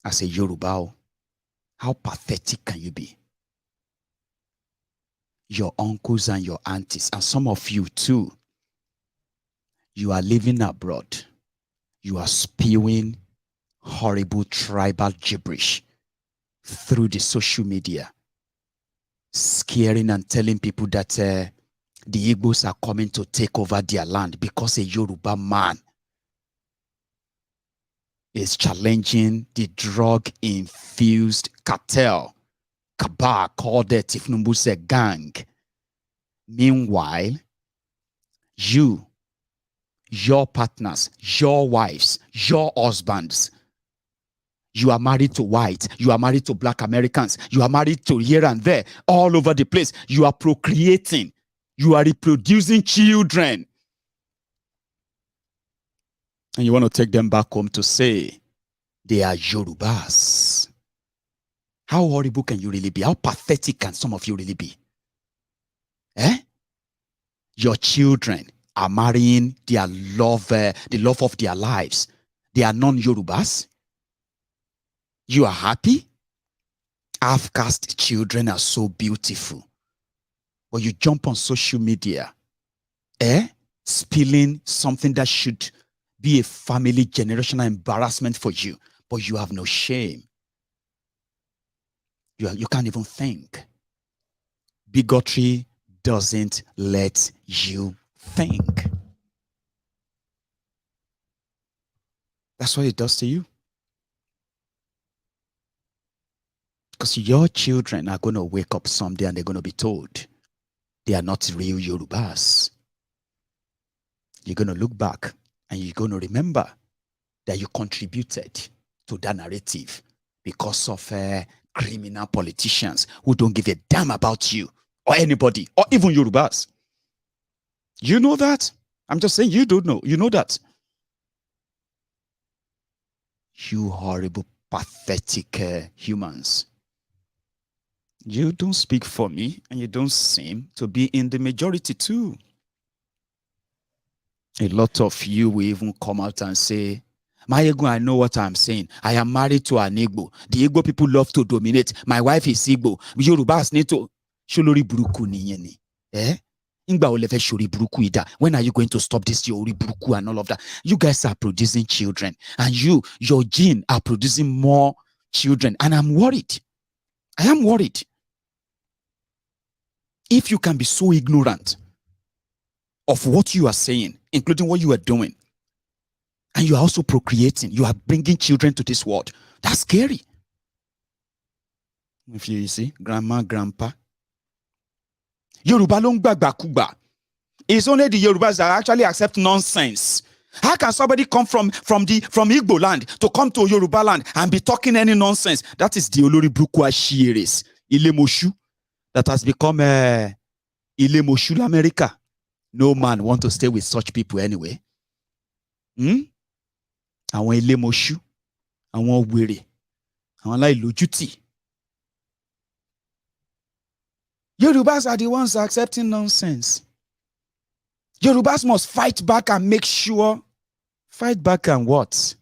As a Yoruba, how pathetic can you be? Your uncles and your aunties, and some of you too, you are living abroad. You are spewing horrible tribal gibberish through the social media, scaring and telling people that the Igbos are coming to take over their land because a Yoruba man is challenging the drug-infused cartel, cabal called the Tifnumbuse gang. Meanwhile, your partners, your wives, your husbands, you are married to white, you are married to black Americans, you are married to here and there, all over the place. You are procreating, you are reproducing children. And you want to take them back home to say they are Yorubas. How horrible can you really be? How pathetic can some of you really be? Your children are marrying their love, the love of their lives. They are non-Yorubas. You are happy? Half-caste children are so beautiful. But you jump on social media, spilling something that should be a family generational embarrassment for you, but you have no shame. You can't even think. Bigotry doesn't let you think. That's what it does to you. Because your children are going to wake up someday and they're going to be told they are not real Yorubas. You're going to look back and you're going to remember that you contributed to that narrative because of criminal politicians who don't give a damn about you or anybody or even Yorubas. You know that? I'm just saying you don't know. You know that. You horrible, pathetic humans. You don't speak for me and you don't seem to be in the majority too. A lot of you will even come out and say, Mayegun, I know what I'm saying. I am married to an Igbo. The Igbo people love to dominate. My wife is Igbo. Yorubas need to... Sholori buruku niyeni. When are you going to stop this Yori buruku and all of that? You guys are producing children. And your gene are producing more children. And I'm worried. I am worried. If you can be so ignorant of what you are saying, including what you are doing, and you are also procreating, you are bringing children to this world, That's scary. If you see, grandma, grandpa. Yoruba long bagbakuba. It's only the Yorubas that actually accept nonsense. How can somebody come from Igbo land to come to Yoruba land and be talking any nonsense? That is the Olori Brukwa Shiris, Ilemoshu, that has become Ilemoshu America. No man want to stay with such people anyway. Àwọn Ilemoshu, àwọn wèrè, àwọn láìlójútì. Yorubas are the ones accepting nonsense. Yorubas must fight back and make sure. Fight back and what?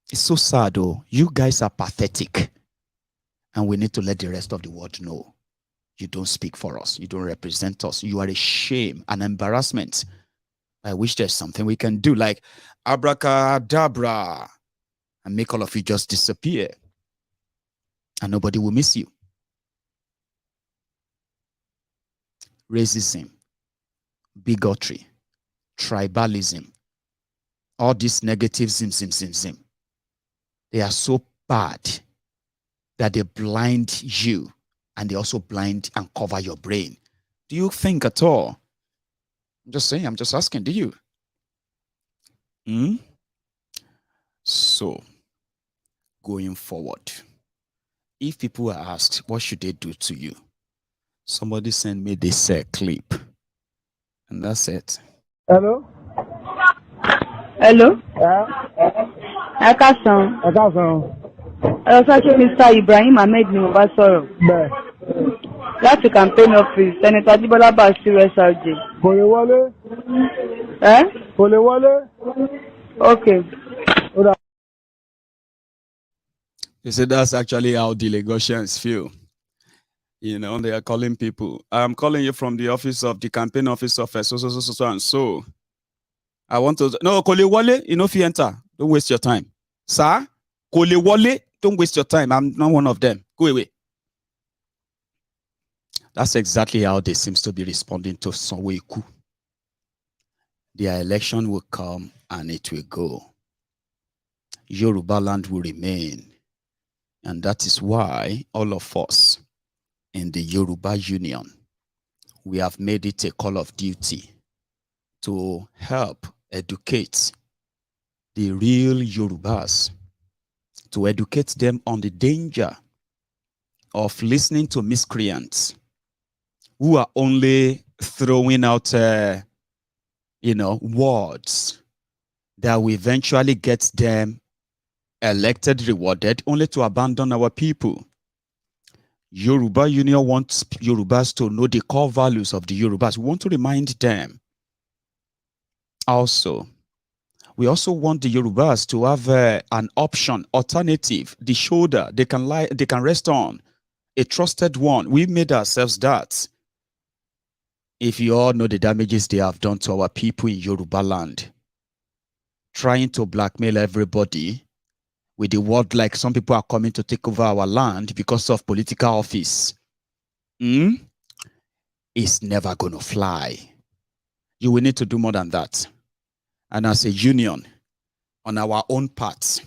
It's so sad, though. You guys are pathetic. And we need to let the rest of the world know. You don't speak for us. You don't represent us. You are a shame, an embarrassment. I wish there's something we can do, like abracadabra, and make all of you just disappear. And nobody will miss you. Racism, bigotry, tribalism, all these negative zim. They are so bad that they blind you, and they also blind and cover your brain. Do you think at all? I'm just saying, I'm just asking, do you? So, going forward, if people are asked, what should they do to you? Somebody send me this clip. And that's it. Hello? Hello? Yeah? Akasan. Akasan. I was actually Mr. Ibrahim Ahmed ni mo bá sọ̀rọ̀. Bẹ́ẹ̀. Láti campaign office, Senator Ajibola Basiru SRJ. Kò lè wọlé. Kò lè wọlé. Okay. You see, that's actually how the Lagosians feel. You know, they are calling people. I'm calling you from the office of the campaign office of so and so. I want to. No, Kole Wale, you know, if you enter, don't waste your time. Sir, Kole Wale, don't waste your time. I'm not one of them. Go away. That's exactly how they seem to be responding to Sanwoolu. Their election will come and it will go. Yoruba land will remain. And that is why all of us in the Yoruba Union, we have made it a call of duty to help educate the real Yorubas, to educate them on the danger of listening to miscreants who are only throwing out, words that will eventually get them elected, rewarded, only to abandon our people. Yoruba Union wants Yorubas to know the core values of the Yorubas. We want to remind them. Also, we also want the Yorubas to have an option, alternative, the shoulder they can rest on, a trusted one. We made ourselves that. If you all know the damages they have done to our people in Yoruba land, trying to blackmail everybody with the word like some people are coming to take over our land because of political office, it's never going to fly. You will need to do more than that. And as a union, on our own part,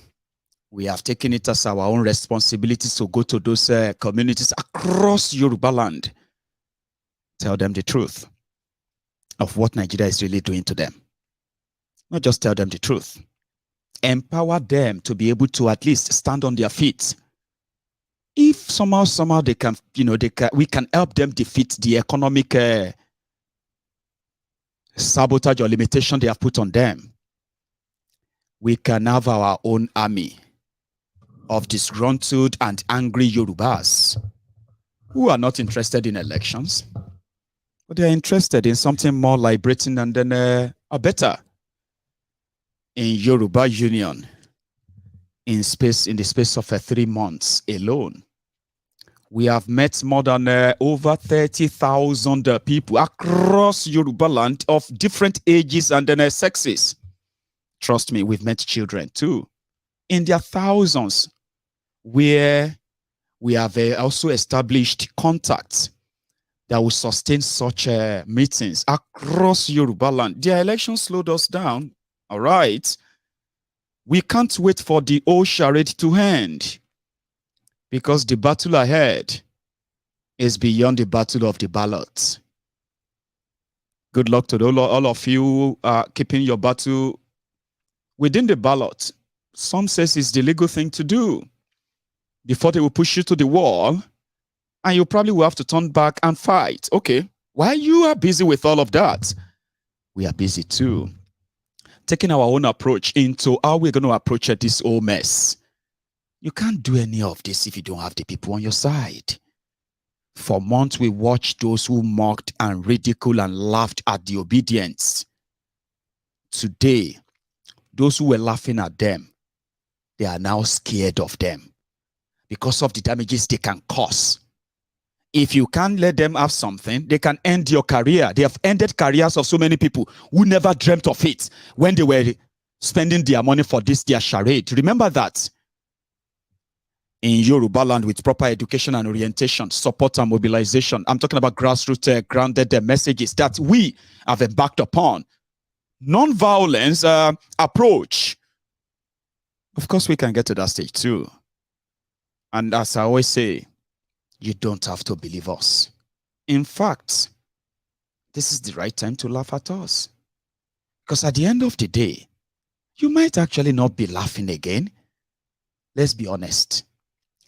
we have taken it as our own responsibility to go to those communities across Yoruba land. Tell them the truth of what Nigeria is really doing to them. Not just tell them the truth. Empower them to be able to at least stand on their feet. If somehow they can, we can help them defeat the economic sabotage or limitation they have put on them. We can have our own army of disgruntled and angry Yorubas who are not interested in elections, but they are interested in something more liberating and then a better. In Yoruba Union, in the space of 3 months alone, we have met more than over 30,000 people across Yoruba land of different ages and then sexes. Trust me, we've met children too, in their thousands, where we have also established contacts that will sustain such meetings across Yoruba land. Their election slowed us down. All right. We can't wait for the old charade to end, because the battle ahead is beyond the battle of the ballots. Good luck to all of you keeping your battle within the ballot. Some says it's the legal thing to do before they will push you to the wall, and you probably will have to turn back and fight. Okay, while you are busy with all of that, we are busy too, taking our own approach into how we're going to approach this whole mess. You can't do any of this if you don't have the people on your side. For months, we watched those who mocked and ridiculed and laughed at the Obidients. Today, those who were laughing at them, they are now scared of them because of the damages they can cause. If you can't let them have something, they can end your career. They have ended careers of so many people who never dreamt of it when they were spending their money for this, their charade. Remember that. In Yoruba land, with proper education and orientation, support and mobilization, I'm talking about grassroots grounded messages that we have embarked upon. Non-violence approach. Of course, we can get to that stage too. And as I always say, you don't have to believe us. In fact, this is the right time to laugh at us. Because at the end of the day, you might actually not be laughing again. Let's be honest.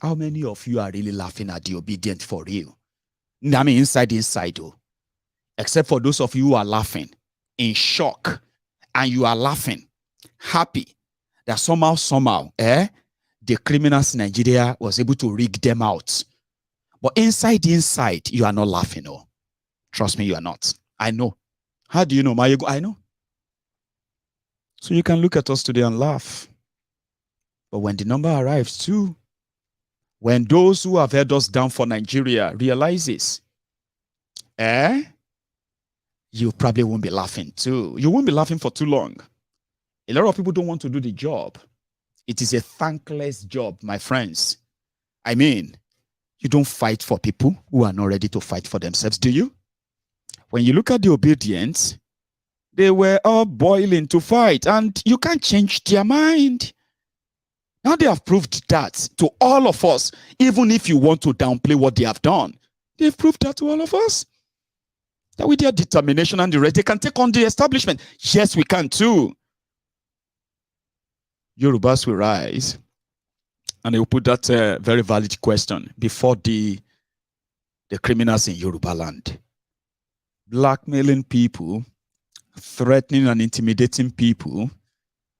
How many of you are really laughing at the Obidient for real? I mean, inside, though. Except for those of you who are laughing in shock, and you are laughing, happy that somehow, the criminals in Nigeria was able to rig them out. But inside, you are not laughing. Oh. Trust me, you are not. I know. How do you know, Maiyegu? I know. So you can look at us today and laugh. But when the number arrives too, when those who have held us down for Nigeria realizes, you probably won't be laughing too. You won't be laughing for too long. A lot of people don't want to do the job. It is a thankless job, my friends. I mean, you don't fight for people who are not ready to fight for themselves, do you? When you look at the Obidients, they were all boiling to fight, and you can't change their mind. Now they have proved that to all of us, even if you want to downplay what they have done. They've proved that to all of us. That with their determination and the rest, they can take on the establishment. Yes, we can too. Yorubas will rise, and they will put that very valid question before the criminals in Yoruba land. Blackmailing people, threatening and intimidating people,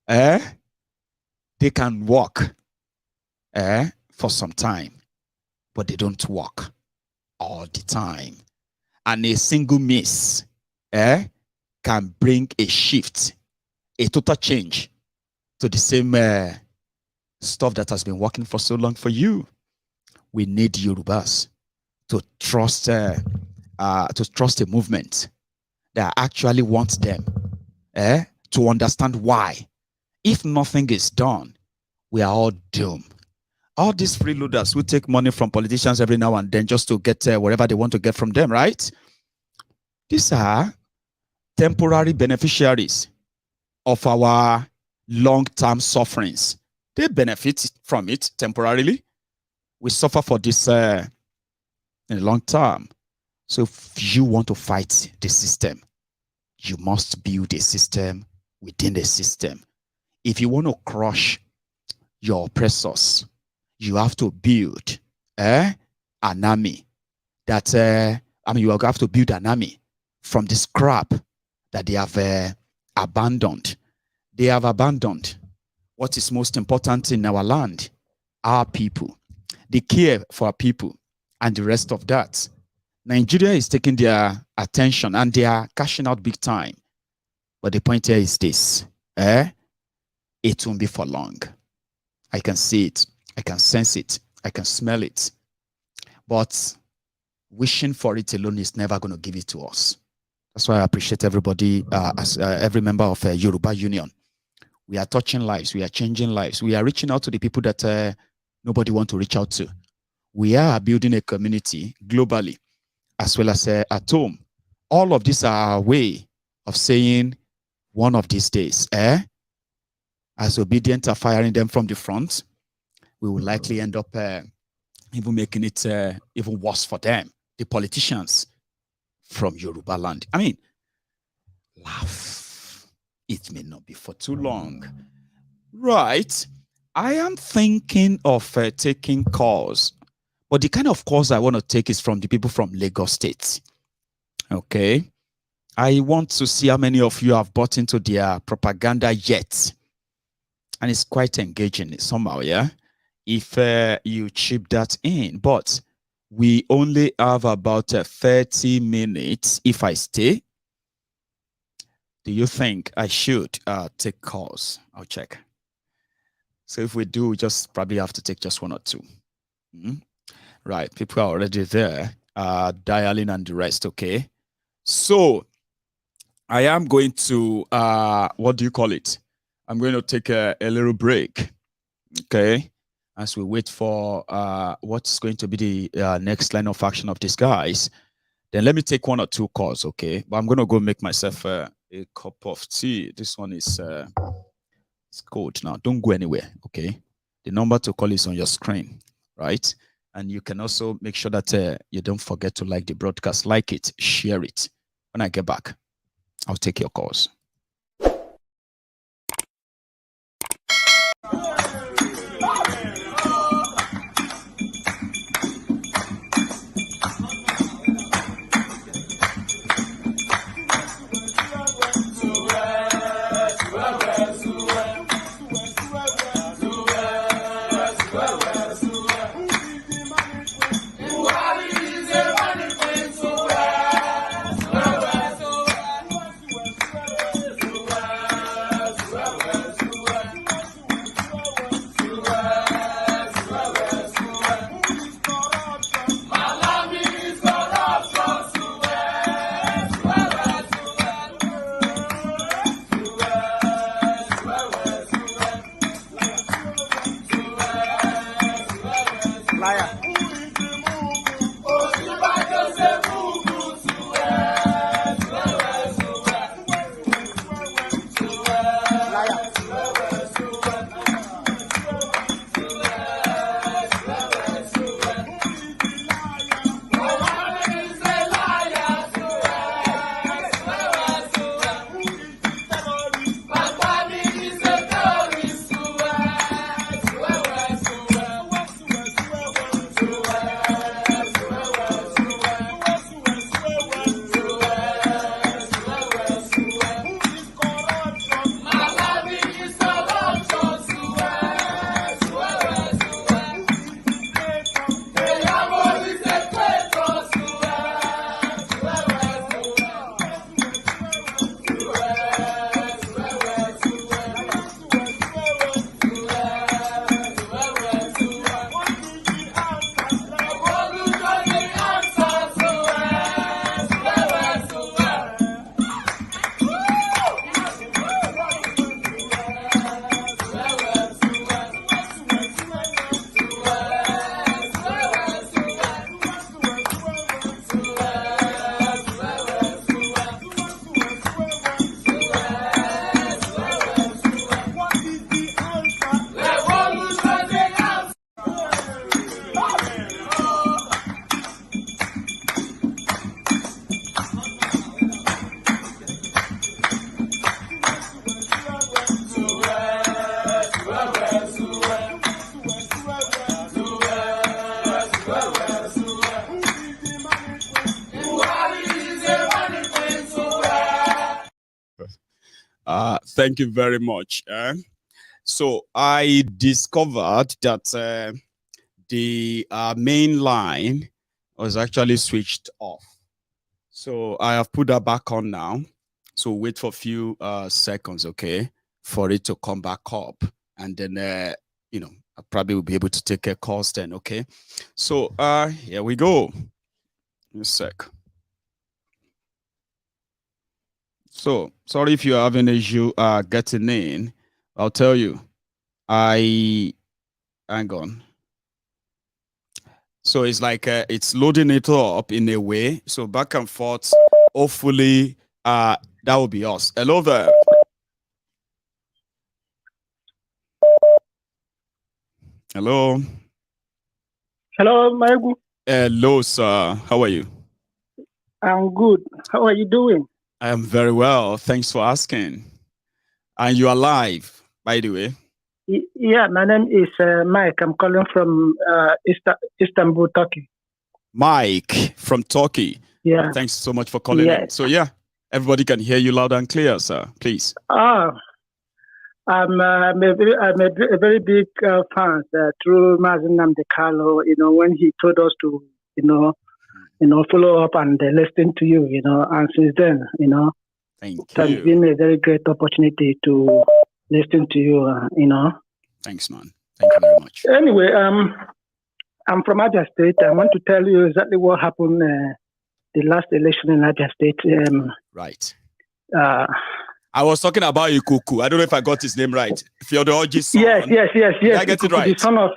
they can walk for some time, but they don't walk all the time. And a single miss can bring a shift, a total change to the same stuff that has been working for so long for you. We need Yorubas to trust a movement that actually wants them to understand why. If nothing is done, we are all doomed. All these freeloaders who take money from politicians every now and then just to get whatever they want to get from them, right? These are temporary beneficiaries of our long-term sufferings. They benefit from it temporarily. We suffer for this in the long term. So if you want to fight the system, you must build a system within the system. If you want to crush your oppressors, you have to build an army that, you have to build an army from the scrap that they have abandoned. They have abandoned what is most important in our land, our people, the care for our people, and the rest of that. Nigeria is taking their attention and they are cashing out big time. But the point here is this, it won't be for long. I can see it, I can sense it, I can smell it. But wishing for it alone is never going to give it to us. That's why I appreciate everybody, as every member of Yoruna Union. We are touching lives, we are changing lives, we are reaching out to the people that nobody wants to reach out to. We are building a community globally, as well as at home. All of these are a way of saying one of these days, as Obidients are firing them from the front, we will likely end up even making it even worse for them, the politicians from Yoruba land. I mean, laugh. It may not be for too long. Right. I am thinking of taking calls, but the kind of calls I want to take is from the people from Lagos State. Okay. I want to see how many of you have bought into their propaganda yet. And it's quite engaging somehow, yeah? If you chip that in. But we only have about 30 minutes if I stay. Do you think I should take calls? I'll check. So if we do, we just probably have to take just one or two. Right, people are already there, dialing and the rest, okay? So I am going to, what do you call it? I'm going to take a little break, okay? As we wait for what's going to be the next line of action of these guys. Then let me take one or two calls, okay? But I'm going to go make myself a cup of tea. This one is it's cold now. Don't go anywhere, okay? The number to call is on your screen, right? And you can also make sure that you don't forget to like the broadcast, like it, share it. When I get back, I'll take your calls. Thank you very much. So I discovered that the main line was actually switched off. So I have put that back on now. So wait for a few seconds, okay, for it to come back up. And then, you know, I probably will be able to take a calls then, okay? So here we go. In a sec. So, sorry if you're having an issue getting in. I'll tell you. Hang on. So it's like it's loading it up in a way. So back and forth. Hopefully, that will be us. Hello there. Hello. Hello, Maiyegu. Hello, sir. How are you? I'm good. How are you doing? I am very well. Thanks for asking. And you are live, by the way. Yeah, my name is Mike. I'm calling from Istanbul, Turkey. Mike from Turkey. Yeah. Thanks so much for calling in. So yeah, everybody can hear you loud and clear, sir. Please. I'm a very big fan through Mazen Namdekalo. You know, when he told us to, follow up and listen to you. And since then, Thank it has been a very great opportunity to listen to you. Thanks, man. Thank you very much. Anyway, I'm from Abia State. I want to tell you exactly what happened the last election in Abia State. Right. I was talking about Ikuku. I don't know if I got his name right. Theodoji's son. Yes. Did I get it right? The son of,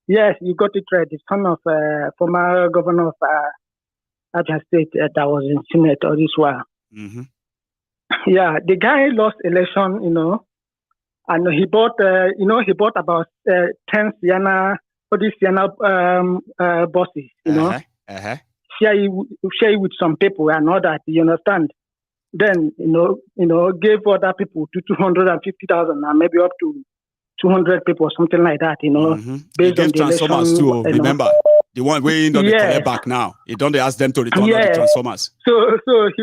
yes, you got it right. The son of former governor of Abia State that was in Senate all this while. Mm-hmm. Yeah, the guy lost election, and he bought, about 10 Sienna, all these Sienna buses, share it with some people and all that, you understand? Then, gave other people to 250,000 and maybe up to 200 people, something like that, based on the transformers election, too. Remember, the one way in the collect back now. You don't ask them to return all the transformers. So he,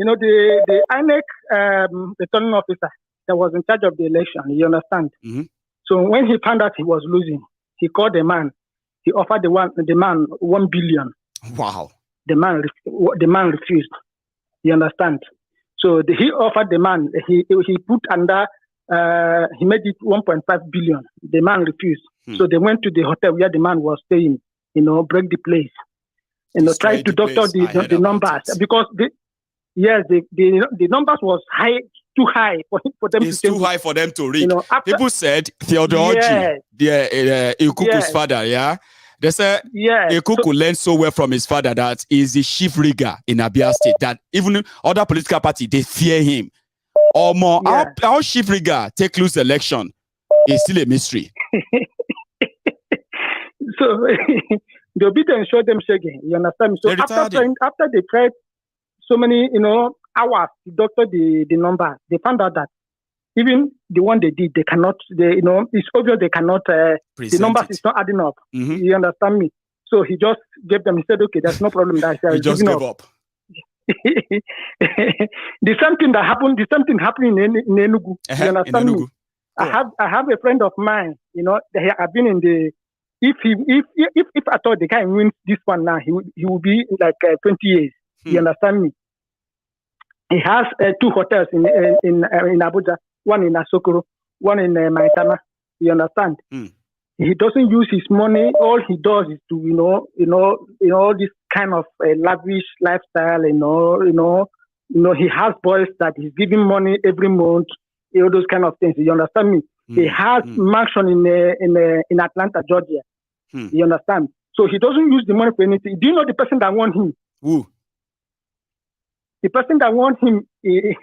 the INEC returning officer that was in charge of the election, you understand? Mm-hmm. So when he found out he was losing, he called the man. He offered the man 1 billion. Wow. The man refused. You understand? So he offered the man. He put under. He made it 1.5 billion. The man refused. So they went to the hotel where the man was staying. Break the place. Try to doctor the numbers because the numbers was too high for them. It's too high for them to read. People said Theodoji, Ikuku's father, they said Ikuku learned so well from his father that he's the chief rigger in Abia State, that even other political parties, they fear him. Or more, our chief rigger take loose election is still a mystery. So the Obidients showed them shaking. You understand? So after they tried so many, hours to doctor the number, they found out that even the one they did, they cannot, it's obvious they cannot, the numbers is not adding up. Mm-hmm. You understand me? So he just gave them, he said, okay, there's no problem. He just gave up. The same thing happened in Enugu. You understand me? I have a friend of mine, they have been in the, if I thought the guy wins this one now, he will be like 20 years. You understand me? He has 2 hotels in Abuja, one in Asokoro, one in Maitama. You understand? He doesn't use his money. All he does is to, this kind of lavish lifestyle. He has boys that he's giving money every month. Those kind of things. You understand me? He has mansion in Atlanta, Georgia. You understand? So he doesn't use the money for anything. Do you know the person that won him? Who? The person that won him, the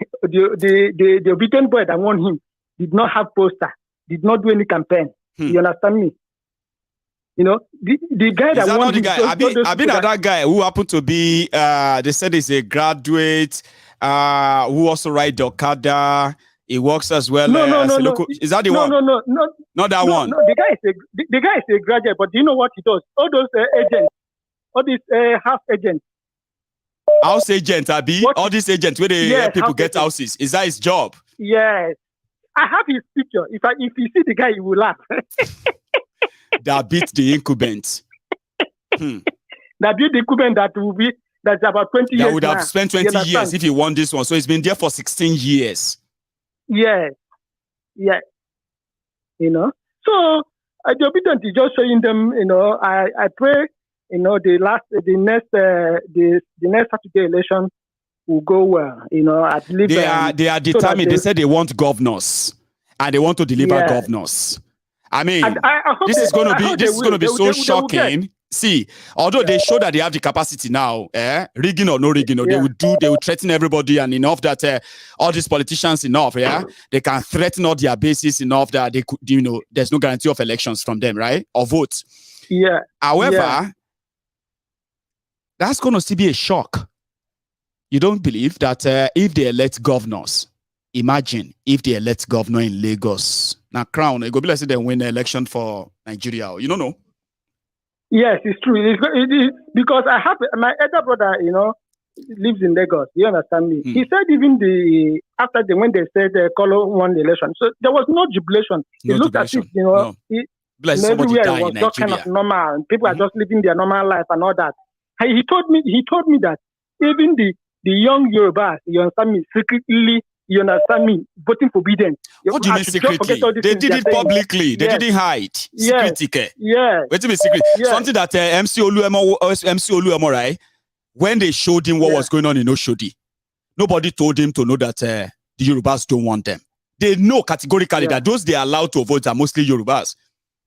Obidient boy that won him, did not have poster, did not do any campaign. You understand me? The guy that won him. I've been at that guy who happened to be, they said he's a graduate, who also ride the Okada. He works as well. No. Is that the one? No. Not that one. No, the guy is a graduate, but do you know what he does? All those agents, all these house agents. House agent, Abi? All these agents where they help people get houses. Is that his job? Yes. I have his picture. If you see the guy, you will laugh. That beat the Incumbent. That beat the Incumbent that's about 20 years. That would have spent 20 years if he won this one. So he's been there for 16 years. Yes. Yeah. So the Obidients is just showing them, I pray, the next Saturday election will go well. I believe they are determined. They said they want governors and they want to deliver governors. I mean, this is going to be so shocking. See, although they show that they have the capacity now, rigging or no rigging, they will threaten everybody, and enough that all these politicians enough, they can threaten all their bases enough that they could, there's no guarantee of elections from them, right? Or votes. Yeah. However, that's going to still be a shock. You don't believe that if they elect governors, imagine if they elect governor in Lagos, now Crown, it go be like say they win the election for Nigeria. You don't know. Yes, it's true. It is because I have my elder brother, lives in Lagos. You understand me? He said even when they said Kolo won the election, so there was no jubilation. It looked as if everywhere was just kind of normal, and people are just living their normal life and all that. He told me that even the young Yorubas, you understand me, secretly, you understand me, voting for Obidients. What do you mean secretly? They did it publicly. They didn't hide. Secret. Yeah. Wait a minute, secret. Yes. Something that MC Oluemo, right? When they showed him what was going on in Oshodi, nobody told him to know that the Yorubas don't want them. They know categorically that those they are allowed to vote are mostly Yorubas.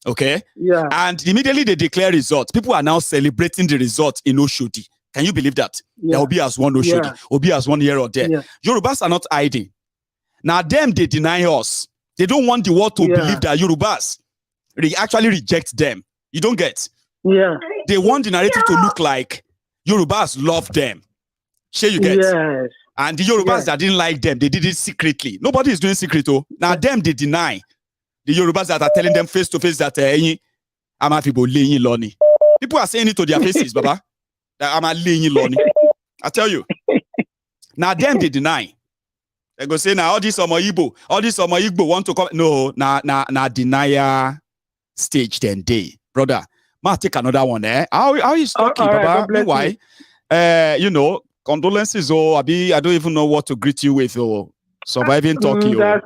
Okay? Yeah. And immediately they declare results. People are now celebrating the results in Oshodi. Can you believe that? There will be as one Oshodi, will be as 1 year or there. Yeah. Yorubas are not hiding. Now them, they deny us. They don't want the world to believe that Yorubas actually reject them. You don't get? Yeah. They want the narrative to look like Yorubas love them. Sure you get? Yes. And the Yorubas that didn't like them, they did it secretly. Nobody is doing secret. Now them, they deny. The Yorubas that are telling them face to face that people are saying it to their faces, Baba. I'm a laying lonely. I tell you. Now them they deny. They go say now all this Igbo want to come. No, na denier stage then day. Brother, ma take another one How is talking, Baba? Meanwhile, condolences I don't even know what to greet you with surviving Turkey. There's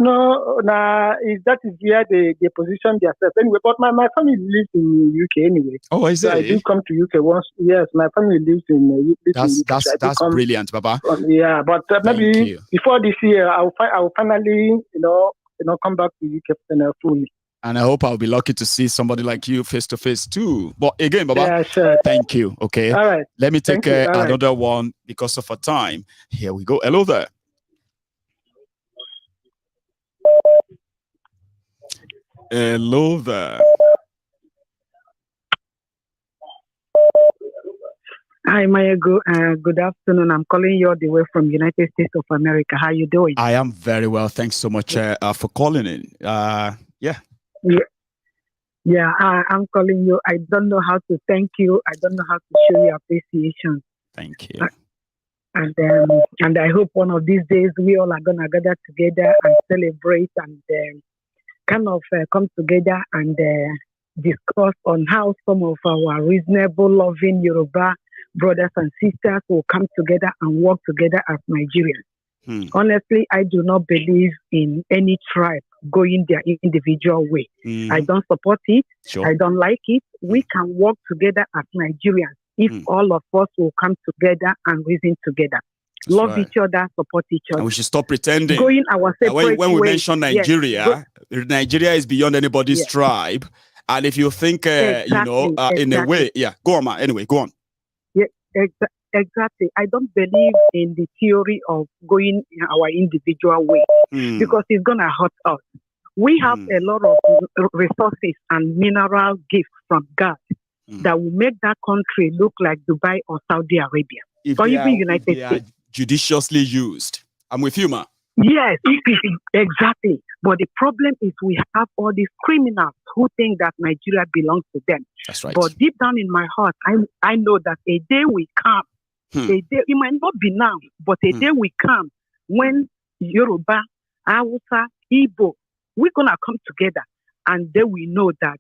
that is where they position themselves anyway. But my family lives in UK anyway. Oh, is it? So I do come to UK once. Yes, my family lives in UK. That's brilliant, Baba. But maybe before this year, I will finally come back to UK fully. And I hope I'll be lucky to see somebody like you face to face too. But again, Baba, thank you. Okay. All right. Let me take another one because of our time. Here we go. Hello there. Hello there. Hi, Maiyegu. Good afternoon. I'm calling you all the way from United States of America. How are you doing? I am very well. Thanks so much for calling in. I'm calling you. I don't know how to thank you. I don't know how to show you appreciation. Thank you. And I hope one of these days we all are going to gather together and celebrate and kind of come together and discuss on how some of our reasonable, loving Yoruba brothers and sisters will come together and work together as Nigerians. Honestly, I do not believe in any tribe going their individual way. I don't support it. Sure. I don't like it. We can work together as Nigerians if all of us will come together and reason together. That's love each other, support each other. And we should stop pretending. Going our separate when we mention Nigeria, Nigeria is beyond anybody's tribe. And if you think, in a way, go on, man. Anyway, go on. Yeah, exactly. I don't believe in the theory of going our individual way because it's going to hurt us. We have a lot of resources and mineral gifts from God that will make that country look like Dubai or Saudi Arabia or even United States. Judiciously used. I'm with you, ma. Yes, exactly. But the problem is we have all these criminals who think that Nigeria belongs to them. That's right. But deep down in my heart, I know that a day will come. A day, it might not be now, but a day will come when Yoruba, Hausa, Igbo, we're going to come together and then we know that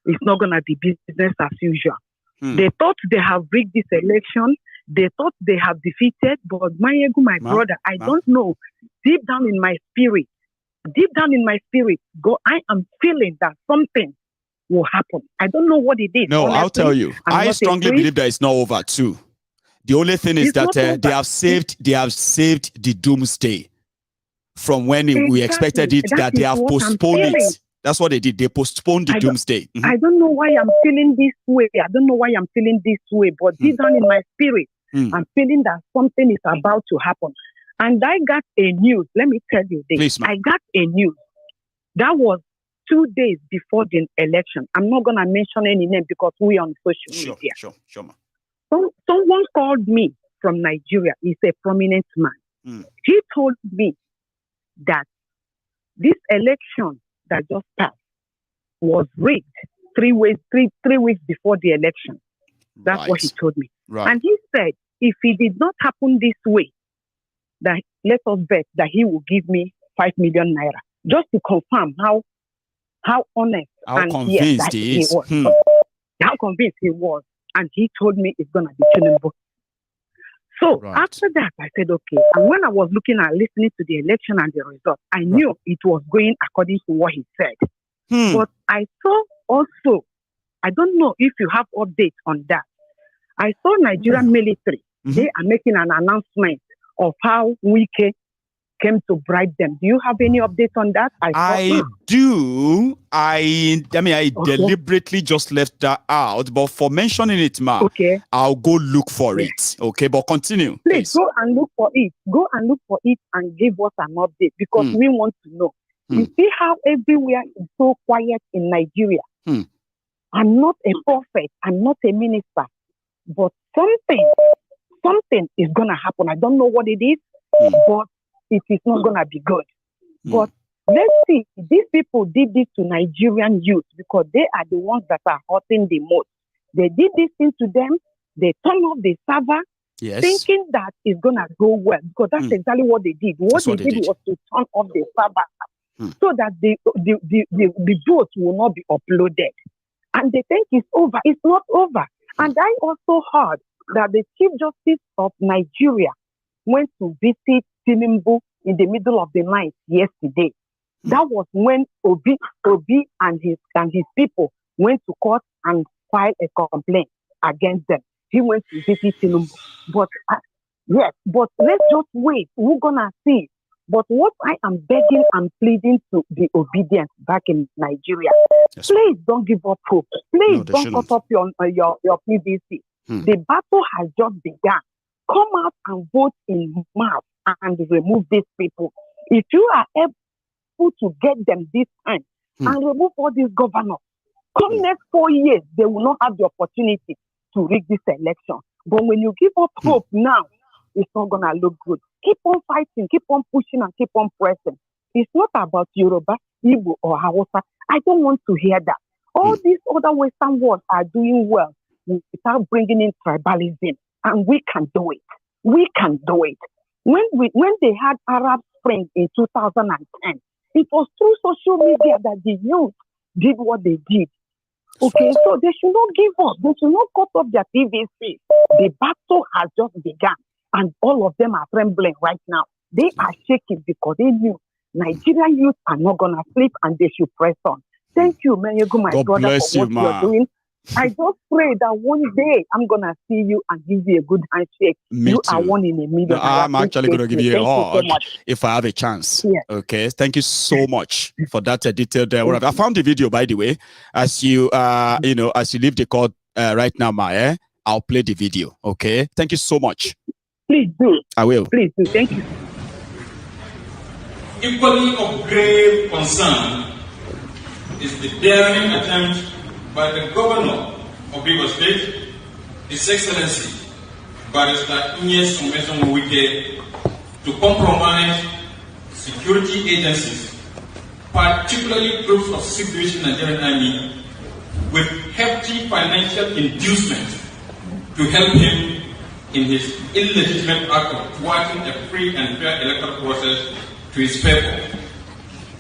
it's not going to be business as usual. They thought they have rigged this election. They thought they have defeated, but my brother, I don't know. Deep down in my spirit, I am feeling that something will happen. I don't know what it is. No, honestly, I'll tell you. I strongly believe that it's not over too. The only thing is that they have saved the doomsday from when we expected it, that they have postponed it. That's what they did. They postponed the doomsday. I don't know why I'm feeling this way. But deep down in my spirit, I'm feeling that something is about to happen. And I got a news. Let me tell you this. Please, I got a news. That was 2 days before the election. I'm not going to mention any name because we're on social media. Sure, ma'am. Someone called me from Nigeria. He's a prominent man. He told me that this election that just passed was rigged 3 weeks before the election. That's what he told me. Right. And he said, if it did not happen this way, that let us bet that he will give me 5 million naira, just to confirm how honest and convinced he is. How convinced he was. And he told me it's going to be Tinubu. So after that, I said, okay. And when I was listening to the election and the result, I knew it was going according to what he said. But I saw also, I don't know if you have updates on that. I saw Nigerian military. They are making an announcement of how Wike came to bribe them. Do you have any updates on that? I do. I deliberately just left that out, but for mentioning it, ma, I'll go look for it. Okay, but continue. Please go and look for it. Go and look for it and give us an update because we want to know. You see how everywhere is so quiet in Nigeria. I'm not a prophet. I'm not a minister, but something is going to happen. I don't know what it is, but it is not going to be good. But let's see, these people did this to Nigerian youth because they are the ones that are hurting the most. They did this thing to them. They turned off the server, thinking that it's going to go well because that's exactly what they did. What they did was to turn off the server so that the votes will not be uploaded. And they think it's over. It's not over. And I also heard that the Chief Justice of Nigeria went to visit Tinubu in the middle of the night yesterday. That was when Obi and his people went to court and filed a complaint against them. He went to visit Tinubu. But but let's just wait. We're gonna see. But what I am begging and pleading to the Obidients back in Nigeria, please don't give up hope. Please don't cut off your PVC. The battle has just begun. Come out and vote in mass and remove these people. If you are able to get them this time and remove all these governors, come next 4 years, they will not have the opportunity to rig this election. But when you give up hope now, it's not going to look good. Keep on fighting, keep on pushing, and keep on pressing. It's not about Yoruba, Igbo, or Hausa. I don't want to hear that. All these other Western worlds are doing well without bringing in tribalism, and we can do it. We can do it. When they had Arab Spring in 2010, it was through social media that the youth did what they did. Okay, so they should not give up. They should not cut off their TVC. The battle has just begun, and all of them are trembling right now. They are shaking because they knew Nigerian youth are not going to sleep and they should press on. Thank you, Maiyegu, my God brother, bless for what you, you're doing. I just pray that one day I'm going to see you and give you a good handshake. Me you too. are one in a million. I'm actually going to give you a hug so if I have a chance. Yeah. Okay. Thank you so much for that detailed. I found the video, by the way, as you as you leave the call right now, Maiye. I'll play the video. Okay. Thank you so much. Please do. I will. Please do. Thank you. Equally of grave concern is the daring attempt by the governor of Rivers State, His Excellency Barrister Wike, to compromise security agencies, particularly groups of civil Nigerian Army, with hefty financial inducement to help him in his illegitimate act of thwarting a free and fair electoral process to his favor,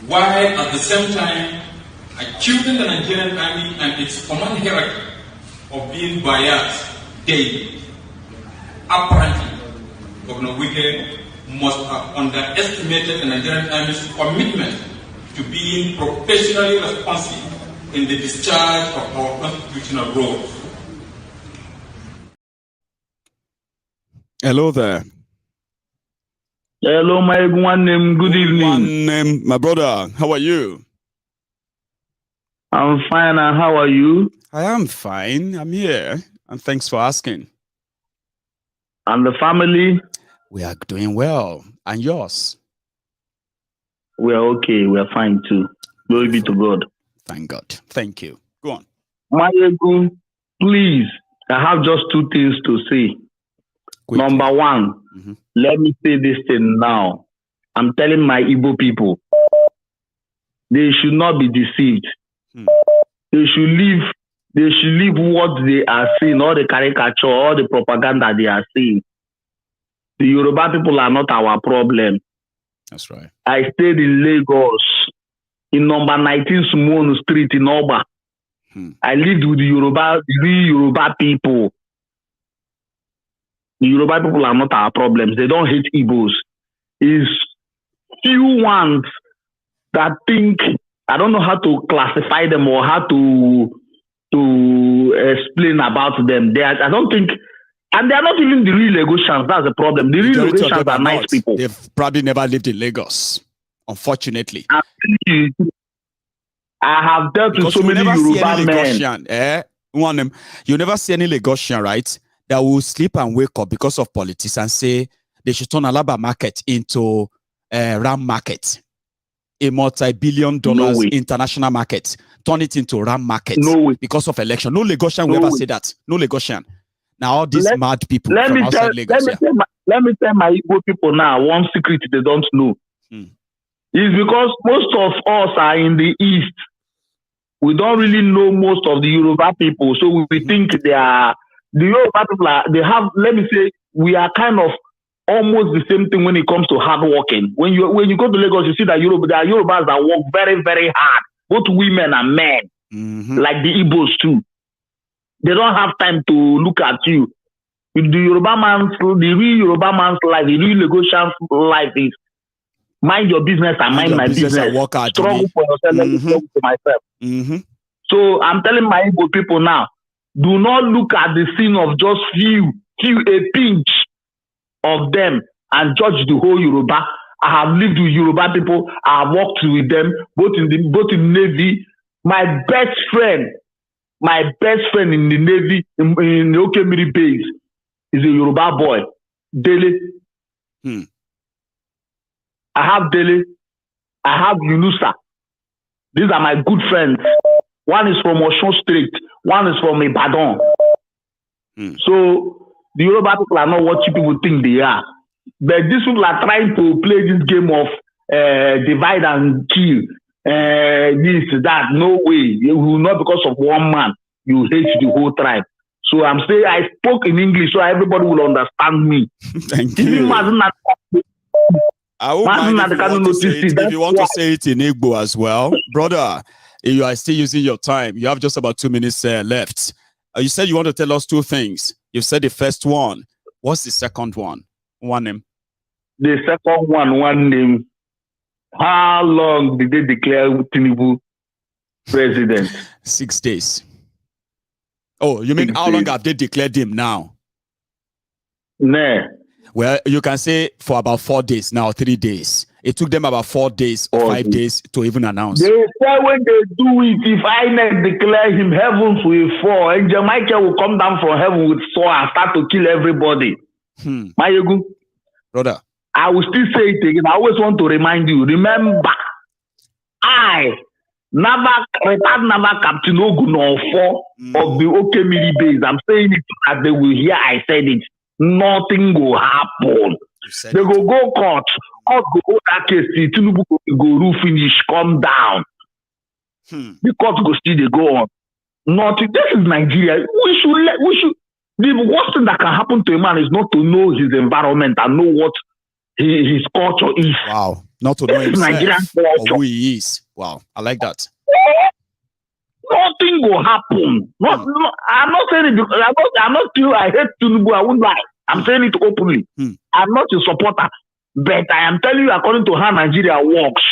while at the same time accusing the Nigerian Army and its command hierarchy of being biased daily. Apparently, Governor Wike must have underestimated the Nigerian Army's commitment to being professionally responsive in the discharge of our constitutional roles. Hello there. Hello, my one name. Good evening. My brother, how are you? I'm fine, and how are you? I am fine. I'm here, and thanks for asking. And the family? We are doing well. And yours? We are okay. We are fine too. Glory be to God. Thank God. Thank you. Go on. Maiyegu, please, I have just two things to say. Quickly. Number one, let me say this thing now. I'm telling my Igbo people, they should not be deceived. They should leave what they are seeing, all the caricature, all the propaganda they are seeing. The Yoruba people are not our problem. That's right. I stayed in Lagos, in number 19 Sanwoolu Street in Oba. I lived with the real Yoruba people. The Yoruba people are not our problems. They don't hate Igbos. It's few ones that think, I don't know how to classify them or how to explain about them. I don't think, and they are not even the real Lagosians. That's the problem. The real Lagosians are nice people. They've probably never lived in Lagos, unfortunately. I have dealt with so many Yoruba men. You never see any Lagosian, right, that will sleep and wake up because of politics and say they should turn Alaba market into Ram market, a multi-billion-dollar international market, turn it into Ram market because of election. No Lagosian will ever say that. No Lagosian. Now all these mad people from outside Lagos. Let me tell my Igbo people now one secret they don't know. It's because most of us are in the East. We don't really know most of the Yoruba people, so we think they are the Yoruba people. They have. Let me say, we are kind of almost the same thing when it comes to hard working. When you go to Lagos, you see that there are Yorubas that work very, very hard, both women and men, like the Igbos too. They don't have time to look at you. The real Yoruba man's life, the real Lagosian's life is mind your business and mind my business. Struggle for yourself, let me struggle for myself. So I'm telling my Igbo people now, do not look at the scene of just a pinch of them and judge the whole Yoruba. I have lived with Yoruba people. I have worked with them, both in Navy. My best friend in the Navy, in the Okemiri base, is a Yoruba boy, Dele. I have Dele. I have Yunusa. These are my good friends. One is from Osun State. One is from Ibadan. So the Yoruba people are not what you people think they are. But these people are trying to play this game of divide and kill. This, that. No way. You will not, because of one man, you hate the whole tribe. So I'm saying I spoke in English so everybody will understand me. Thank you. I won't mind if you want to say it in Igbo as well. Brother, you are still using your time. You have just about 2 minutes left. You said you want to tell us two things. You said the first one. What's the second one? One name. The second one name. How long did they declare Tinubu president? 6 days. Oh, you mean how long have they declared him now? Nah. Well, you can say for about 4 days now, 3 days. It took them about 4 days or 5 days to even announce. They say when they do it, if INEC declare him, heavens will fall, and Jamaica will come down from heaven with sword and start to kill everybody. Maiyegu, brother, I will still say it again. I always want to remind you. Remember, retired Naval Captain Ogunofo of the Okemiri base. I'm saying it as they will hear. I said it. Nothing will happen. They will go court. Court go hold that case. Tinubu go finish. Come down. The court go still they go on. Nothing. This is Nigeria. We should. The worst thing that can happen to a man is not to know his environment and know what his culture is. Wow. Not to know himself or who he is. Wow. I like that. Nothing will happen. I'm not saying it because I hate Tinubu. I won't lie. I'm saying it openly. I'm not a supporter. But I am telling you, according to how Nigeria works,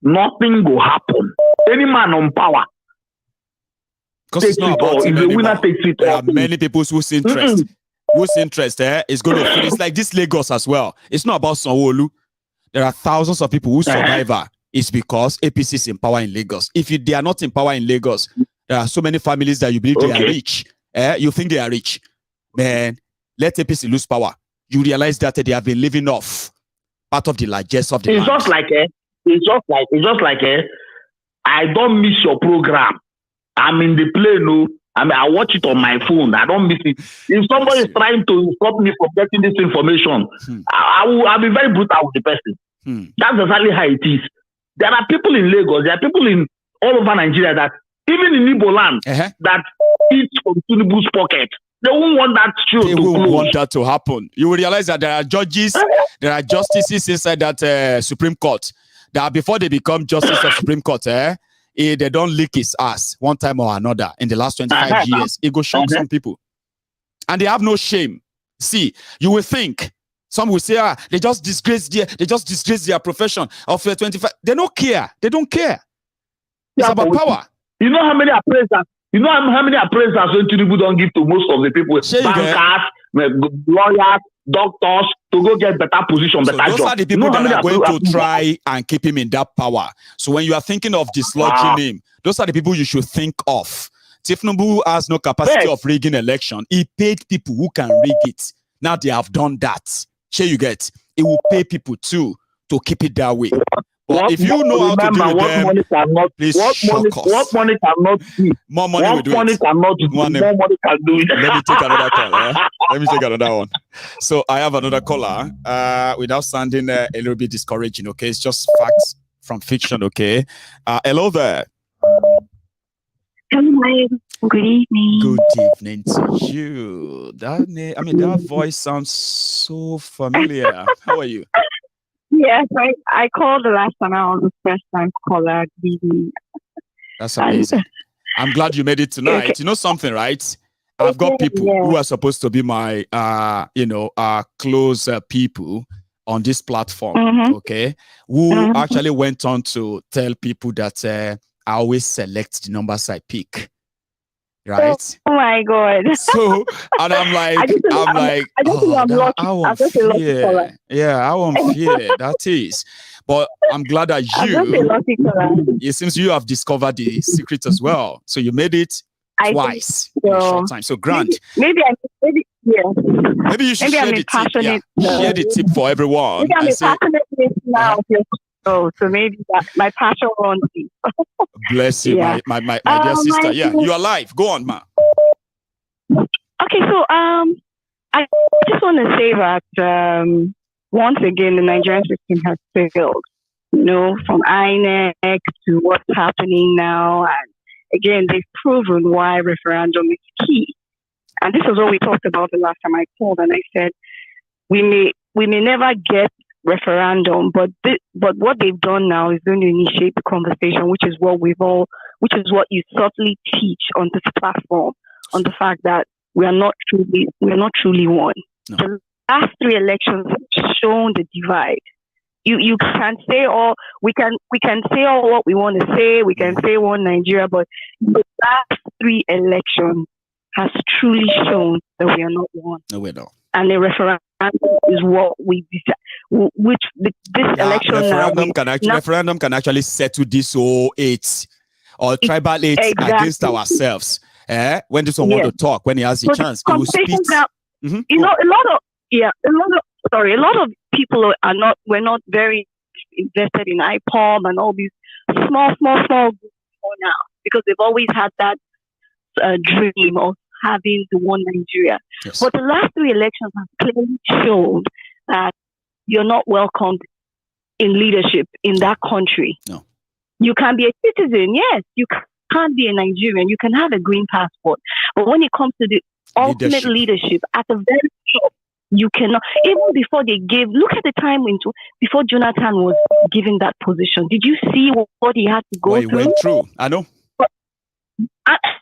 nothing will happen. Any man on power. Because it's not about him anymore. There are many people whose interest is going to finish. It's like this Lagos as well. It's not about Sanwoolu. There are thousands of people whose survivor is because APC is in power in Lagos. If they are not in power in Lagos, there are so many families that you believe they are rich. You think they are rich. Man, let APC lose power. You realize that they have been living off part of the largest of the land. It's just like I don't miss your program. I'm in the plane, I watch it on my phone. I don't miss it. If somebody is trying to stop me from getting this information, I'll be very brutal with the person. That's exactly how it is. There are people in Lagos, there are people in all over Nigeria that, even in Igbo land, that eat from Tinubu's pocket. They won't want that show to close. Want that to happen. You will realize that there are judges, there are justices inside that Supreme Court, that before they become justice of Supreme Court, they don't lick his ass one time or another in the last 25 years. It go shock some people. And they have no shame. See, you will think, some will say, they just disgrace their profession of 25. They don't care. They don't care. It's about power. You know how many appraisers? You know how many appraisers when Tinubu don't give to most of the people? Bankers, lawyers, doctors, to go get better position, better job. Those are the people that are going to try and keep him in that power. So when you are thinking of dislodging him, those are the people you should think of. Tinubu has no capacity of rigging election. He paid people who can rig it. Now they have done that. Here you get. It will pay people too to keep it that way. But if you know how to do it, please shock us. What money cannot do. More money will do money it. cannot do. More money can do it. Let me take another call. Let me take another one. So I have another caller without sounding a little bit discouraging, okay? It's just facts from fiction, okay? Hello there. Hello, good evening. Good evening to you. That voice sounds so familiar. How are you? Yes, I called the last time. I was the first time caller. That's amazing. I'm glad you made it tonight. Okay. You know something, right? I've got people who are supposed to be my, close people on this platform, okay? Who actually went on to tell people that I always select the numbers I pick. Right? Oh my God. So, and I'm like, I won't fear. Yeah, I won't fear. That is. But I'm glad that it seems you have discovered the secret as well. So you made it twice in a short time. So Grant. Maybe you should share the tip. Share the tip for everyone. Maybe I'm a passionate listener of your show, so maybe my passion runs deep. Bless you, my dear sister. You're alive. Go on, ma. Okay, so I just want to say that once again the Nigerian system has failed. You know, from INEC to what's happening now, and again they've proven why referendum is key. And this is what we talked about the last time I called, and I said we may never get referendum, but what they've done now is going to initiate the conversation, which is what you subtly teach on this platform, on the fact that we are not truly one. No. The last three elections have shown the divide. You can say we can say all what we want to say. We can say one Nigeria, but the last three elections has truly shown that we are not one. No, we're not. And the referendum is what we decide. Referendum can actually settle this whole tribal hate against ourselves. When this one want to talk, when he has a chance, he will speak. You know, a lot of people we're not very invested in IPOM and all these small groups now, because they've always had that dream of having the one Nigeria. Yes. But the last three elections have clearly shown that you're not welcomed in leadership in that country. No. You can be a citizen, yes. You can't be a Nigerian. You can have a green passport. But when it comes to the ultimate leadership at the very top, you cannot. Even before look at the time before Jonathan was given that position. Did you see what he had to go through? He went through. I know.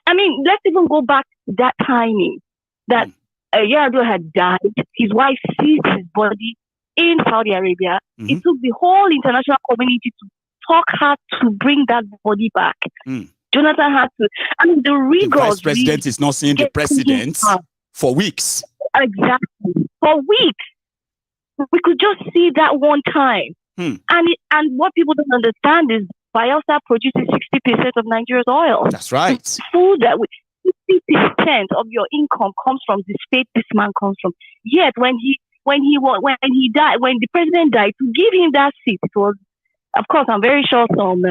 I mean, let's even go back to that timing that Yar'Adua had died. His wife seized his body in Saudi Arabia. It took the whole international community to talk hard to bring that body back. Jonathan had to. I mean, the rigors. The vice president is not seeing the president for weeks. Exactly. For weeks. We could just see that one time. And what people don't understand is Bayelsa produces 60% of Nigeria's oil. That's right. The food that 60% of your income comes from the state this man comes from. Yet when he died, when the president died, to give him that seat, it was, of course, I'm very sure some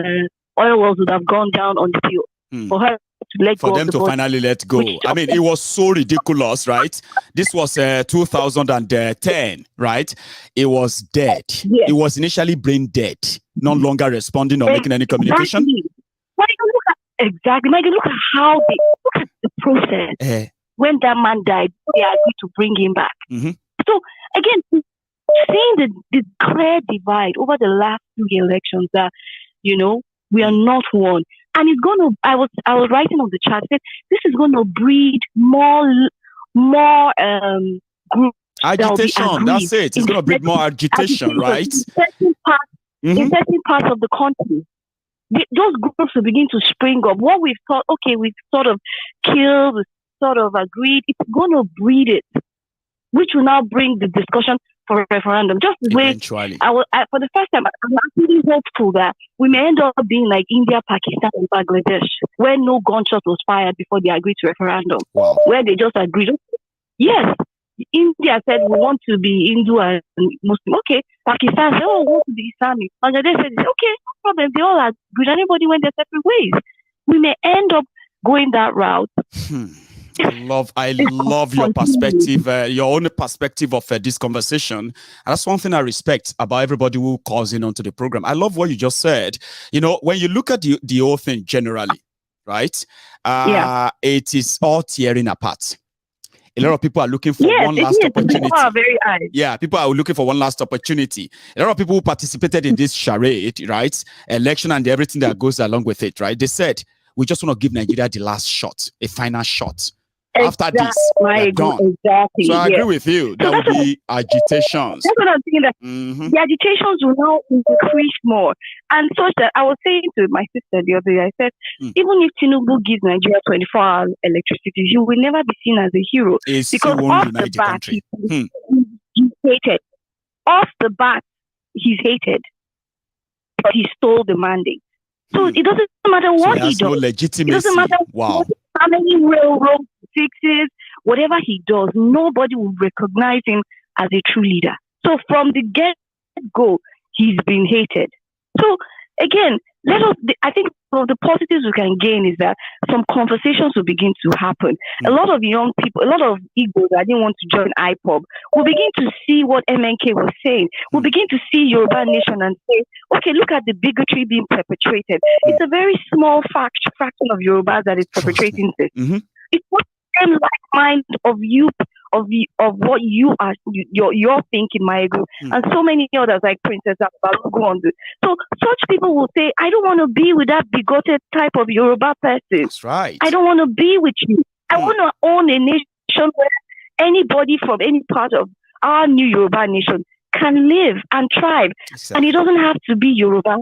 oil wells would have gone down on the field for her to let go. For them to finally let go. I mean, it was so ridiculous, right? This was 2010, right? It was dead. Yes. It was initially brain dead, no longer responding or making any communication. Exactly. Mike, look at how they look at the process. When that man died, they agreed to bring him back. So again, seeing the clear divide over the last 2 elections that, we are not one. And it's going to, I was writing on the chat, said, this is going to breed more groups. Agitation, that's it. It's going to breed more agitation, right? In certain parts of the country. Those groups will begin to spring up. What we've thought, okay, we've sort of killed, we've sort of agreed, it's going to breed it, which will now bring the discussion for a referendum. Just the way, for the first time, I'm actually hopeful that we may end up being like India, Pakistan, and Bangladesh, where no gunshot was fired before they agreed to referendum, where they just agreed. Yes, India said we want to be Hindu and Muslim. Okay, Pakistan said, we want to be Islamic. Bangladesh said, okay, no problem. They all agreed. Everybody went their separate ways. We may end up going that route. I love your perspective, your own perspective of this conversation. And that's one thing I respect about everybody who calls in onto the program. I love what you just said. When you look at the whole thing generally, right? It is all tearing apart. A lot of people are looking for one last opportunity. People are very eyes. Yeah, people are looking for one last opportunity. A lot of people who participated in this charade, right? Election and everything that goes along with it, right? They said, we just want to give Nigeria the last shot, a final shot. After this, we're done. Exactly. So I agree with you. There will be agitations. That's what I'm thinking. That the agitations will now increase more. And such that I was saying to my sister the other day, I said, even if Tinubu gives Nigeria 24-hour electricity, he will never be seen as a hero. Because off the bat, he's hated. Off the bat, he's hated. But he stole the mandate. So it doesn't matter what he does. No legitimacy. It doesn't matter how many railroad fixes, whatever he does, nobody will recognize him as a true leader. So from the get-go, he's been hated. So again, I think one of the positives we can gain is that some conversations will begin to happen. A lot of young people, a lot of egos that didn't want to join IPOB will begin to see what MNK was saying. We'll begin to see Yoruba Nation and say, okay, look at the bigotry being perpetrated. It's a very small fraction of Yorubas that is perpetrating this. It's not the same like mind of you, of what you are, you're thinking, Maiyegu, and so many others like Princess Abalogo on this. So such people will say, I don't want to be with that bigoted type of Yoruba person. That's right. I don't want to be with you. I want to own a nation where anybody from any part of our new Yoruba nation can live and thrive. Exactly. And it doesn't have to be Yoruba.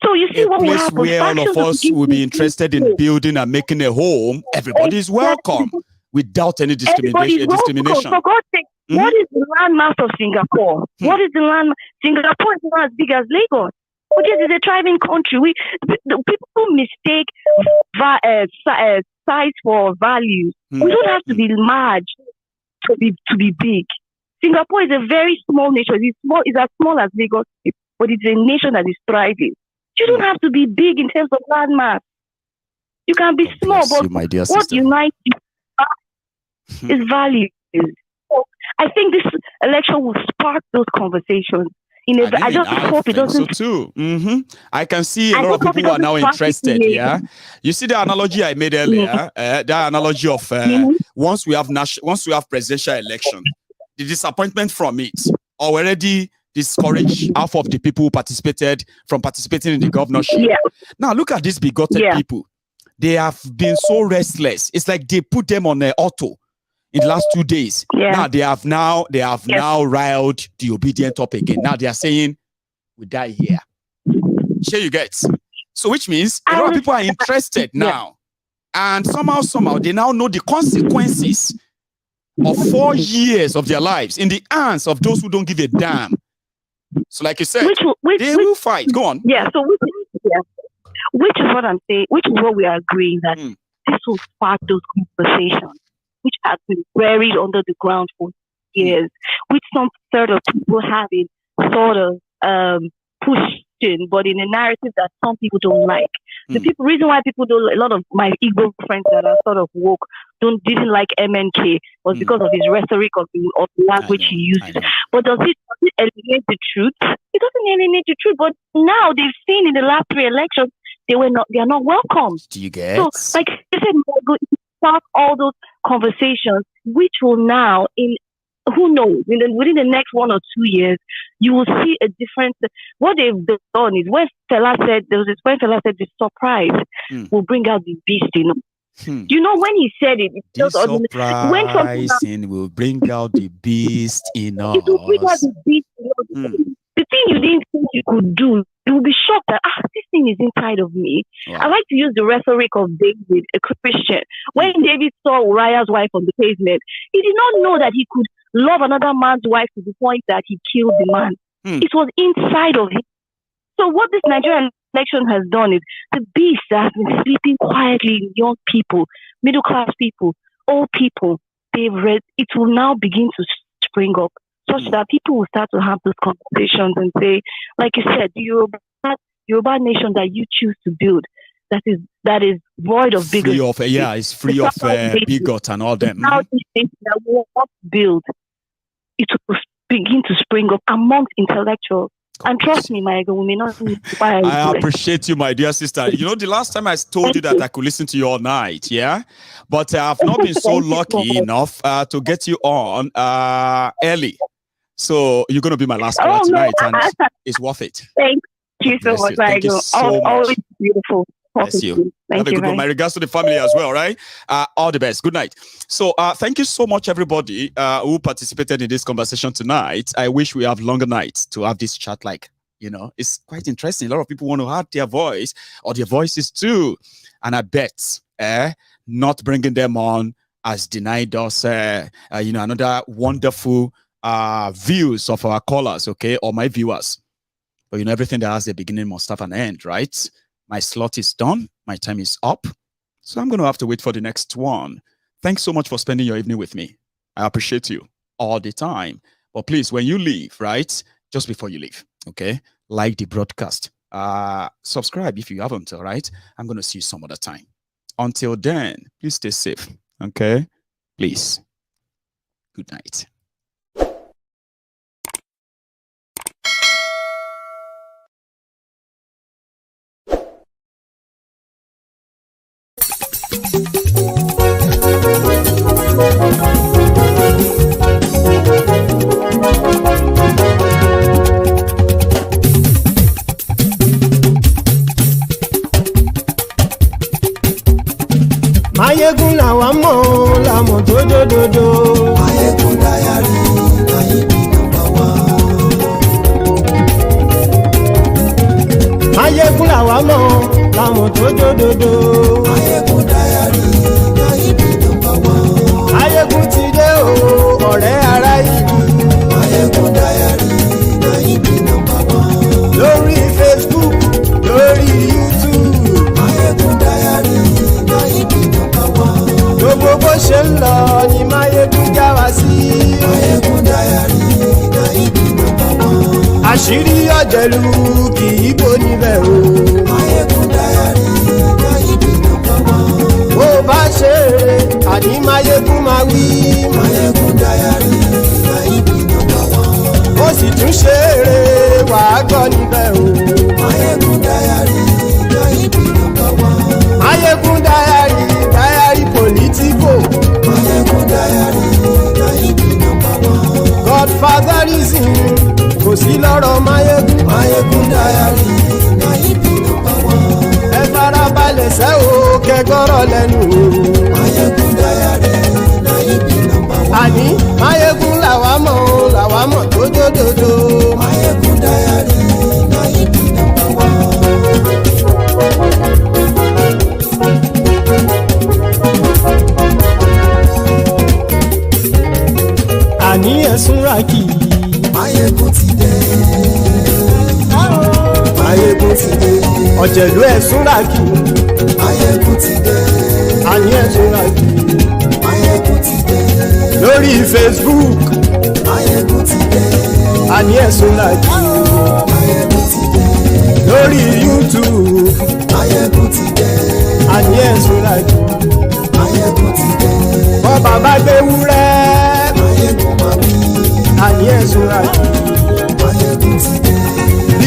So you see what will happen. Where all of us will be interested in building and making a home, everybody is welcome without any discrimination. For God's sake, what is the landmass of Singapore? What is the land? Singapore is not as big as Lagos. But this is a thriving country. People mistake size for values. We don't have to be large to be big. Singapore is a very small nation. It's as small as Lagos, but it's a nation that is thriving. You don't have to be big in terms of landmass. You can be small, but what unites you is values. So I think this election will spark those conversations. I just hope it doesn't. So too. I can see a lot of people who are now interested. Yeah, you see the analogy I made earlier. That analogy of once we have presidential election, the disappointment from it already discourage half of the people who participated from participating in the governorship. Yeah. Now look at these bigoted people. They have been so restless. It's like they put them on auto in the last 2 days. Yeah. Now they have now riled the Obidients up again. Now they are saying we die here. Sure you get. So which means a lot of people are interested now. And somehow they now know the consequences of 4 years of their lives in the hands of those who don't give a damn. So, like you said, they will fight. Go on. Yeah. So, which is what I'm saying. Which is what we are agreeing that this will spark those conversations, which have been buried under the ground for years, which some sort of people have it sort of pushing, but in a narrative that some people don't like. The reason why people don't, a lot of my Igbo friends that are sort of woke didn't like MNK was because of his rhetoric of the language he uses. But does it eliminate the truth? It doesn't eliminate the truth. But now they've seen in the last 3 elections they are not welcome. Do you get? So, like I said, start all those conversations, which will now who knows, within the next 1 or 2 years, you will see a difference. What they've done is when Fela said the surprise will bring out the beast, You know, when he said it, the surprising will bring out the beast in us. It will bring out the beast in us. The thing you didn't think you could do, you will be shocked that this thing is inside of me. Wow. I like to use the rhetoric of David, a Christian. When David saw Uriah's wife on the pavement, he did not know that he could love another man's wife to the point that he killed the man. It was inside of him. So what this Nigerian election has done is the beast that has been sleeping quietly in young people, middle class people, old people, it will now begin to spring up, such that people will start to have those conversations and say, like you said, the Yoruba nation that you choose to build, that is void of bigotry. It's free of bigot and all them. Now these things that we want to build, it will begin to spring up amongst intellectuals. And trust me, Maiyegu, we may not need to I appreciate you, my dear sister. You know, the last time I told you that I could listen to you all night, but I've not been so lucky enough to get you on early. So you're going to be my last caller tonight, and it's worth it. Thank you so much, Thank you so much. Always beautiful. Bless you. Have a good one. My regards to the family as well, right? All the best. Good night. So thank you so much, everybody who participated in this conversation tonight. I wish we have longer nights to have this chat. It's quite interesting. A lot of people want to have their voice or their voices too. And I bet not bringing them on has denied us, another wonderful views of our callers, okay, or my viewers. But everything that has a beginning must have an end, right? My slot is done. My time is up. So I'm going to have to wait for the next one. Thanks so much for spending your evening with me. I appreciate you all the time. But please, when you leave, right, just before you leave, okay, like the broadcast. Subscribe if you haven't, all right? I'm going to see you some other time. Until then, please stay safe, okay? Please. Good night. Máyégún làwa mọ̀ làmọ̀ tó dòdòdò. Máyégún Diary Máyégún number one. Máyégún làwa mọ̀ làmọ̀ tó dòdòdò. Máyégún Diary Máyégún number one. Máyégún ti dé o ọ̀rẹ́ ará ìlú. Máyégún Diary Máyégún number one. Lórí Facebook, lórí YouTube. Máyégún Diary Máyégún number one. Gbogbo bó ṣe ń lọ ni Máyégún já wa sí. Máyégún Diary Máyégún number one. Àṣírí ọ̀jẹ̀lú kì í bò níbẹ̀ o. Máyégún Diary Máyégún number one. Bó bá ṣe eré àní Máyégún máa wí. Máyégún Diary Máyégún number one. Ó sì tún ṣe eré wàá gbọ́ níbẹ̀ o. Máyégún Diary Máyégún number one. Máyégún Diary political. Máyégún Diary Máyégún number one. Godfatherism kò sí lọ́rọ̀ Máyégún. Máyégún Diary Máyégún number one. Ẹ farabalẹ̀ sẹ́ o kẹgbọ́rọ̀ lẹ́nu o. Máyégún Diary Máyégún number one. Àní Máyégún làwa mọ̀ tó dòdòdò. Máyégún Diary Máyégún number one. Àní ẹ̀sùn rà kì í. Máyégún ti dé. ọ̀jẹ̀lú ẹ̀ súnra kì. Máyégún ti dé. Àní ẹ̀ súnra kì. Máyégún ti dé. Lórí Facebook. Máyégún ti dé. Àní ẹ̀ súnra kì. Máyégún ti dé. Lórí YouTube. Máyégún ti dé. Àní ẹ̀ súnra kì. Máyégún ti dé. Wọ́n bàbá gbé wúrẹ́. Máyégún máa bí. Àní ẹ̀ súnra kì. Máyégún ti dé.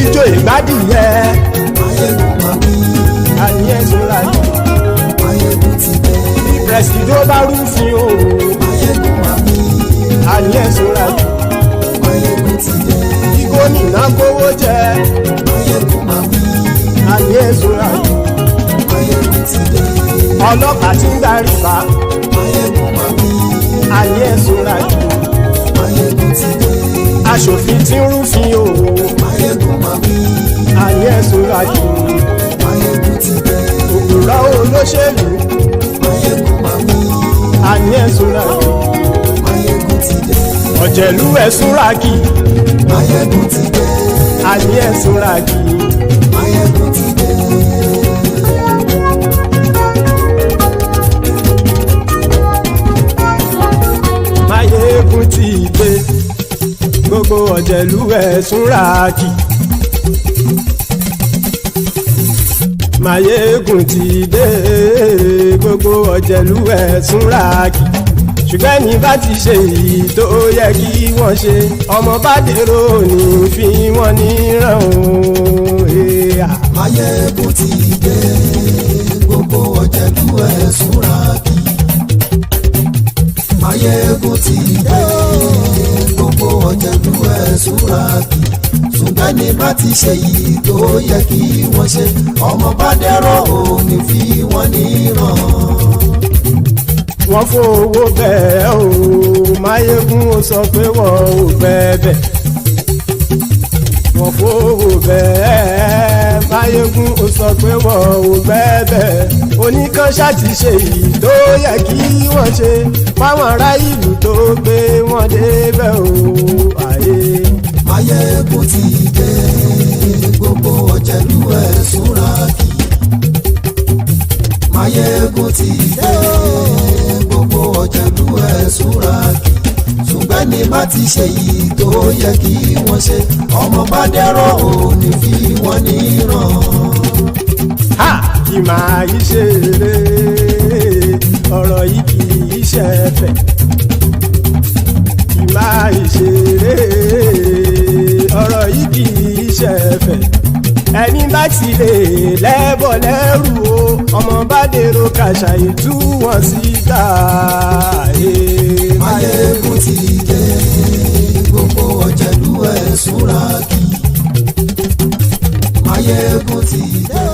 Ijó ìgbádìyẹ. Máyégún máa bí. Àní ẹ̀ súnra kì. Máyégún ti dé. Bí pẹ̀sìdó bá rúfin o. Máyégún máa bí. Àní ẹ̀ súnra kì. Máyégún ti dé. Bí gómìnà kówó jẹ. Máyégún máa bí. Àní ẹ̀ súnra kì. Máyégún ti dé. Ọlọ́pàá tí ń darí bá. Máyégún máa bí. Àní ẹ̀ súnra kì. Máyégún ti dé. Aṣòfin tí ń rúfin o. Máyégún máa bí. Àní ẹ̀ súnra kì. Máyégún ti dé. Òpùrọ́ olóṣèlú. Máyégún máa bí. Àní ẹ̀ súnra kì. Máyégún ti dé. Ọ̀jẹ̀lú ẹ̀ súnra kì. Máyégún ti dé. Àní ẹ̀ súnra kì. Máyégún ti dé. Máyégún ti dé. Gbogbo ọ̀jẹ̀lú ẹ̀ súnra kì. Máyégún ti dé. Gbogbo ọ̀jẹ̀lú ẹ̀ súnra kì. Ṣùgbọ́n ní bá ti ṣe èyí tó yẹ kí wọ́n ṣe, ọmọ bá dèrò ní fi wọ́n níran o. Máyégún ti dé. Gbogbo ọ̀jẹ̀lú ẹ̀ súnra kì. Máyégún ti dé. Gbogbo ọ̀jẹ̀lú ẹ̀ súnra kì. Ṣùgbọ́n ní bá ti ṣe èyí tó yẹ kí wọ́n ṣe, ọmọ bá dèrò ní fi wọ́n níran. Wọ́n fowó bẹ́ẹ̀ o. Máyégún ó sọ pé wọ́n ò bẹ́ẹ̀. Wọ́n fowó bẹ́ẹ̀. Máyégún ó sọ pé wọ́n ò bẹ́ẹ̀. Oníkan ṣáàtì ṣe èyí tó yẹ kí wọ́n ṣe fáwọn ará ìlú tó gbé wọn débẹ̀ o. Àyè. Máyégún ti dé. Gbogbo ọ̀jẹ̀lú ẹ̀ súnra kì. Máyégún ti dé. Gbogbo ọ̀jẹ̀lú ẹ̀ súnra kì. Ṣùgbọ́n ní bá ti ṣe yìí tó yẹ kí wọ́n ṣe, ọmọ bá dẹ́rọ̀ ò ní fi wọ́n níran. Ha! Kì máa yí ṣe eré, ọ̀rọ̀ yìí kì í ṣe ẹ̀fẹ̀. Kì máa yí ṣe eré, ọ̀rọ̀ yìí kì í ṣe ẹ̀fẹ̀. Ẹni bá ti lè lẹ́bọ̀ lẹ́rù o, ọmọ bá dèrò kàṣà ìtú wọn síta. Máyégún ti dé. Gbogbo ọ̀jẹ̀lú ẹ̀ súnra kì. Máyégún ti dé.